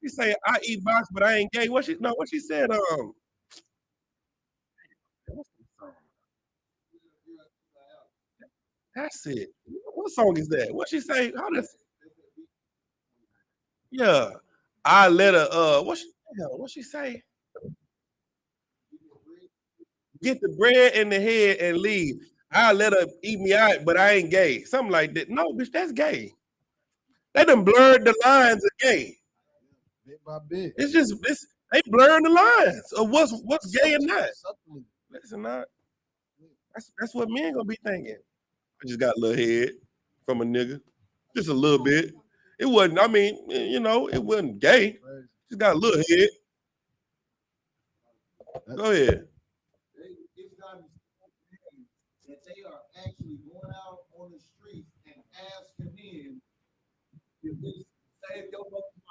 She say, "I eat box, but I ain't gay." What she said? That's it. What song is that? What she say? How does? Yeah, I let her. What she say? Get the bread in the head and leave. I let her eat me out, but I ain't gay. Something like that. No, bitch, that's gay. They done blurred the lines of gay. Bit by bit. It's just they blurring the lines of what's gay and not. Listen, not. That's what men gonna be thinking. I just got a little head from a nigga, just a little bit. It wasn't. I mean, it wasn't gay. Just got a little head. Go ahead. It's got that they are actually going out on the streets and asking men if this save your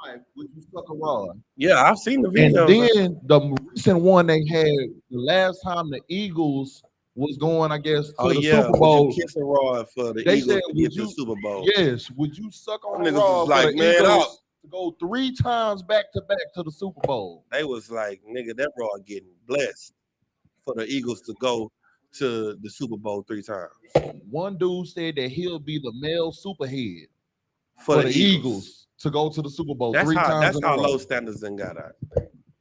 life, would you suck a rod? Yeah, I've seen the And videos. then the recent one they had the last time the Eagles was going, I guess, to the Super Bowl. Would you kiss a rod for the They Eagles said, to get to the Super Bowl? Yes, would you suck on a Niggas rod was like, for the man, Eagles to go 3 times back to back to the Super Bowl? They was like, nigga, that rod getting blessed for the Eagles to go to the Super Bowl 3 times. One dude said that he'll be the male superhead For the Eagles to go to the Super Bowl That's 3 times. That's in a how row. low standards done got out.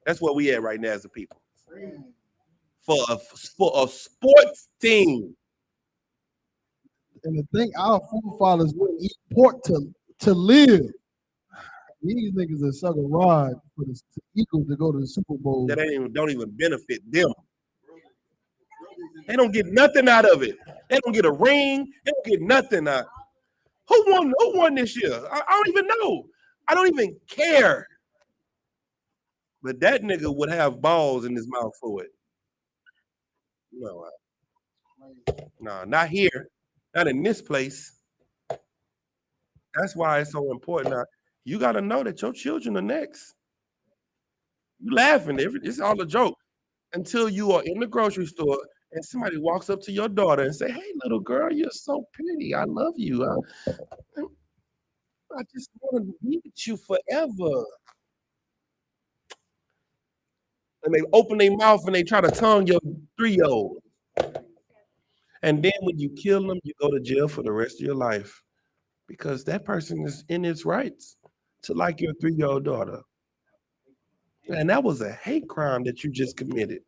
That's where we at right now as a people. For a sports team. And the thing, our forefathers wouldn't eat pork to live. These niggas that suck a rod for the Eagles to go to the Super Bowl. That don't even benefit them. They don't get nothing out of it. They don't get a ring. They don't get nothing out. Who won this year? I don't even know. I don't even care. But that nigga would have balls in his mouth for it. No, not here. Not in this place. That's why it's so important. Now, you got to know that your children are next. You laughing. It's all a joke. Until you are in the grocery store and somebody walks up to your daughter and say, "Hey, little girl, you're so pretty. I love you. I just want to be with you forever." And they open their mouth and they try to tongue your 3-year-old. And then when you kill them, you go to jail for the rest of your life because that person is in its rights to like your 3-year-old daughter. And that was a hate crime that you just committed.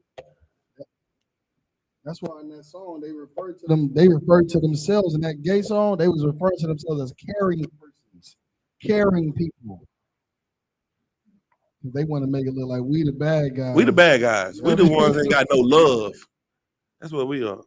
That's why in that song they referred to them. They referred to themselves in that gay song. They was referring to themselves as caring persons, caring people. They want to make it look like we the bad guys. We the bad guys. We the ones that ain't got no love. That's what we are.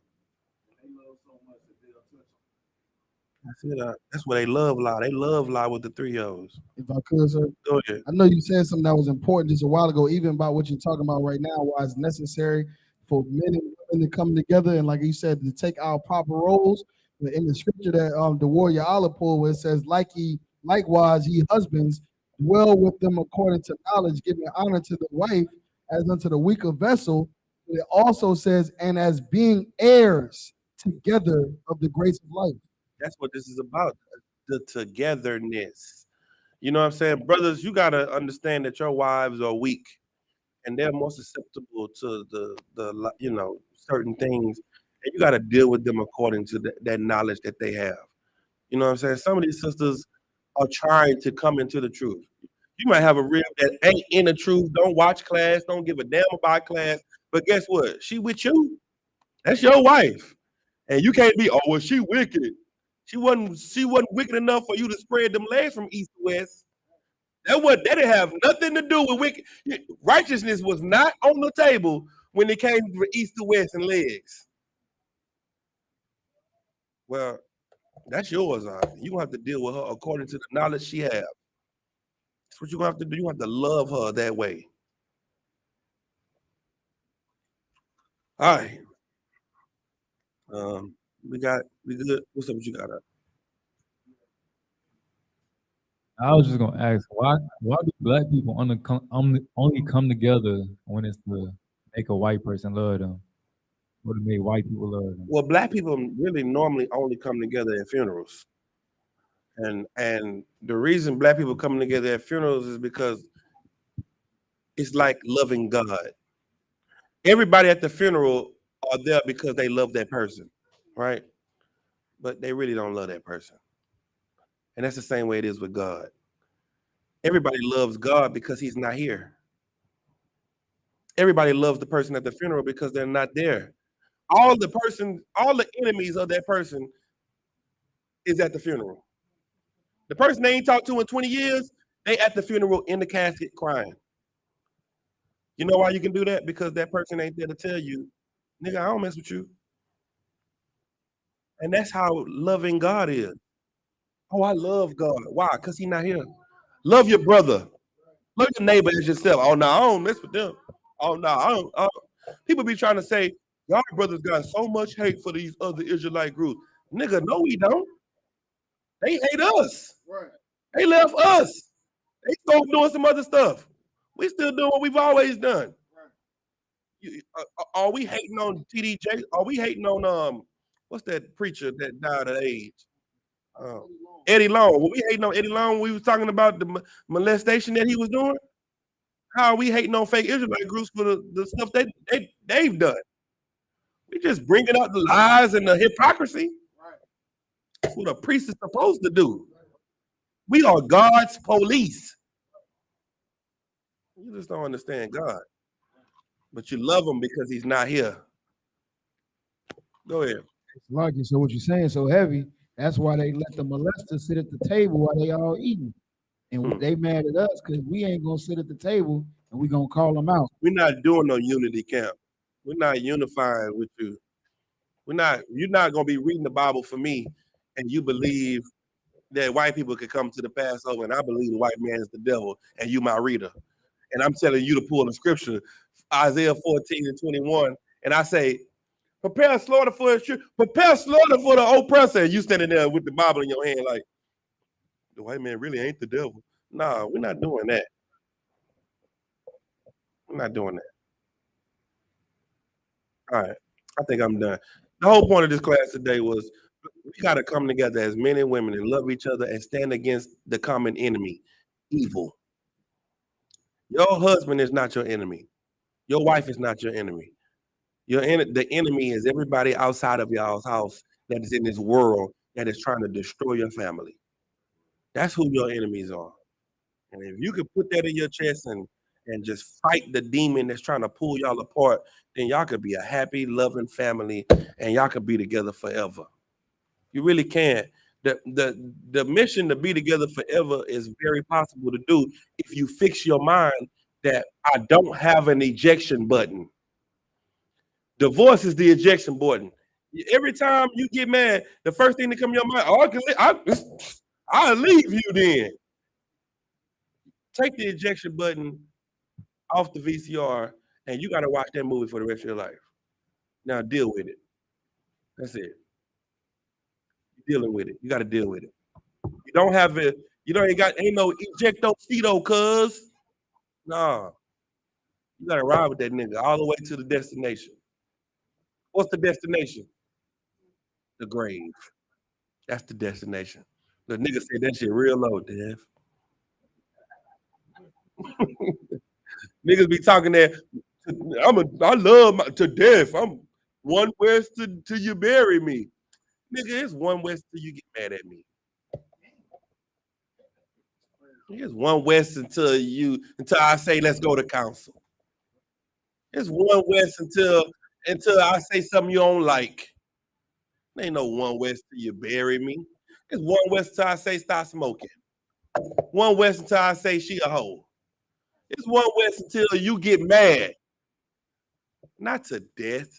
That's where they love lie. They love lie with the 3-year-olds. If I could, sir. Go ahead. I know you said something that was important just a while ago, even about what you're talking about right now, why it's necessary for men and women to come together and, like you said, to take our proper roles. In the scripture that the warrior Allah pulled, where it says, likewise, ye husbands, dwell with them according to knowledge, giving honor to the wife as unto the weaker vessel. It also says, and as being heirs together of the grace of life. That's what this is about, the togetherness. You know what I'm saying? Brothers, you got to understand that your wives are weak and they're more susceptible to the certain things. And you got to deal with them according to that knowledge that they have. You know what I'm saying? Some of these sisters are trying to come into the truth. You might have a rib that ain't in the truth, don't watch class, don't give a damn about class. But guess what? She with you. That's your wife. And you can't be, oh, well, she wicked. She wasn't wicked enough for you to spread them legs from east to west. That didn't have nothing to do with wicked. Righteousness was not on the table when it came to east to west and legs. Well, that's yours. You're gonna have to deal with her according to the knowledge she has. That's what you're gonna have to do. You have to love her that way. All right. We good. What's up? What you got? I was just gonna ask why do black people only come together when it's to make a white person love them, or to make white people love them? Well, black people really normally only come together at funerals. And the reason black people come together at funerals is because it's like loving God. Everybody at the funeral are there because they love that person, right? But they really don't love that person. And that's the same way it is with God. Everybody loves God because he's not here. Everybody loves the person at the funeral because they're not there. All the enemies of that person is at the funeral. The person they ain't talked to in 20 years, they at the funeral in the casket crying. You know why you can do that? Because that person ain't there to tell you, nigga, I don't mess with you. And that's how loving God is. Oh, I love God. Why? Because he's not here. Love your brother. Love your neighbor as yourself. Oh, no, I don't mess with them. Oh, no, I don't. People be trying to say, y'all brothers got so much hate for these other Israelite groups. Nigga, no, we don't. They hate us. Right. They left us. They started doing some other stuff. We still doing what we've always done. Are we hating on TDJ? Are we hating on what's that preacher that died of age? Eddie Long. Were we hating on Eddie Long when we was talking about the molestation that he was doing? How are we hating on fake Israelite groups for the stuff they've done? We just bringing up the lies and the hypocrisy. That's what a priest is supposed to do. We are God's police. You just don't understand God. But you love him because he's not here. Go ahead. Lucky. So what you're saying so heavy, that's why they let the molesters sit at the table while they all eating. And they mad at us because we ain't gonna sit at the table and we gonna call them out. We're not doing no unity camp. We're not unifying with you. You're not gonna be reading the Bible for me and you believe that white people could come to the Passover and I believe the white man is the devil and you my reader. And I'm telling you to pull the scripture, Isaiah 14:21, and I say, prepare slaughter for the oppressor. And you standing there with the Bible in your hand like, the white man really ain't the devil. Nah, we're not doing that. We're not doing that. All right, I think I'm done. The whole point of this class today was we got to come together as men and women and love each other and stand against the common enemy, evil. Your husband is not your enemy. Your wife is not your enemy. The enemy is everybody outside of y'all's house that is in this world that is trying to destroy your family. That's who your enemies are. And if you could put that in your chest and just fight the demon that's trying to pull y'all apart, then y'all could be a happy, loving family and y'all could be together forever. You really can. The mission to be together forever is very possible to do if you fix your mind that I don't have an ejection button. Divorce is the ejection button. Every time you get mad, the first thing that comes to your mind, I'll leave you then. Take the ejection button off the VCR and you got to watch that movie for the rest of your life. Now deal with it. That's it. You're dealing with it. You got to deal with it. You don't have it. You don't ain't no ejecto-ceto, cuz. Nah. You got to ride with that nigga all the way to the destination. What's the destination? The grave. That's the destination. The nigga said that shit real low, Dev. Niggas be talking that I love to death. I'm one west till you bury me. Nigga, it's one west till you get mad at me. It's one west until I say let's go to council. It's one west until I say something you don't like. There ain't no one west till you bury me. It's one west until I say stop smoking. One west until I say she a hoe. It's one west until you get mad. Not to death.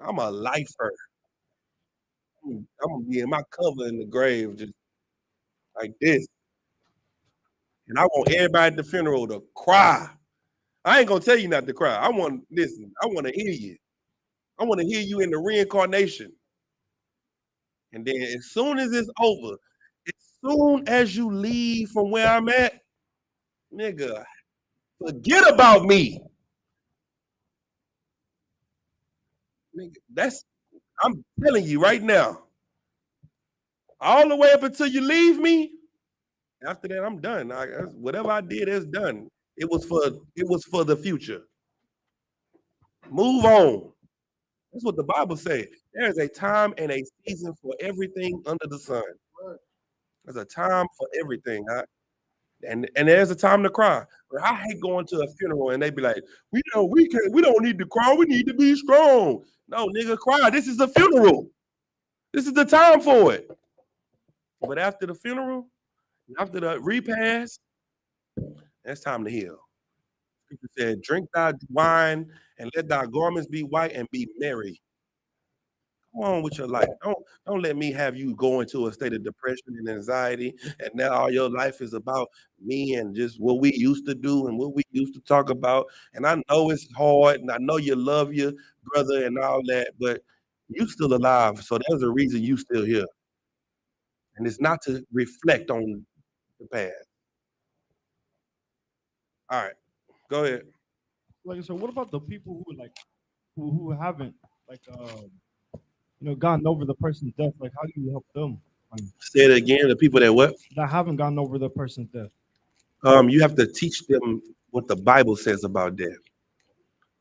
I'm a lifer. I'm gonna be in my cover in the grave just like this. And I want everybody at the funeral to cry. I ain't gonna tell you not to cry. I want to hear you. I want to hear you in the reincarnation. And then as soon as it's over, soon as you leave from where I'm at, nigga, forget about me. Nigga, I'm telling you right now. All the way up until you leave me. After that, I'm done. Whatever I did is done. It was for the future. Move on. That's what the Bible says. There is a time and a season for everything under the sun. There's a time for everything. And there's a time to cry. But I hate going to a funeral and they be like, we don't need to cry. We need to be strong. No, nigga, cry. This is a funeral. This is the time for it. But after the funeral, after the repast, it's time to heal. People said, drink thy wine and let thy garments be white and be merry. Come on with your life. Don't let me have you go into a state of depression and anxiety, and now all your life is about me and just what we used to do and what we used to talk about. And I know it's hard, and I know you love your brother and all that, but you still alive, so there's a reason you still here. And it's not to reflect on the past. All right, go ahead. Like I said, what about the people who like who haven't like gotten over the person's death? Like, how do you help them? Say it again. The people that what? That haven't gotten over the person's death. You have to teach them what the Bible says about death.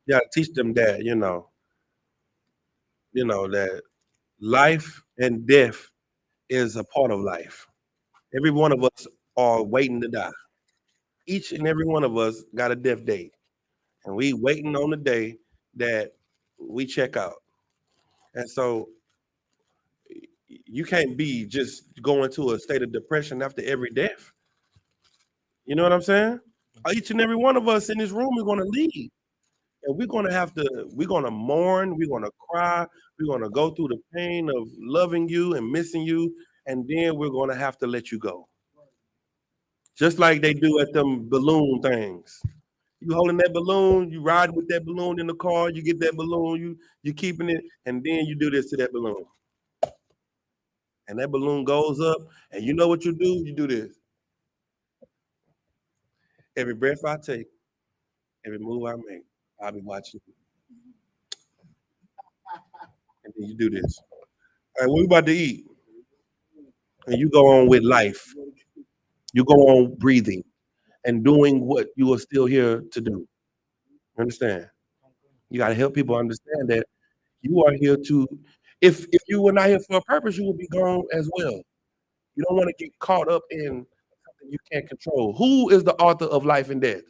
You got to teach them that, that life and death is a part of life. Every one of us are waiting to die. Each and every one of us got a death date. And we waiting on the day that we check out. And so you can't be just going to a state of depression after every death. You know what I'm saying? Each and every one of us in this room is going to leave. And we're going to mourn, we're going to cry, we're going to go through the pain of loving you and missing you, and then we're going to have to let you go. Just like they do at them balloon things. You holding that balloon, you ride with that balloon in the car, you get that balloon, you keeping it, and then you do this to that balloon. And that balloon goes up, and you know what you do? You do this. Every breath I take, every move I make, I'll be watching you. And then you do this. All right, what we about to eat? And you go on with life. You go on breathing and doing what you are still here to do. Understand? You got to help people understand that you are here to, if you were not here for a purpose, you would be gone as well. You don't want to get caught up in something you can't control. Who is the author of life and death?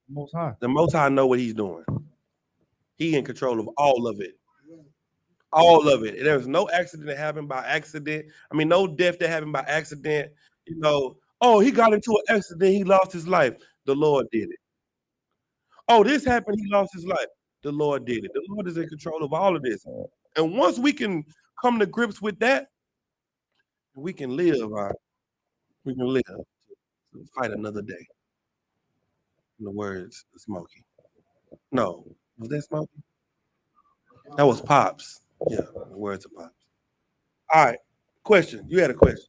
Most High. The Most High know what he's doing. He in control of all of it. All of it. There's no accident that happened by accident. I mean, no death that happened by accident. Oh, he got into an accident. He lost his life. The Lord did it. Oh, this happened. He lost his life. The Lord did it. The Lord is in control of all of this. And once we can come to grips with that, we can live. We can live to fight another day. In the words of Smokey. No, was that Smokey? That was Pops. Yeah, the words of Pops. All right. Question. You had a question.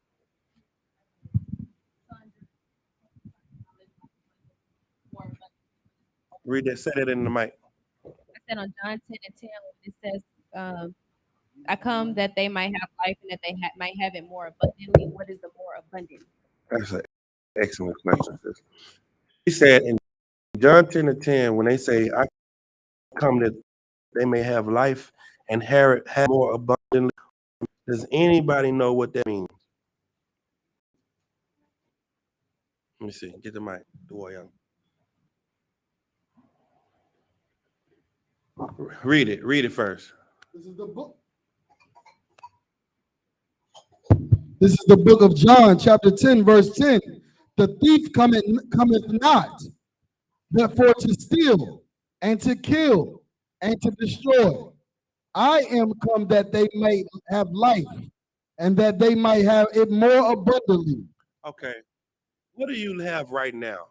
Read that. Say that in the mic. I said on John 10 and 10, it says, I come that they might have life and that they might have it more abundantly. What is the more abundant? That's an excellent question. He said in John 10 and 10, when they say, I come that they may have life and have more abundantly, does anybody know what that means? Let me see. Get the mic. Young. Read it. Read it first. This is the book. This is the book of John, chapter 10, verse 10. The thief cometh not, but for to steal and to kill and to destroy. I am come that they may have life and that they might have it more abundantly. Okay. What do you have right now?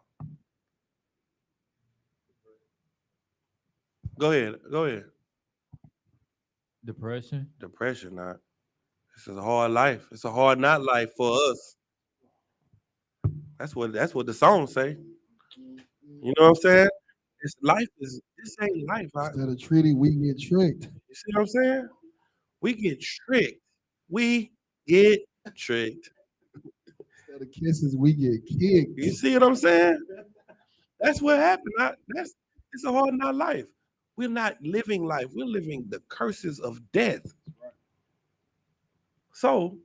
Go ahead. Depression. Depression, not. This is a hard life. It's a hard not life for us. That's what the song say. You know what I'm saying? This ain't life. Instead of treaty, we get tricked. You see what I'm saying? We get tricked. We get tricked. Instead of kisses, we get kicked. You see what I'm saying? That's what happened. It's a hard not life. We're not living life. We're living the curses of death. So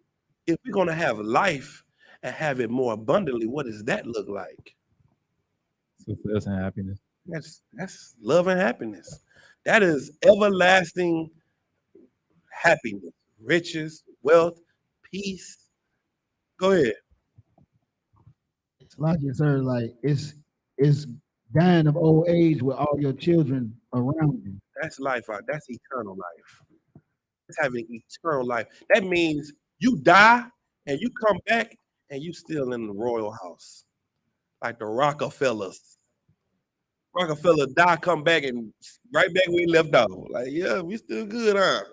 if we're going to have life and have it more abundantly, what does that look like? Success and happiness. That's love and happiness. That is everlasting happiness, riches, wealth, peace. Go ahead. It's like you, sir, like it's dying of old age with all your children around you. That's life. That's eternal life. That's having eternal life. That means you die and you come back and you still in the royal house, like the Rockefellers. Rockefeller die, come back, and right back where we left off. Like, yeah, we still good, huh?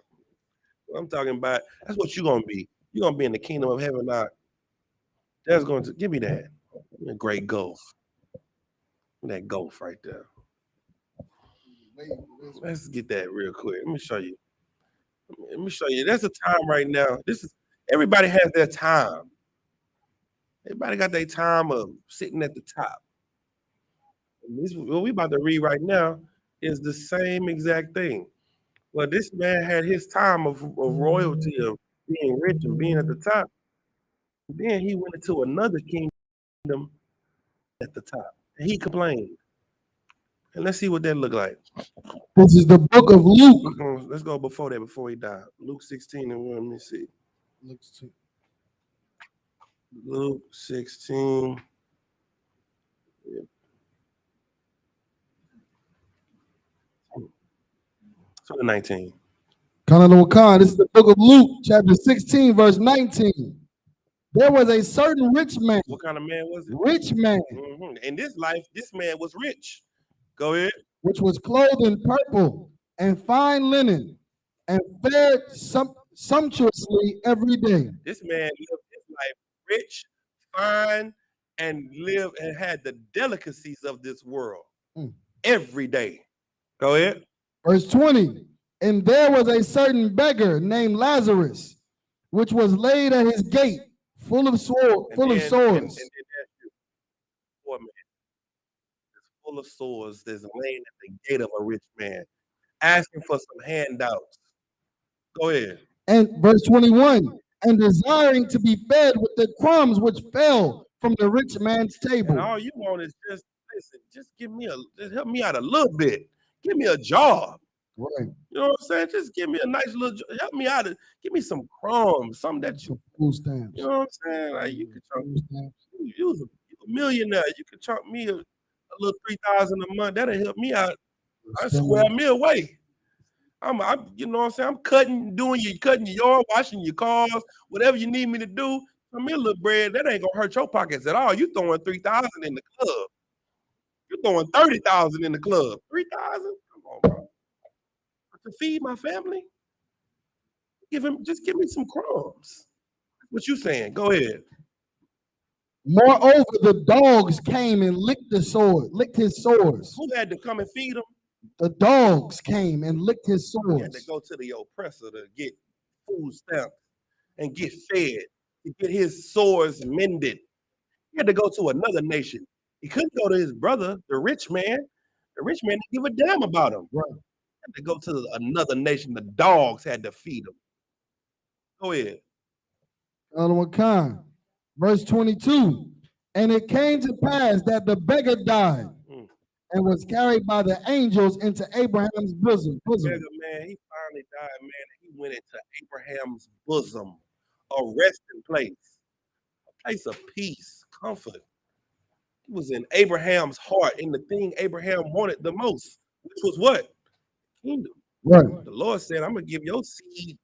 What I'm talking about, that's what you're gonna be. You're gonna be in the kingdom of heaven. Now, that's going to give me that. A great gulf. That gulf right there. Let's get that real quick. Let me show you. There's a time right now. Everybody has their time. Everybody got their time of sitting at the top. What we about to read right now is the same exact thing. Well, this man had his time of royalty, of being rich and being at the top. Then he went into another kingdom at the top. And he complained. And let's see what that looked like. This is the book of Luke. Let's go before that, before he died. Luke 16 and 1. Let me see. Luke 16. Yeah. 19. This is the book of Luke, chapter 16, verse 19. There was a certain rich man. What kind of man was it? Rich man. Mm-hmm. In this life, this man was rich. Go ahead. Which was clothed in purple and fine linen and fared sumptuously every day. This man lived his life rich, fine, and lived and had the delicacies of this world every day. Go ahead. Verse 20. And there was a certain beggar named Lazarus, which was laid at his gate, full of sores. Poor man, full of sores. There's laying at the gate of a rich man, asking for some handouts. Go ahead. And verse 21. And desiring to be fed with the crumbs which fell from the rich man's table. And all you want is just help me out a little bit. Give me a job. Right. You know what I'm saying? Just give me a nice little, help me out. Give me some crumbs, something that you. Food stamps. You know what I'm saying? Like you could chunk. You was a millionaire. You could chunk me a little $3,000 a month. That'll help me out. I square me away. I'm you know what I'm saying? I'm cutting your yard, washing your cars, whatever you need me to do. Give me a little bread. That ain't gonna hurt your pockets at all. You throwing $3,000 in the club. You're throwing $30,000 in the club. $3,000? Come on, bro. To feed my family, just give me some crumbs. What you saying? Go ahead. Moreover, the dogs came and licked his sores. Who had to come and feed him? The dogs came and licked his sores. He had to go to the oppressor to get food stamps and get fed, to get his sores mended. He had to go to another nation. He couldn't go to his brother, the rich man. The rich man didn't give a damn about him. Right. He had to go to another nation. The dogs had to feed him. Go ahead. Verse 22. And it came to pass that the beggar died and was carried by the angels into Abraham's bosom. Beggar, man, he finally died, man, and he went into Abraham's bosom, a resting place, a place of peace, comfort. He was in Abraham's heart, in the thing Abraham wanted the most, which was what? Kingdom. Right. The Lord said, I'm going to give your seed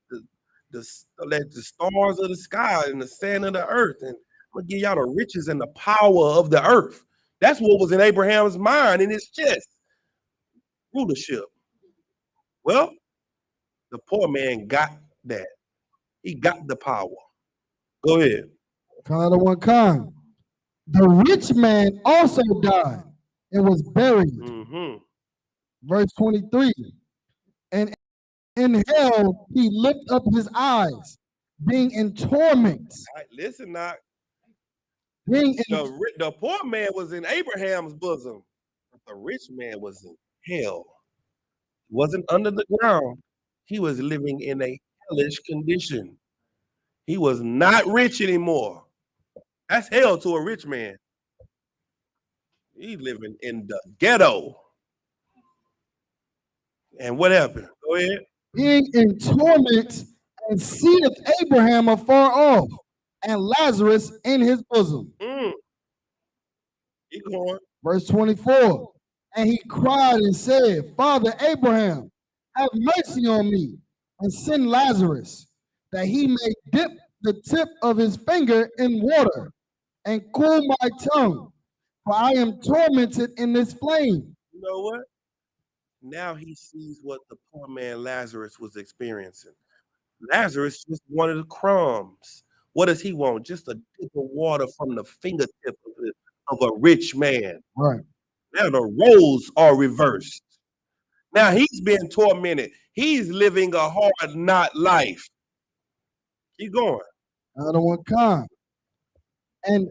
the stars of the sky and the sand of the earth, and I'm going to give y'all the riches and the power of the earth. That's what was in Abraham's mind, in his chest. Rulership. Well, the poor man got that. He got the power. Go ahead. Another one come. The rich man also died and was buried. Mm-hmm. Verse 23. And in hell he lifted up his eyes, being in torment. Right, listen now. Being in The poor man was in Abraham's bosom, but the rich man was in hell. He wasn't under the ground. He was living in a hellish condition. He was not rich anymore. That's hell to a rich man. He's living in the ghetto. And what happened? Go ahead. being in torment, and seeth Abraham afar off, and Lazarus in his bosom. Keep going. Verse 24. And he cried and said, Father Abraham, have mercy on me, and send Lazarus, that he may dip the tip of his finger in water, and cool my tongue, for I am tormented in this flame. You know what? Now he sees what the poor man Lazarus was experiencing. Lazarus just wanted the crumbs. What does he want? Just a dip of water from the fingertip of a rich man. Right. Now the roles are reversed. Now he's being tormented. He's living a hard not life. Keep going. Another one come. And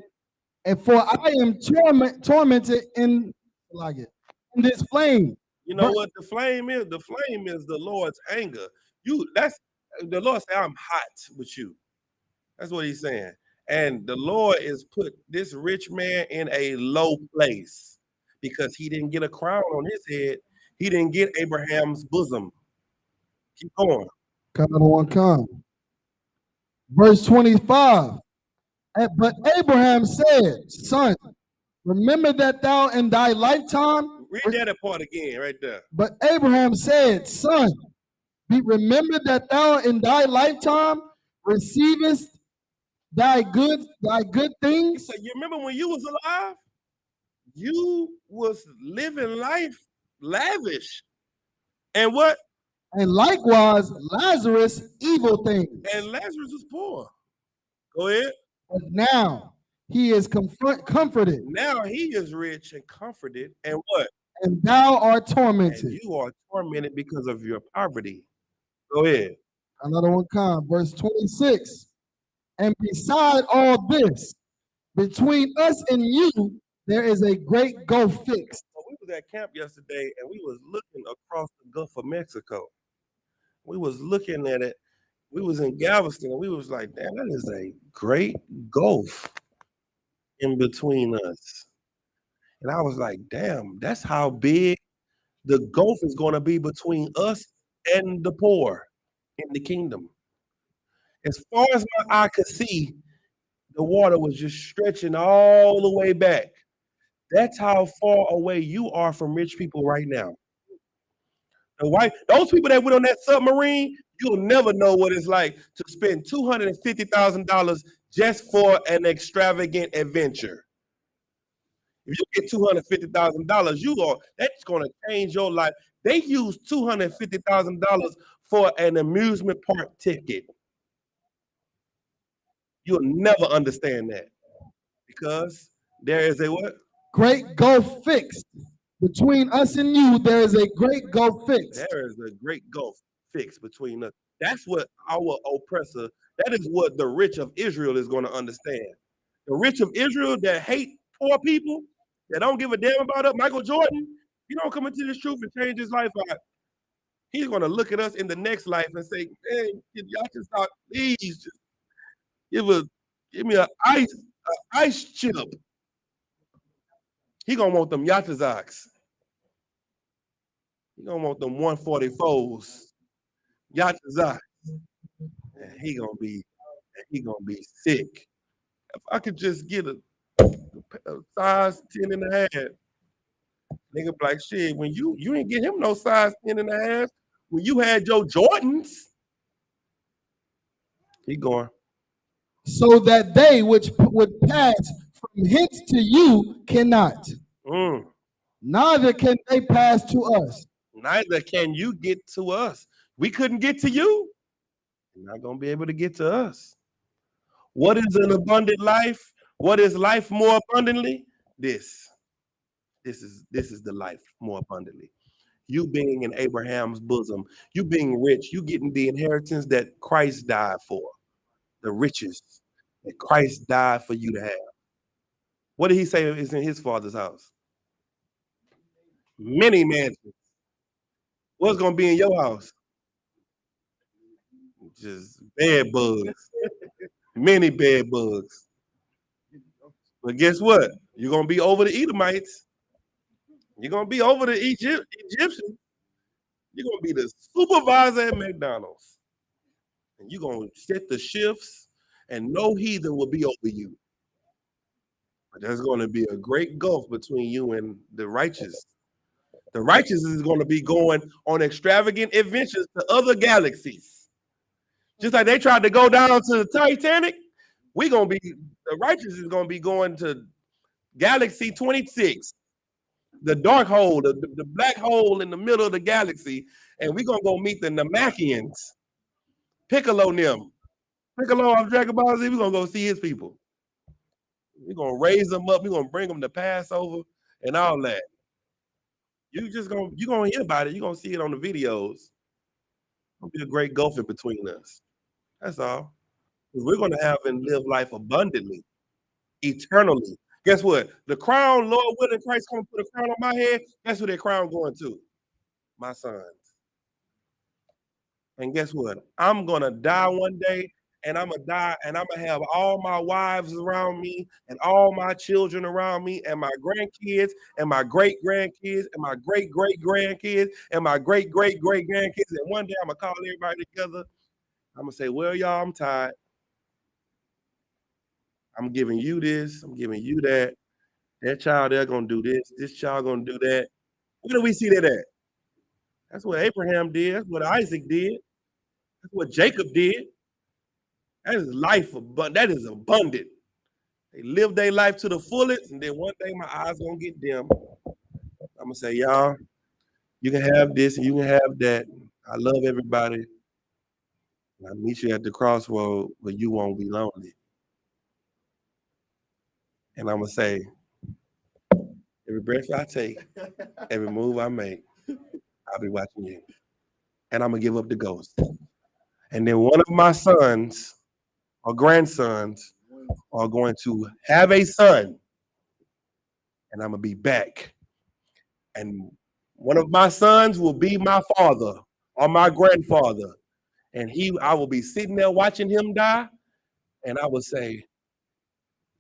for I am tormented in this flame. You know what the flame is? The flame is the Lord's anger. That's the Lord say, I'm hot with you. That's what he's saying. And the Lord is put this rich man in a low place because he didn't get a crown on his head. He didn't get Abraham's bosom. Keep going. Another one come. Verse 25. But Abraham said, Son, remember that thou in thy lifetime. Read that part again, right there. But Abraham said, Son, remember that thou in thy lifetime receivest thy good things. So you remember when you was alive? You was living life lavish. And what? And likewise, Lazarus evil things. And Lazarus was poor. Go ahead. But now he is comforted. Now he is rich and comforted. And what? And thou art tormented. And you are tormented because of your poverty. Go ahead. Another one come. Verse 26. And beside all this, between us and you, there is a great gulf fixed. So we was at camp yesterday and we was looking across the Gulf of Mexico. We was looking at it. We was in Galveston and we was like, damn, that is a great gulf in between us. And I was like, damn, that's how big the gulf is going to be between us and the poor in the kingdom. As far as my eye could see, the water was just stretching all the way back. That's how far away you are from rich people right now. Those people that went on that submarine, you'll never know what it's like to spend $250,000 just for an extravagant adventure. If you get $250,000, that's going to change your life. They use $250,000 for an amusement park ticket. You'll never understand that because there is a what? Great gulf fixed. Between us and you, there is a great gulf fixed. There is a great gulf fixed between us. That's what our oppressor, that is what the rich of Israel is going to understand. The rich of Israel that hate poor people, that don't give a damn about it. Michael Jordan, he don't come into this truth and change his life out. He's going to look at us in the next life and say, hey, y'all can stop, please just give me an ice chip. He gonna want them Yahtazaks. He gonna want them 144s, Yahtazaks. And he gonna be sick. If I could just get a size 10 and a half, nigga be like, shit, when you ain't get him no size 10 and a half, when you had your Jordans. Keep going. So that they which would pass from hence to you cannot. Neither can they pass to us. Neither can you get to us. We couldn't get to you. You're not going to be able to get to us. What is an abundant life? What is life more abundantly? This is the life more abundantly. You being in Abraham's bosom, you being rich, you getting the inheritance that Christ died for, the riches that Christ died for you to have. What did he say is in his Father's house? Many mansions. What's going to be in your house? Just bed bugs. Many bed bugs. But guess what? You're going to be over the Edomites. You're going to be over the Egyptians. You're going to be the supervisor at McDonald's. And you're going to set the shifts, and no heathen will be over you. But there's going to be a great gulf between you and the righteous. The righteous is going to be going on extravagant adventures to other galaxies. Just like they tried to go down to the Titanic, the righteous is going to be going to Galaxy 26, the dark hole, the black hole in the middle of the galaxy, and we're going to go meet the Namekians. Piccolo of Dragon Ball Z, we're going to go see his people. We're going to raise them up. We're going to bring them to Passover and all that. You're going to hear about it. You're going to see it on the videos. It'll be a great gulf in between us. That's all. We're going to have and live life abundantly, eternally. Guess what? The crown, Lord willing, Christ going to put a crown on my head. Guess who that crown going to? My sons. And guess what? I'm going to die one day, and I'm going to die, and I'm going to have all my wives around me, and all my children around me, and my grandkids, and my great-grandkids, and my great-great-grandkids, and my great-great-great-grandkids. And one day I'm going to call everybody together. I'm going to say, well, y'all, I'm tired. I'm giving you this. I'm giving you that. That child, they're going to do this. This child going to do that. Where do we see that at? That's what Abraham did. That's what Isaac did. That's what Jacob did. That is life, that is abundant. They live their life to the fullest, and then one day my eyes going to get dim. I'm going to say, y'all, you can have this and you can have that. I love everybody. And I'll meet you at the crossroad, but you won't be lonely. And I'm going to say, every breath I take, every move I make, I'll be watching you. And I'm going to give up the ghost. And then one of my sons or grandsons are going to have a son, and I'm going to be back. And one of my sons will be my father or my grandfather. And I will be sitting there watching him die, and I will say,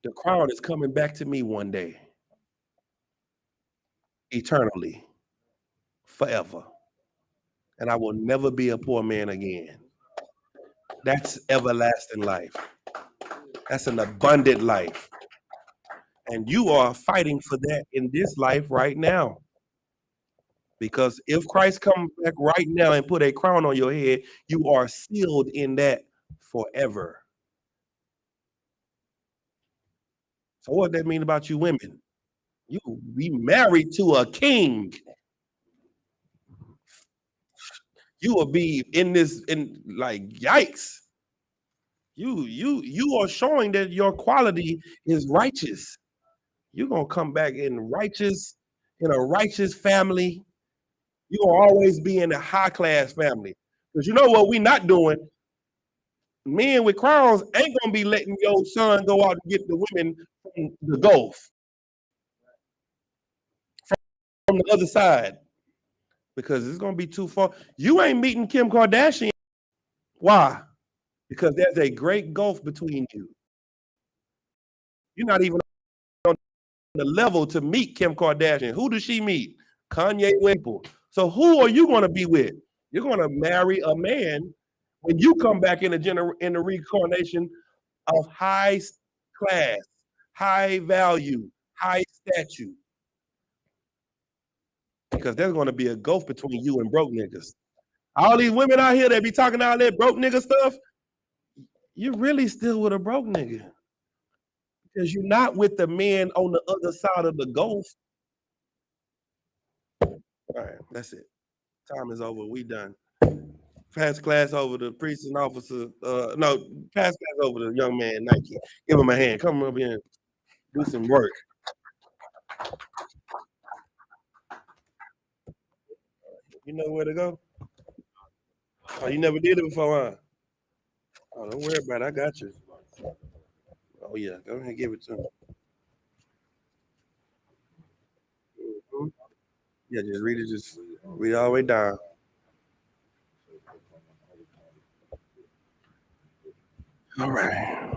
the crown is coming back to me one day, eternally, forever. And I will never be a poor man again. That's everlasting life. That's an abundant life. And you are fighting for that in this life right now. Because if Christ comes back right now and put a crown on your head, you are sealed in that forever. So what does that mean about you women? You will be married to a king. You will be in like, yikes. You are showing that your quality is righteous. You're going to come back in a righteous family. You're going to always be in a high class family. Because you know what we're not doing? Men with crowns ain't going to be letting your son go out and get the women from the Gulf. From the other side. Because it's going to be too far. You ain't meeting Kim Kardashian. Why? Because there's a great gulf between you. You're not even on the level to meet Kim Kardashian. Who does she meet? Kanye West. So who are you going to be with? You're going to marry a man when you come back in the reincarnation of high class, high value, high stature. Because there's going to be a gulf between you and broke niggas. All these women out here that be talking all that broke nigga stuff, you're really still with a broke nigga. Because you're not with the men on the other side of the gulf. All right, that's it. Time is over. We done. Pass class over the priest and officer. No, pass class over the young man Nike. Give him a hand. Come up here and do some work. You know where to go? Oh, you never did it before, huh? Oh, don't worry about it. I got you. Oh yeah, go ahead and give it to him. Mhm. Yeah, just read it. Just read it all the way down. All right.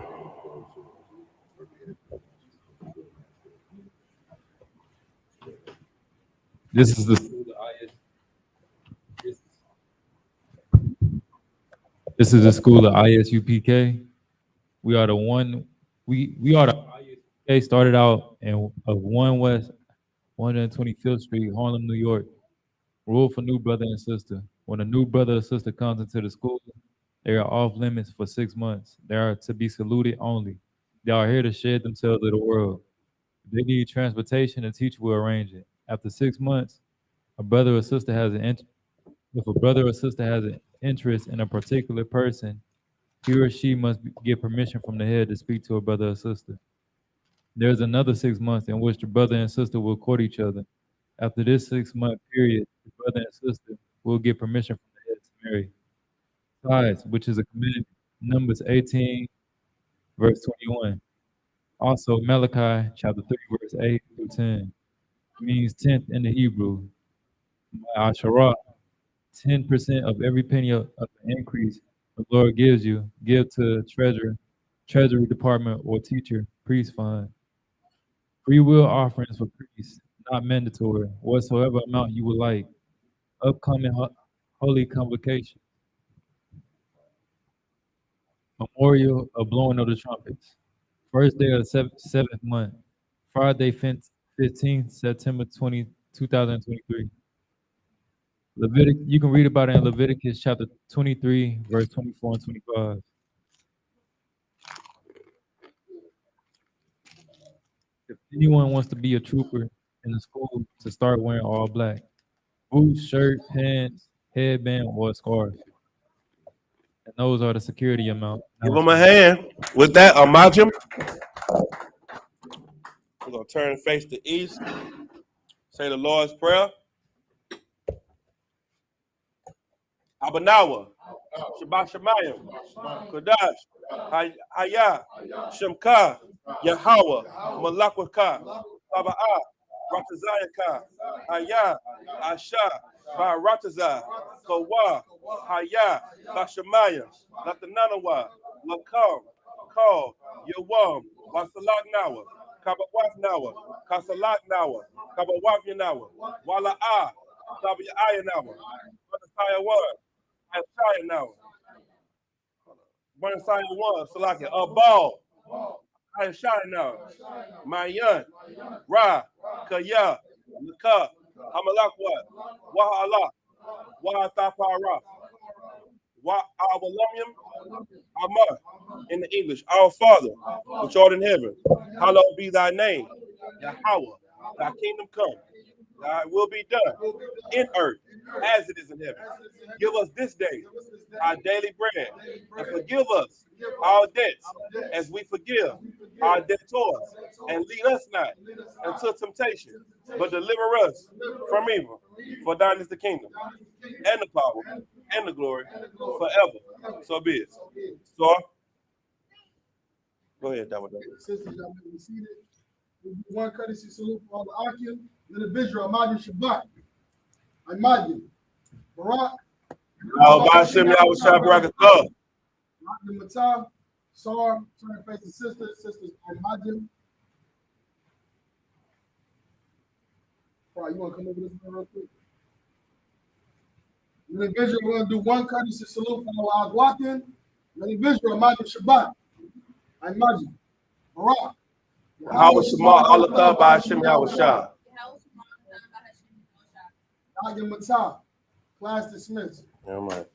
This is the This is the school of I.S.U.P.K. We are the one. We are the I.S.U.P.K. started out in of 1 West 125th Street, Harlem, New York. Rule for new brother and sister. When a new brother or sister comes into the school, they are off limits for 6 months. They are to be saluted only. They are here to shed themselves to the world. If they need transportation, a teacher will arrange it. After 6 months, a brother or sister has if a brother or sister has an interest in a particular person, he or she must get permission from the head to speak to a brother or sister. There's another 6 months in which the brother and sister will court each other. After this 6-month period, the brother and sister will get permission from the head to marry. Tithes, which is a commandment, Numbers 18, verse 21. Also, Malachi chapter 3, verse 8 through 10 means tenth in the Hebrew. Asherah, 10% of every penny of the increase the Lord gives you, give to treasury department, or teacher, priest fund. Free will offerings for priests, not mandatory, whatsoever amount you would like. Upcoming holy convocation. Memorial of blowing of the trumpets. First day of the seventh month. Friday, 15th September 2023. You can read about it in Leviticus chapter 23, verse 24 and 25. If anyone wants to be a trooper in the school, to start wearing all black. Boots, shirt, pants, headband, or a scarf. And those are the security amount. Give him a hand. With that, Amajim. We're going to turn and face the east. Say the Lord's Prayer. Abanawa, Shabbat Shemayim, Kodash, Hayah, Shemka, Yahweh, Malakwaka, Saba'ah, Ratazayaka, Hayah, Asha, Baratazah, Kawa, Hayah, Bashamayim, Latananawa, Lakam, Kal, Yawam, Wasalak Nawa, Kabawaf Nawa, Kasalak Nawa, Kabawaf Yanawa, Wala'ah, Sabiyah Nawa, Watasaya I try it now. One side one, so like a ball. I shot it now. Mayan, Ra, Kaya, Laka, Hamalakwa, Wahala, Wahatapara, Wa Awalumium, Amar, in the English, our Father, which art in heaven, hallowed be thy name, Yahweh, thy kingdom come, thy will be done in earth as it is in heaven. Give us this day our daily bread, and forgive us our debts as we forgive our debtors, and lead us not into temptation, but deliver us from evil. For thine is the kingdom, and the power, and the glory, forever. So be it. So, go ahead, Dawah. Sisters, y'all may be seated. One courtesy salute for all the Akim, individual, Imagine Shabbat. Imagine. Barak. Hashem Yahweh Shabbat. Matah, Sar, turn face the sisters, Imagine. All right, you want to come over this one real quick? Individual, we're going to do one courtesy salute for all walking. Individual, Imagine Shabbat. Imagine. Barak. Yahweh Shema Allah by Hashem Yahweh Shah. Imagine Matah. Class dismissed. Yeah, man.